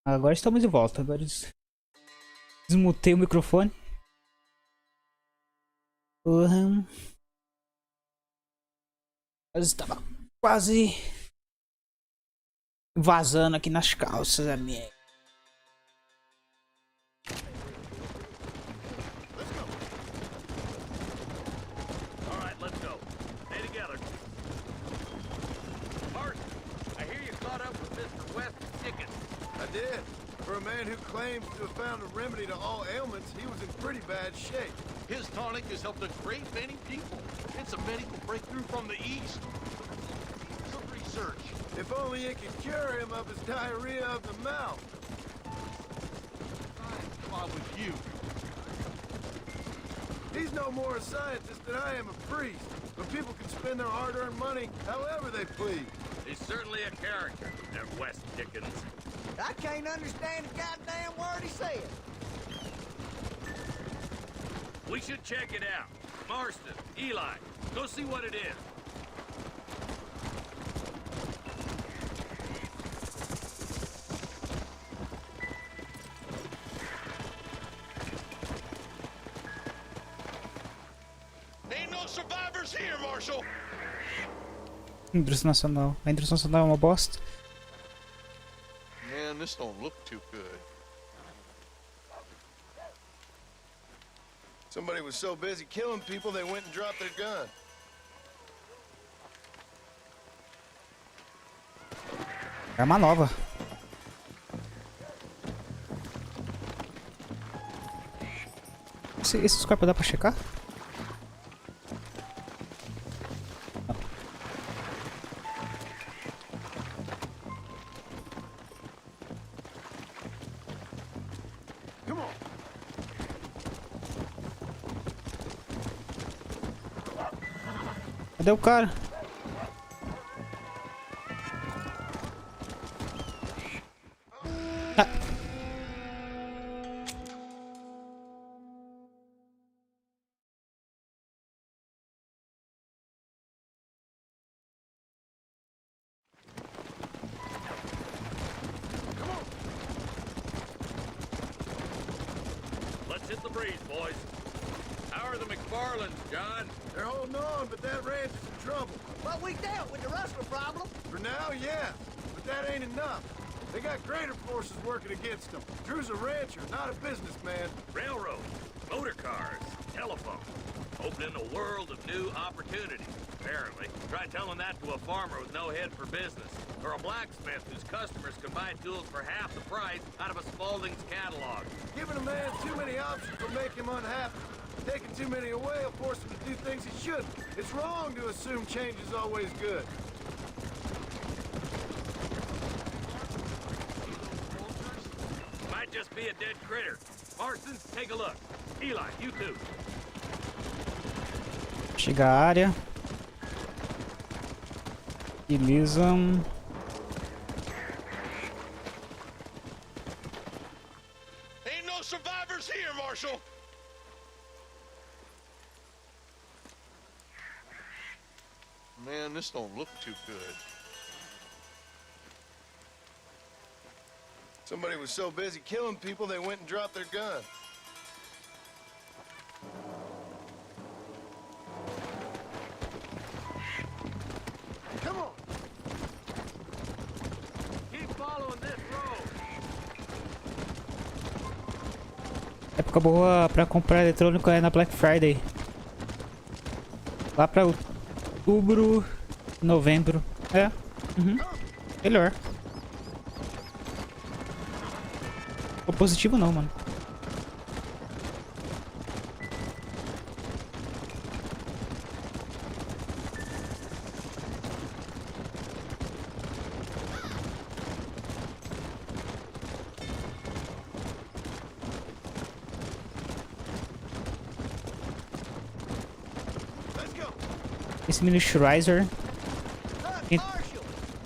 Agora estamos de volta. Agora desmutei o microfone. Mas estava quase vazando aqui nas calças, amigo. All right, let's go. Stay together. Martin, I hear you caught up with Mr. West's tickets. I did. For a man who claims to have found a remedy to all ailments, he was in pretty bad shape. His tonic has helped a great many people. It's a medical breakthrough from the East. Some research. If only it could cure him of his diarrhea of the mouth. Come on with you. He's no more a scientist than I am a priest. But people can spend their hard-earned money however they please. He's certainly a character, that West Dickens. I can't understand a goddamn word he said. We should check it out. Marston, Eli, go see what it is. Ain't no survivors here, Marshal. Indústria Nacional. A indústria nacional é uma bosta. Man, this don't look too good. Somebody was so busy killing people, they went and dropped their gun. Arma nova. Esses corpos dá pra checar? Cadê o cara? Ah. Let's hit the breeze, boys. How are the McFarlands, John? They're holding on, but that ranch is in trouble. But we dealt with the rustler problem. For now, yeah. But that ain't enough. They got greater forces working against them. Drew's a rancher, not a businessman. Railroads, motor cars, telephone. Opening a world of new opportunities, apparently. Try telling that to a farmer with no head for business. Or a blacksmith whose customers can buy tools for half the price out of a Spaulding's catalog. Giving a man too many options will make him unhappy. Taking too many away will force him to do things he shouldn't. It's wrong to assume change is always good. Might just be a dead critter. Marston, take a look. Eli, you too. Chega a área. Beleza. Ain't no survivors here, Marshal. Man, this don't look too good. Somebody was so busy killing people, they went and dropped their gun. Come on! Keep following this road. Época boa pra comprar eletrônico é na Black Friday. Lá pra outubro, novembro. É. Uhum. Melhor. O positivo não, mano. Esse miniaturizer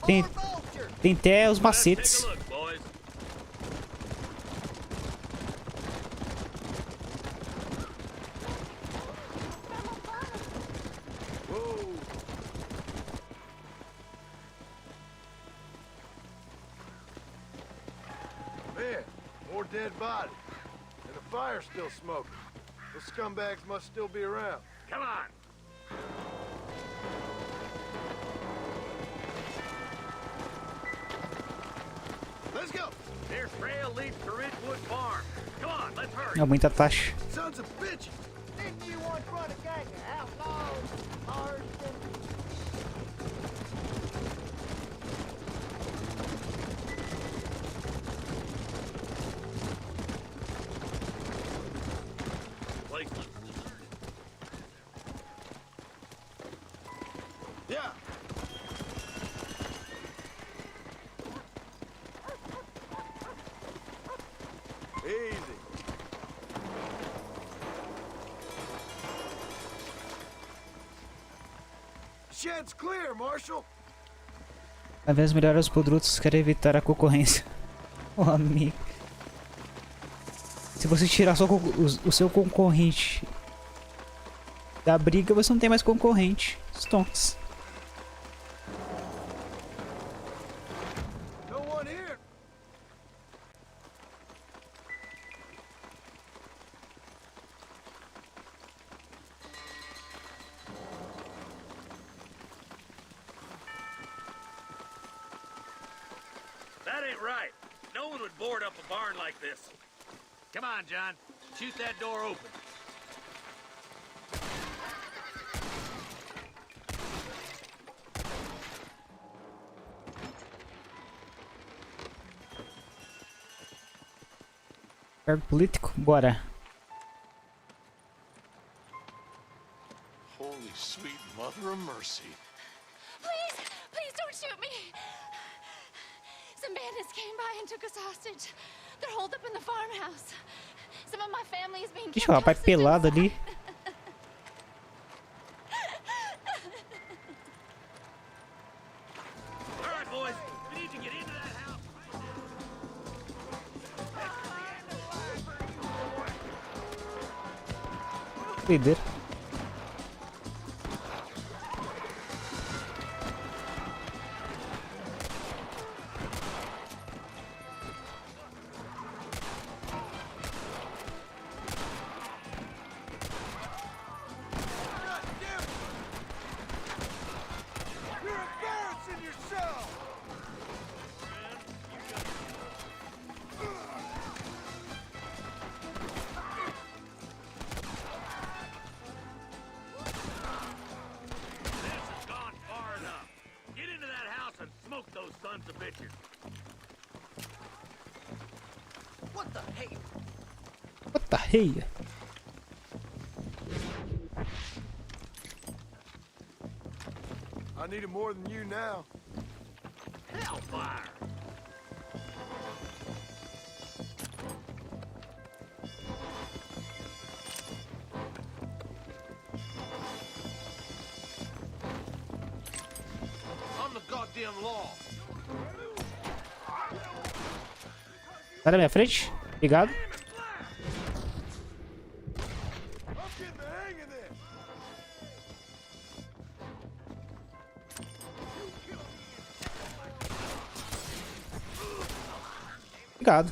tem até os macetes. Man, more dead bodies. And the fire's still smoking. Those scumbags must still be around. Come on. Let's go. Their trail leads to Ridgewood Farm. Come on, let's hurry. É muita taxa. Sons of bitches. Didn't you once run a gang of outlaws, Marston? Yeah. Easy. shed's clear, Marshal. Ao invés de melhorar os produtos, quer evitar a concorrência. Oh, amigo. Se você tirar só o seu concorrente da briga, você não tem mais concorrente. Stonks. No one here. That ain't right. No one would board up a barn like this. Come on, John. Shoot that door open. Cargo político? Bora. Holy sweet mother of mercy. Please, please don't shoot me. Some bandits came by and took us hostage. They're holed up in the farmhouse. Some of my family is being Ixi, o rapaz pelado ali. All right, boys. We need to get into that house. Líder. What the hell? What the hell? I need it more than you now. Hellfire! I'm the goddamn law. Sai da minha frente. Obrigado. Obrigado.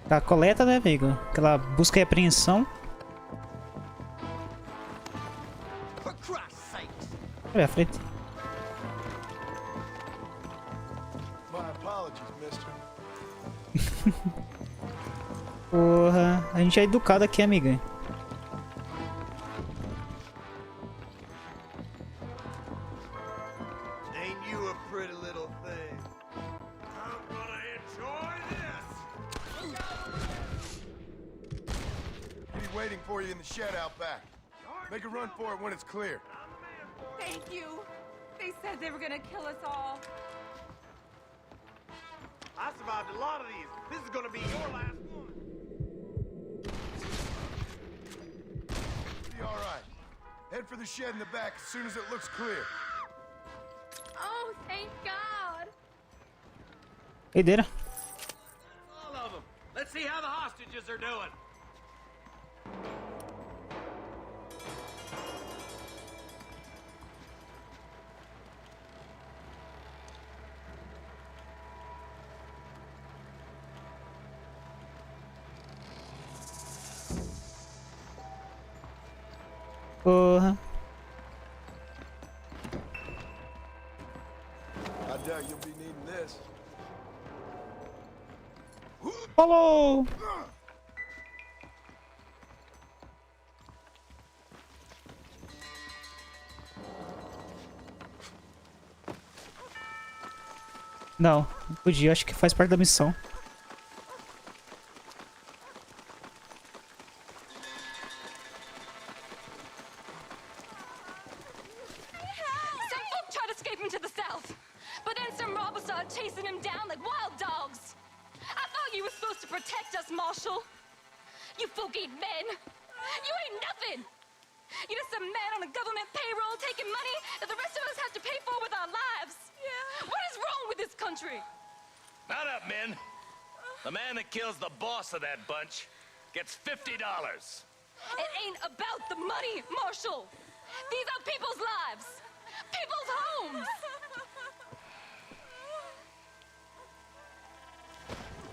Tá, coleta, né, amigo? Aquela busca e apreensão. Olha a frente. Porra, a gente é educado aqui, amiga. Waiting for you in the shed out back. Make a run for it when it's clear. Thank you. They said they were gonna kill us all. I survived a lot of these. This is gonna be your last one. Be all right. Head for the shed in the back as soon as it looks clear. Oh, thank God. Doideira. All of them. Let's see how the hostages are doing. Porra. I doubt you'll be needing this. Falou! Não, não podia, acho que faz parte da missão. Some folk tried to supposed to protect us, Marshal. You folk ain't men. You ain't nothing. You're just a man on a government payroll taking money that the rest of us have to pay for with our lives. Yeah. What is wrong with this country? Mount up, men. The man that kills the boss of that bunch gets $50. It ain't about the money, Marshal. These are people's lives. People's homes.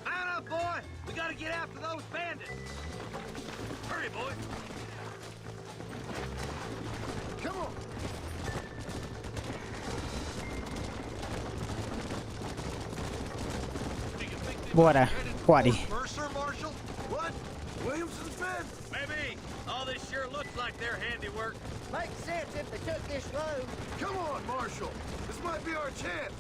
Mount up, boy. We gotta get after those bandits. Hurry, boy. Come on. Bora, pode. Mercer, Marshal? What? Williamson's men? Maybe. All this sure looks like their handiwork. Makes sense if they took this road. Come on, Marshal. This might be our chance.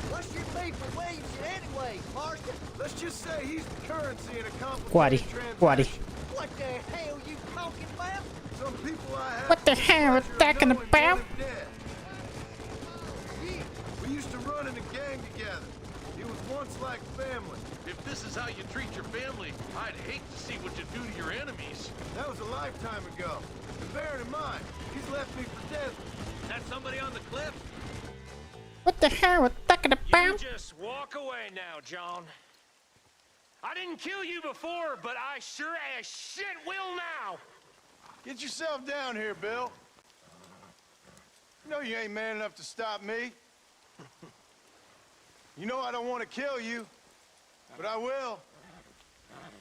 What's your beef with Williamson anyway, Marston? Let's just say he's the currency in a Pode, complicated pode. transaction. What the hell you talking about? Some people I have What the hell are you talking knowing about? want him dead. We used to run in a gang together. He was once like family. If this is how you treat your family, I'd hate to see what you do to your enemies. That was a lifetime ago. And bearing in mind, he's left me for dead. That somebody on the cliff? What the hell are you talking You about? just walk away now, John. I didn't kill you before, but I sure as shit will now. Get yourself down here, Bill. You know you ain't man enough to stop me. You know I don't want to kill you, but I will.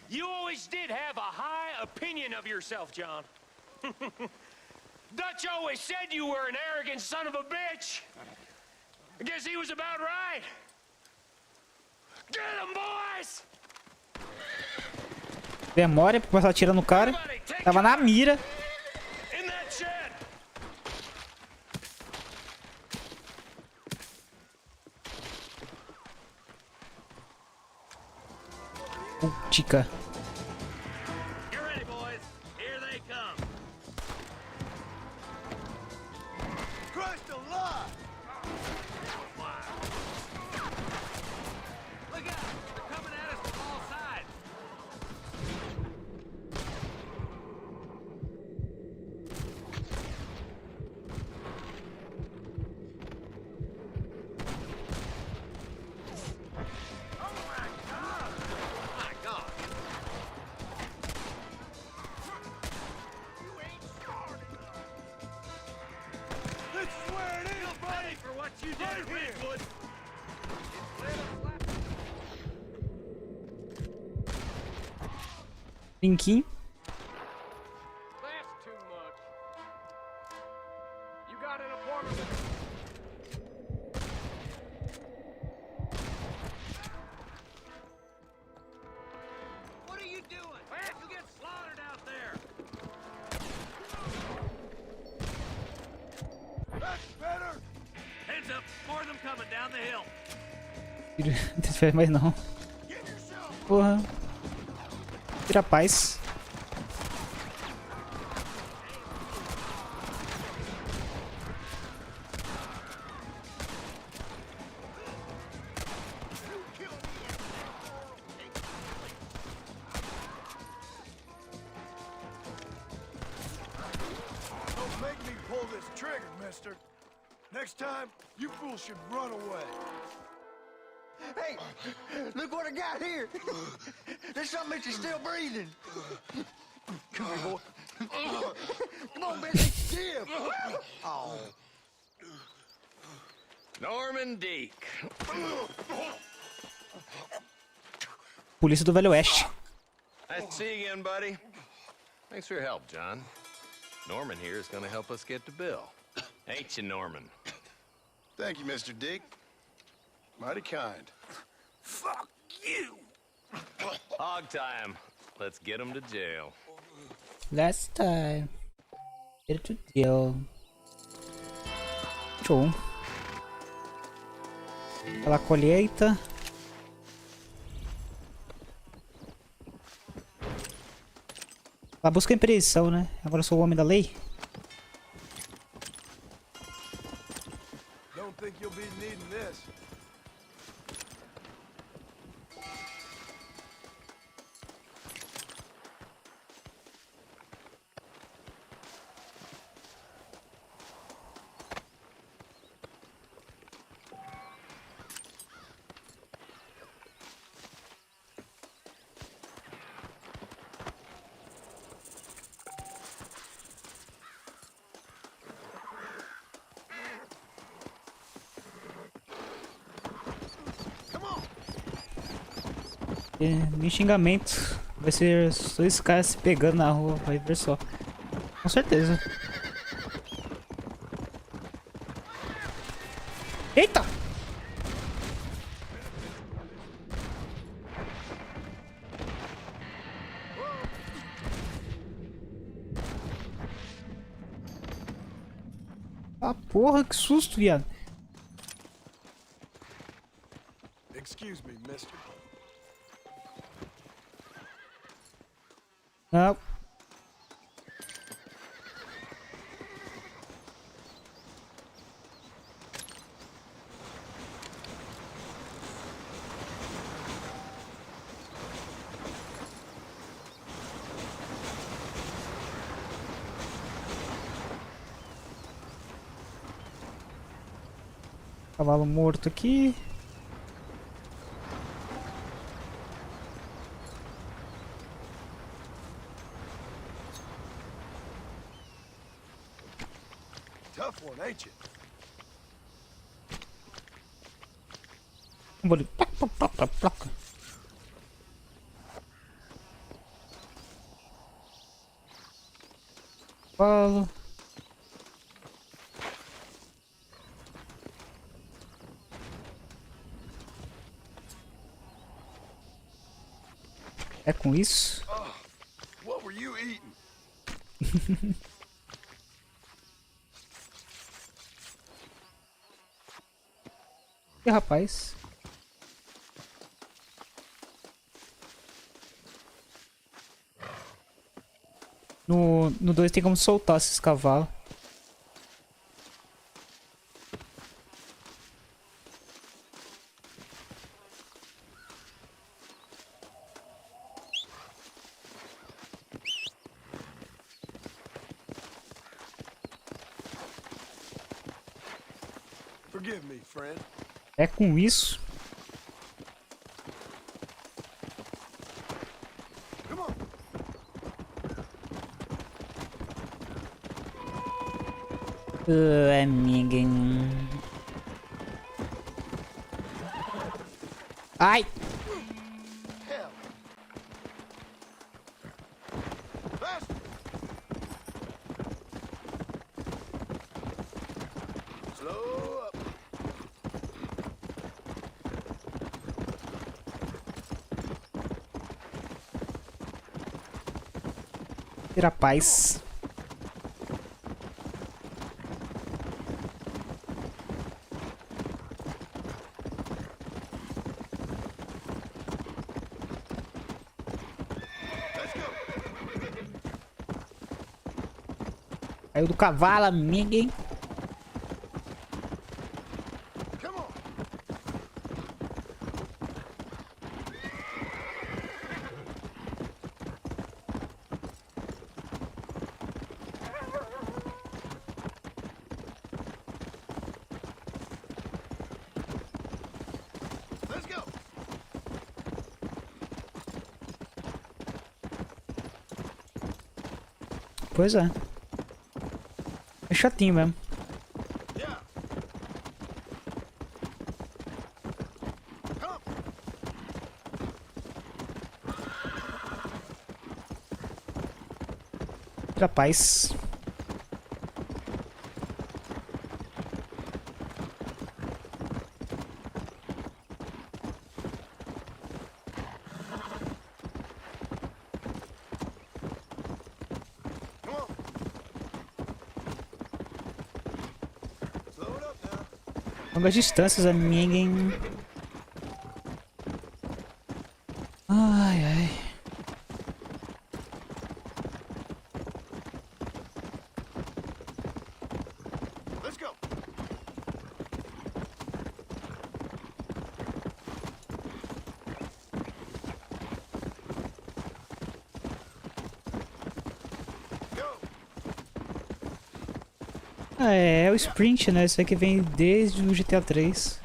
You always did have a high opinion of yourself, John. Dutch always said you were an arrogant son of a bitch. I guess he was about right. Get him, boys! Demora pra começar a atirar no cara. Tava na mira. In that shed. Tica. Get ready, boys. Here they come. Christ alive! Look out! They're coming at us from all sides. This is where it is, buddy! For what you did, Ridgewood. Pinquinho. That's too much. You got an appointment with... What are you doing? Where'd you get slaughtered out there? That's better! Heads up. More of them coming down the hill. Não fez mais não. Porra. Tira a paz. Don't make me pull this trigger, mister. Next time, you fools should run away. Hey, look what I got here. There's something that's still breathing. Come here, boy. Come on, Bessie. Give. Oh. Norman Deek. Polícia do Velho Oeste. Nice to see you again, buddy. Thanks for your help, John. Norman here is gonna help us get to Bill. Ain't you, Norman? Thank you, Mr. Dick. Mighty kind. Fuck you! Hog time. Let's get him to jail. Last time. Get to jail. Show. Aquela colheita. Ela busca a impressão, né? Agora eu sou o homem da lei. Don't think you'll be needing this. Nem xingamento. Vai ser só esse cara se pegando na rua, vai ver só. Com certeza. Eita! Ah, porra, que susto, viado. Excuse me, mister. Não. Cavalo morto aqui. Tough one, ain't you? Placa. Cavalo. É com isso? What were you eating? E rapaz. No 2 tem como soltar esses cavalos. Forgive me, friend. É com isso? Come on. Amiga. Ai! Hell. Faster. Slow up. Ter a paz. Caiu do cavalo, amiga, hein? Come on. Let's go. Pois é. É chatinho mesmo. Yeah. Come. Rapaz. Come on. Slow it up now. Longas distâncias, amiga, hein? Ai, ai. Let's go. Ah, é o sprint, né? Isso aqui vem desde o GTA 3. Se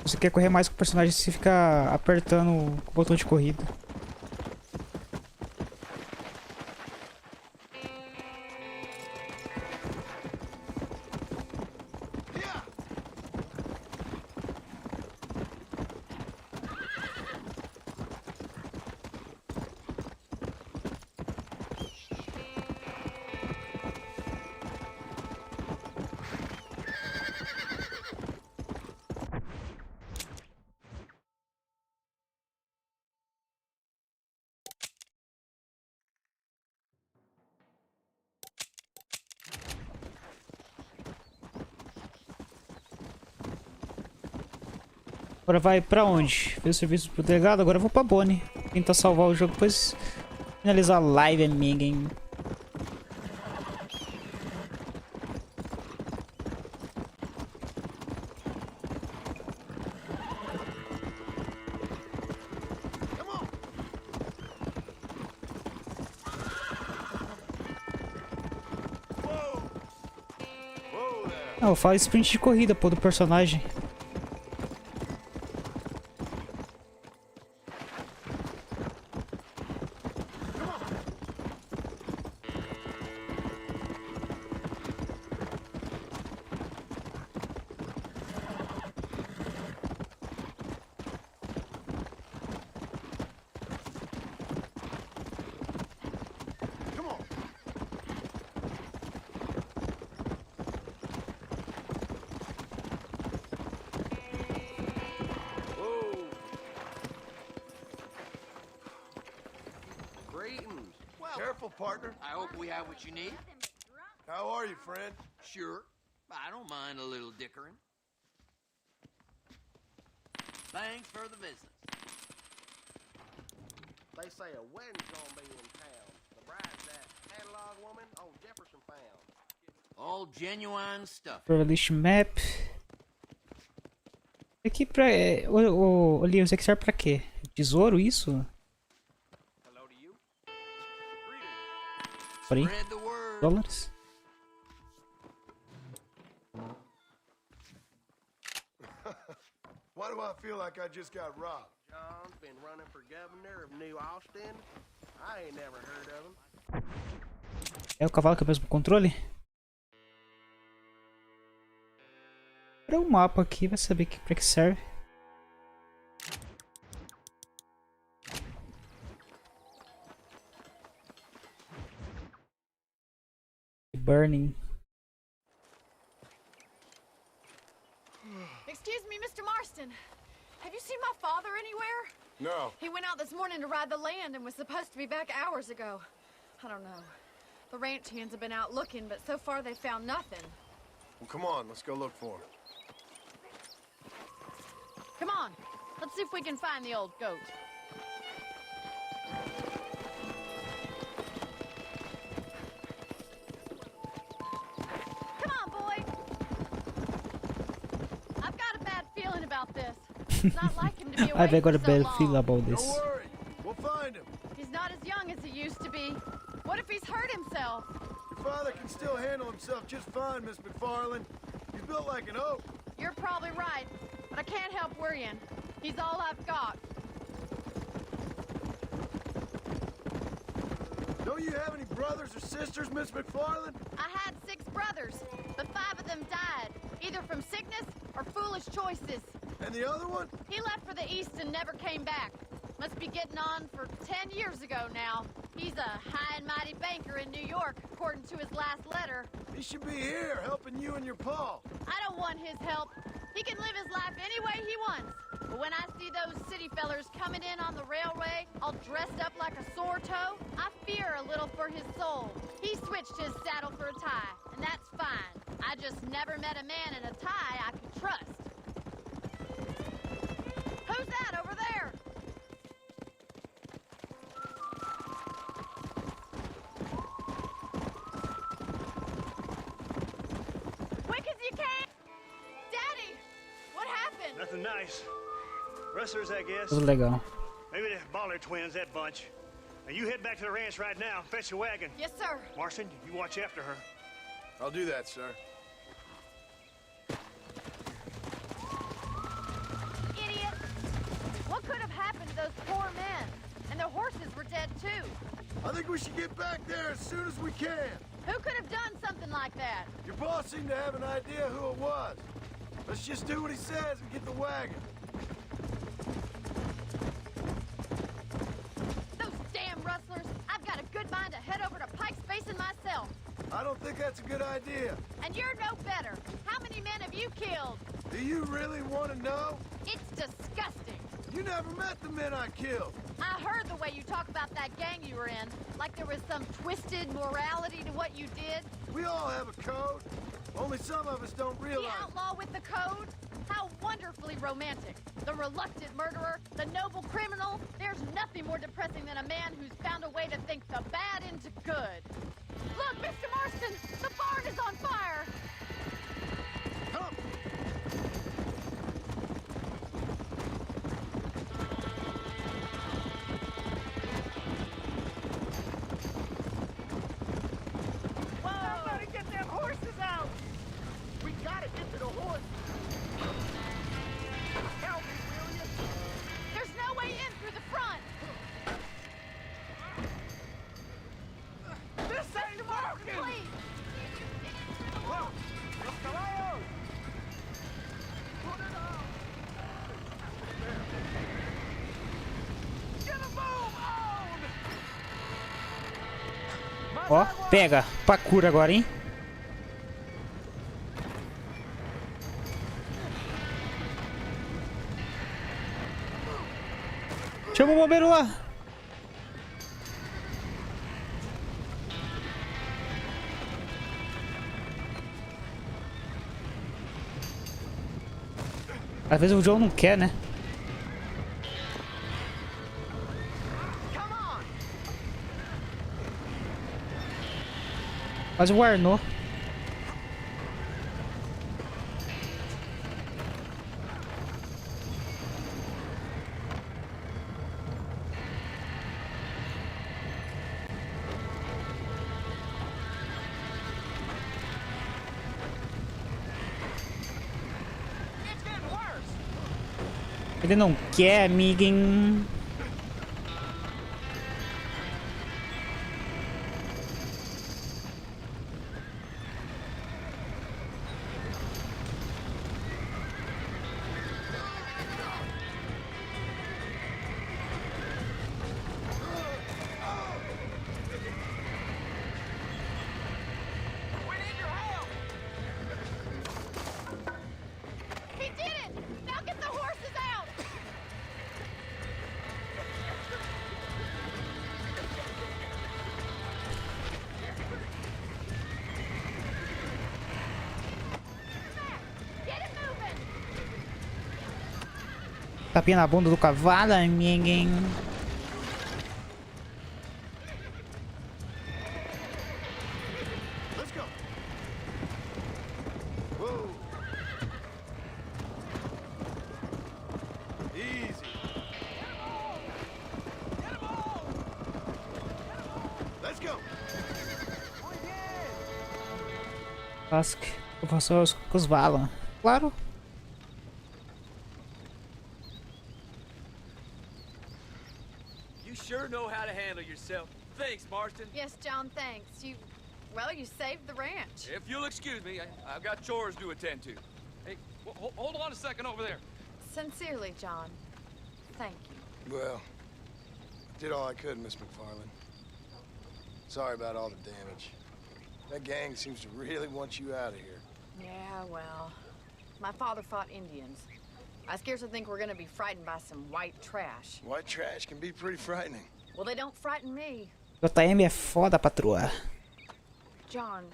você quer correr mais com o personagem, você fica apertando o botão de corrida. Agora vai pra onde? Fez o serviço pro delegado, agora eu vou pra Bonnie. Tentar salvar o jogo, depois finalizar a live, amiga, hein? Não, fala sprint de corrida, pô, do personagem. Careful, partner. I hope we have what you need. How are you, friend? Sure. I don't mind a little dickering. Thanks for the business. They say a wedding's gonna be in town. The bride's that catalog woman on Jefferson found. All genuine stuff. List map. Aqui pra... Ô, Leon, isso aqui serve pra quê? Tesouro, isso? Porém, dólares. Why do I feel like I just got robbed? John's been running for governor of New Austin. I ain't never heard of him. É o cavalo que é o mesmo controle? Para o mapa aqui, vai saber pra que serve. Burning. Excuse me, Mr. Marston. Have you seen my father anywhere? No. He went out this morning to ride the land and was supposed to be back hours ago. I don't know. The ranch hands have been out looking, but so far they found nothing. Well, come on, let's go look for him. Come on, let's see if we can find the old goat. About this. It's not like him to be away I've got a for bad so feel long. about this. Don't worry, we'll find him. He's not as young as he used to be. What if he's hurt himself? Your father can still handle himself just fine, Miss McFarland. He's built like an oak. You're probably right, but I can't help worrying. He's all I've got. Don't you have any brothers or sisters, Miss McFarland? I had 6 brothers, but 5 of them died, either from sickness or foolish choices. And the other one? He left for the East and never came back. Must be getting on for 10 years ago now. He's a high and mighty banker in New York, according to his last letter. He should be here, helping you and your pa. I don't want his help. He can live his life any way he wants. But when I see those city fellers coming in on the railway, all dressed up like a sore toe, I fear a little for his soul. He switched his saddle for a tie, and that's fine. I just never met a man in a tie I could trust. Who's that over there? Quick as you can! Daddy! What happened? Nothing nice. Rustlers, I guess. Tudo legal. Maybe the Baller twins, that bunch. Now you head back to the ranch right now. Fetch the wagon. Yes, sir. Marston, you watch after her. I'll do that, sir. Idiot! What could have happened to those poor men? And their horses were dead, too. I think we should get back there as soon as we can. Who could have done something like that? Your boss seemed to have an idea who it was. Let's just do what he says and get the wagon. Those damn rustlers! I've got a good mind to head over to Pike's Basin myself. I don't think that's a good idea. And you're no better. How many men have you killed? Do you really want to know? It's disgusting. You never met the men I killed. I heard the way you talk about that gang you were in, like there was some twisted morality to what you did. We all have a code. Only some of us don't realize. The outlaw with the code? How wonderful wonderfully romantic. The reluctant murderer, the noble criminal. There's nothing more depressing than a man who's found a way to think the bad into good. Look, Mr. Marston, the barn is on fire. Somebody get them horses out! We gotta get to the horse. Help me, will you? There's no way in through the front. This ain't working! Please. Whoa! Los caballos! Put it on! Get a move on! Ó, pega. Pra cura agora, hein? Chama o bombeiro lá. Às vezes o John não quer, né? Quase o Arnaud. Ele não quer, amiguinho. He did it! Now get the horses out! Get it moving! Tapinha na bunda do cavalo, amiguinho. Let's go. Whoa. Easy. Let's go. Acho que eu faço com os valos. Claro. You sure know how to handle yourself. Thanks, Marston. Yes, John, thanks. Well, you saved the ranch. If you'll excuse me, I've got chores to attend to. Hey, hold on a second over there. Sincerely, John. Thank you. Well, I did all I could, Miss McFarland. Sorry about all the damage. That gang seems to really want you out of here. Yeah, well, my father fought Indians. I scarcely think we're gonna be frightened by some white trash. White trash can be pretty frightening. Well, they don't frighten me. JM é foda, patroa. John,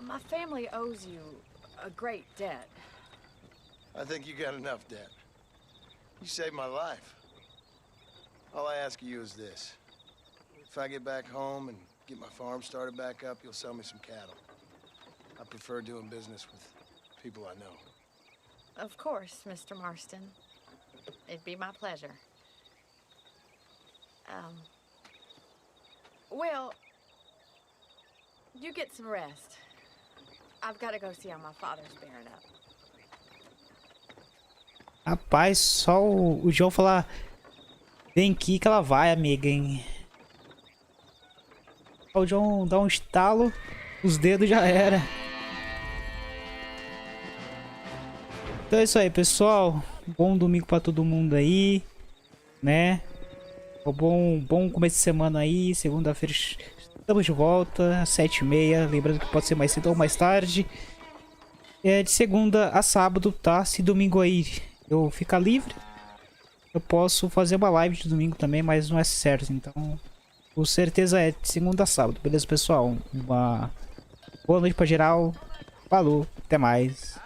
my family owes you a great debt. I think you got enough debt. You saved my life. All I ask of you is this. If I get back home and get my farm started back up, you'll sell me some cattle. I prefer doing business with people I know. Of course, Mr. Marston. It'd be my pleasure. Well, you get some rest. I've got to go see how my father's bearing up. Rapaz, só o João falar vem aqui que ela vai, amiga, hein? O João dá um estalo, os dedos já era. Então é isso aí, pessoal. Bom domingo pra todo mundo aí, né? Bom começo de semana aí. Segunda-feira estamos de volta às 7h30. Lembrando que pode ser mais cedo ou mais tarde. É de segunda a sábado, tá? Se domingo aí eu ficar livre, eu posso fazer uma live de domingo também, mas não é certo. Então, com certeza é de segunda a sábado. Beleza, pessoal? Uma boa noite pra geral. Falou, até mais.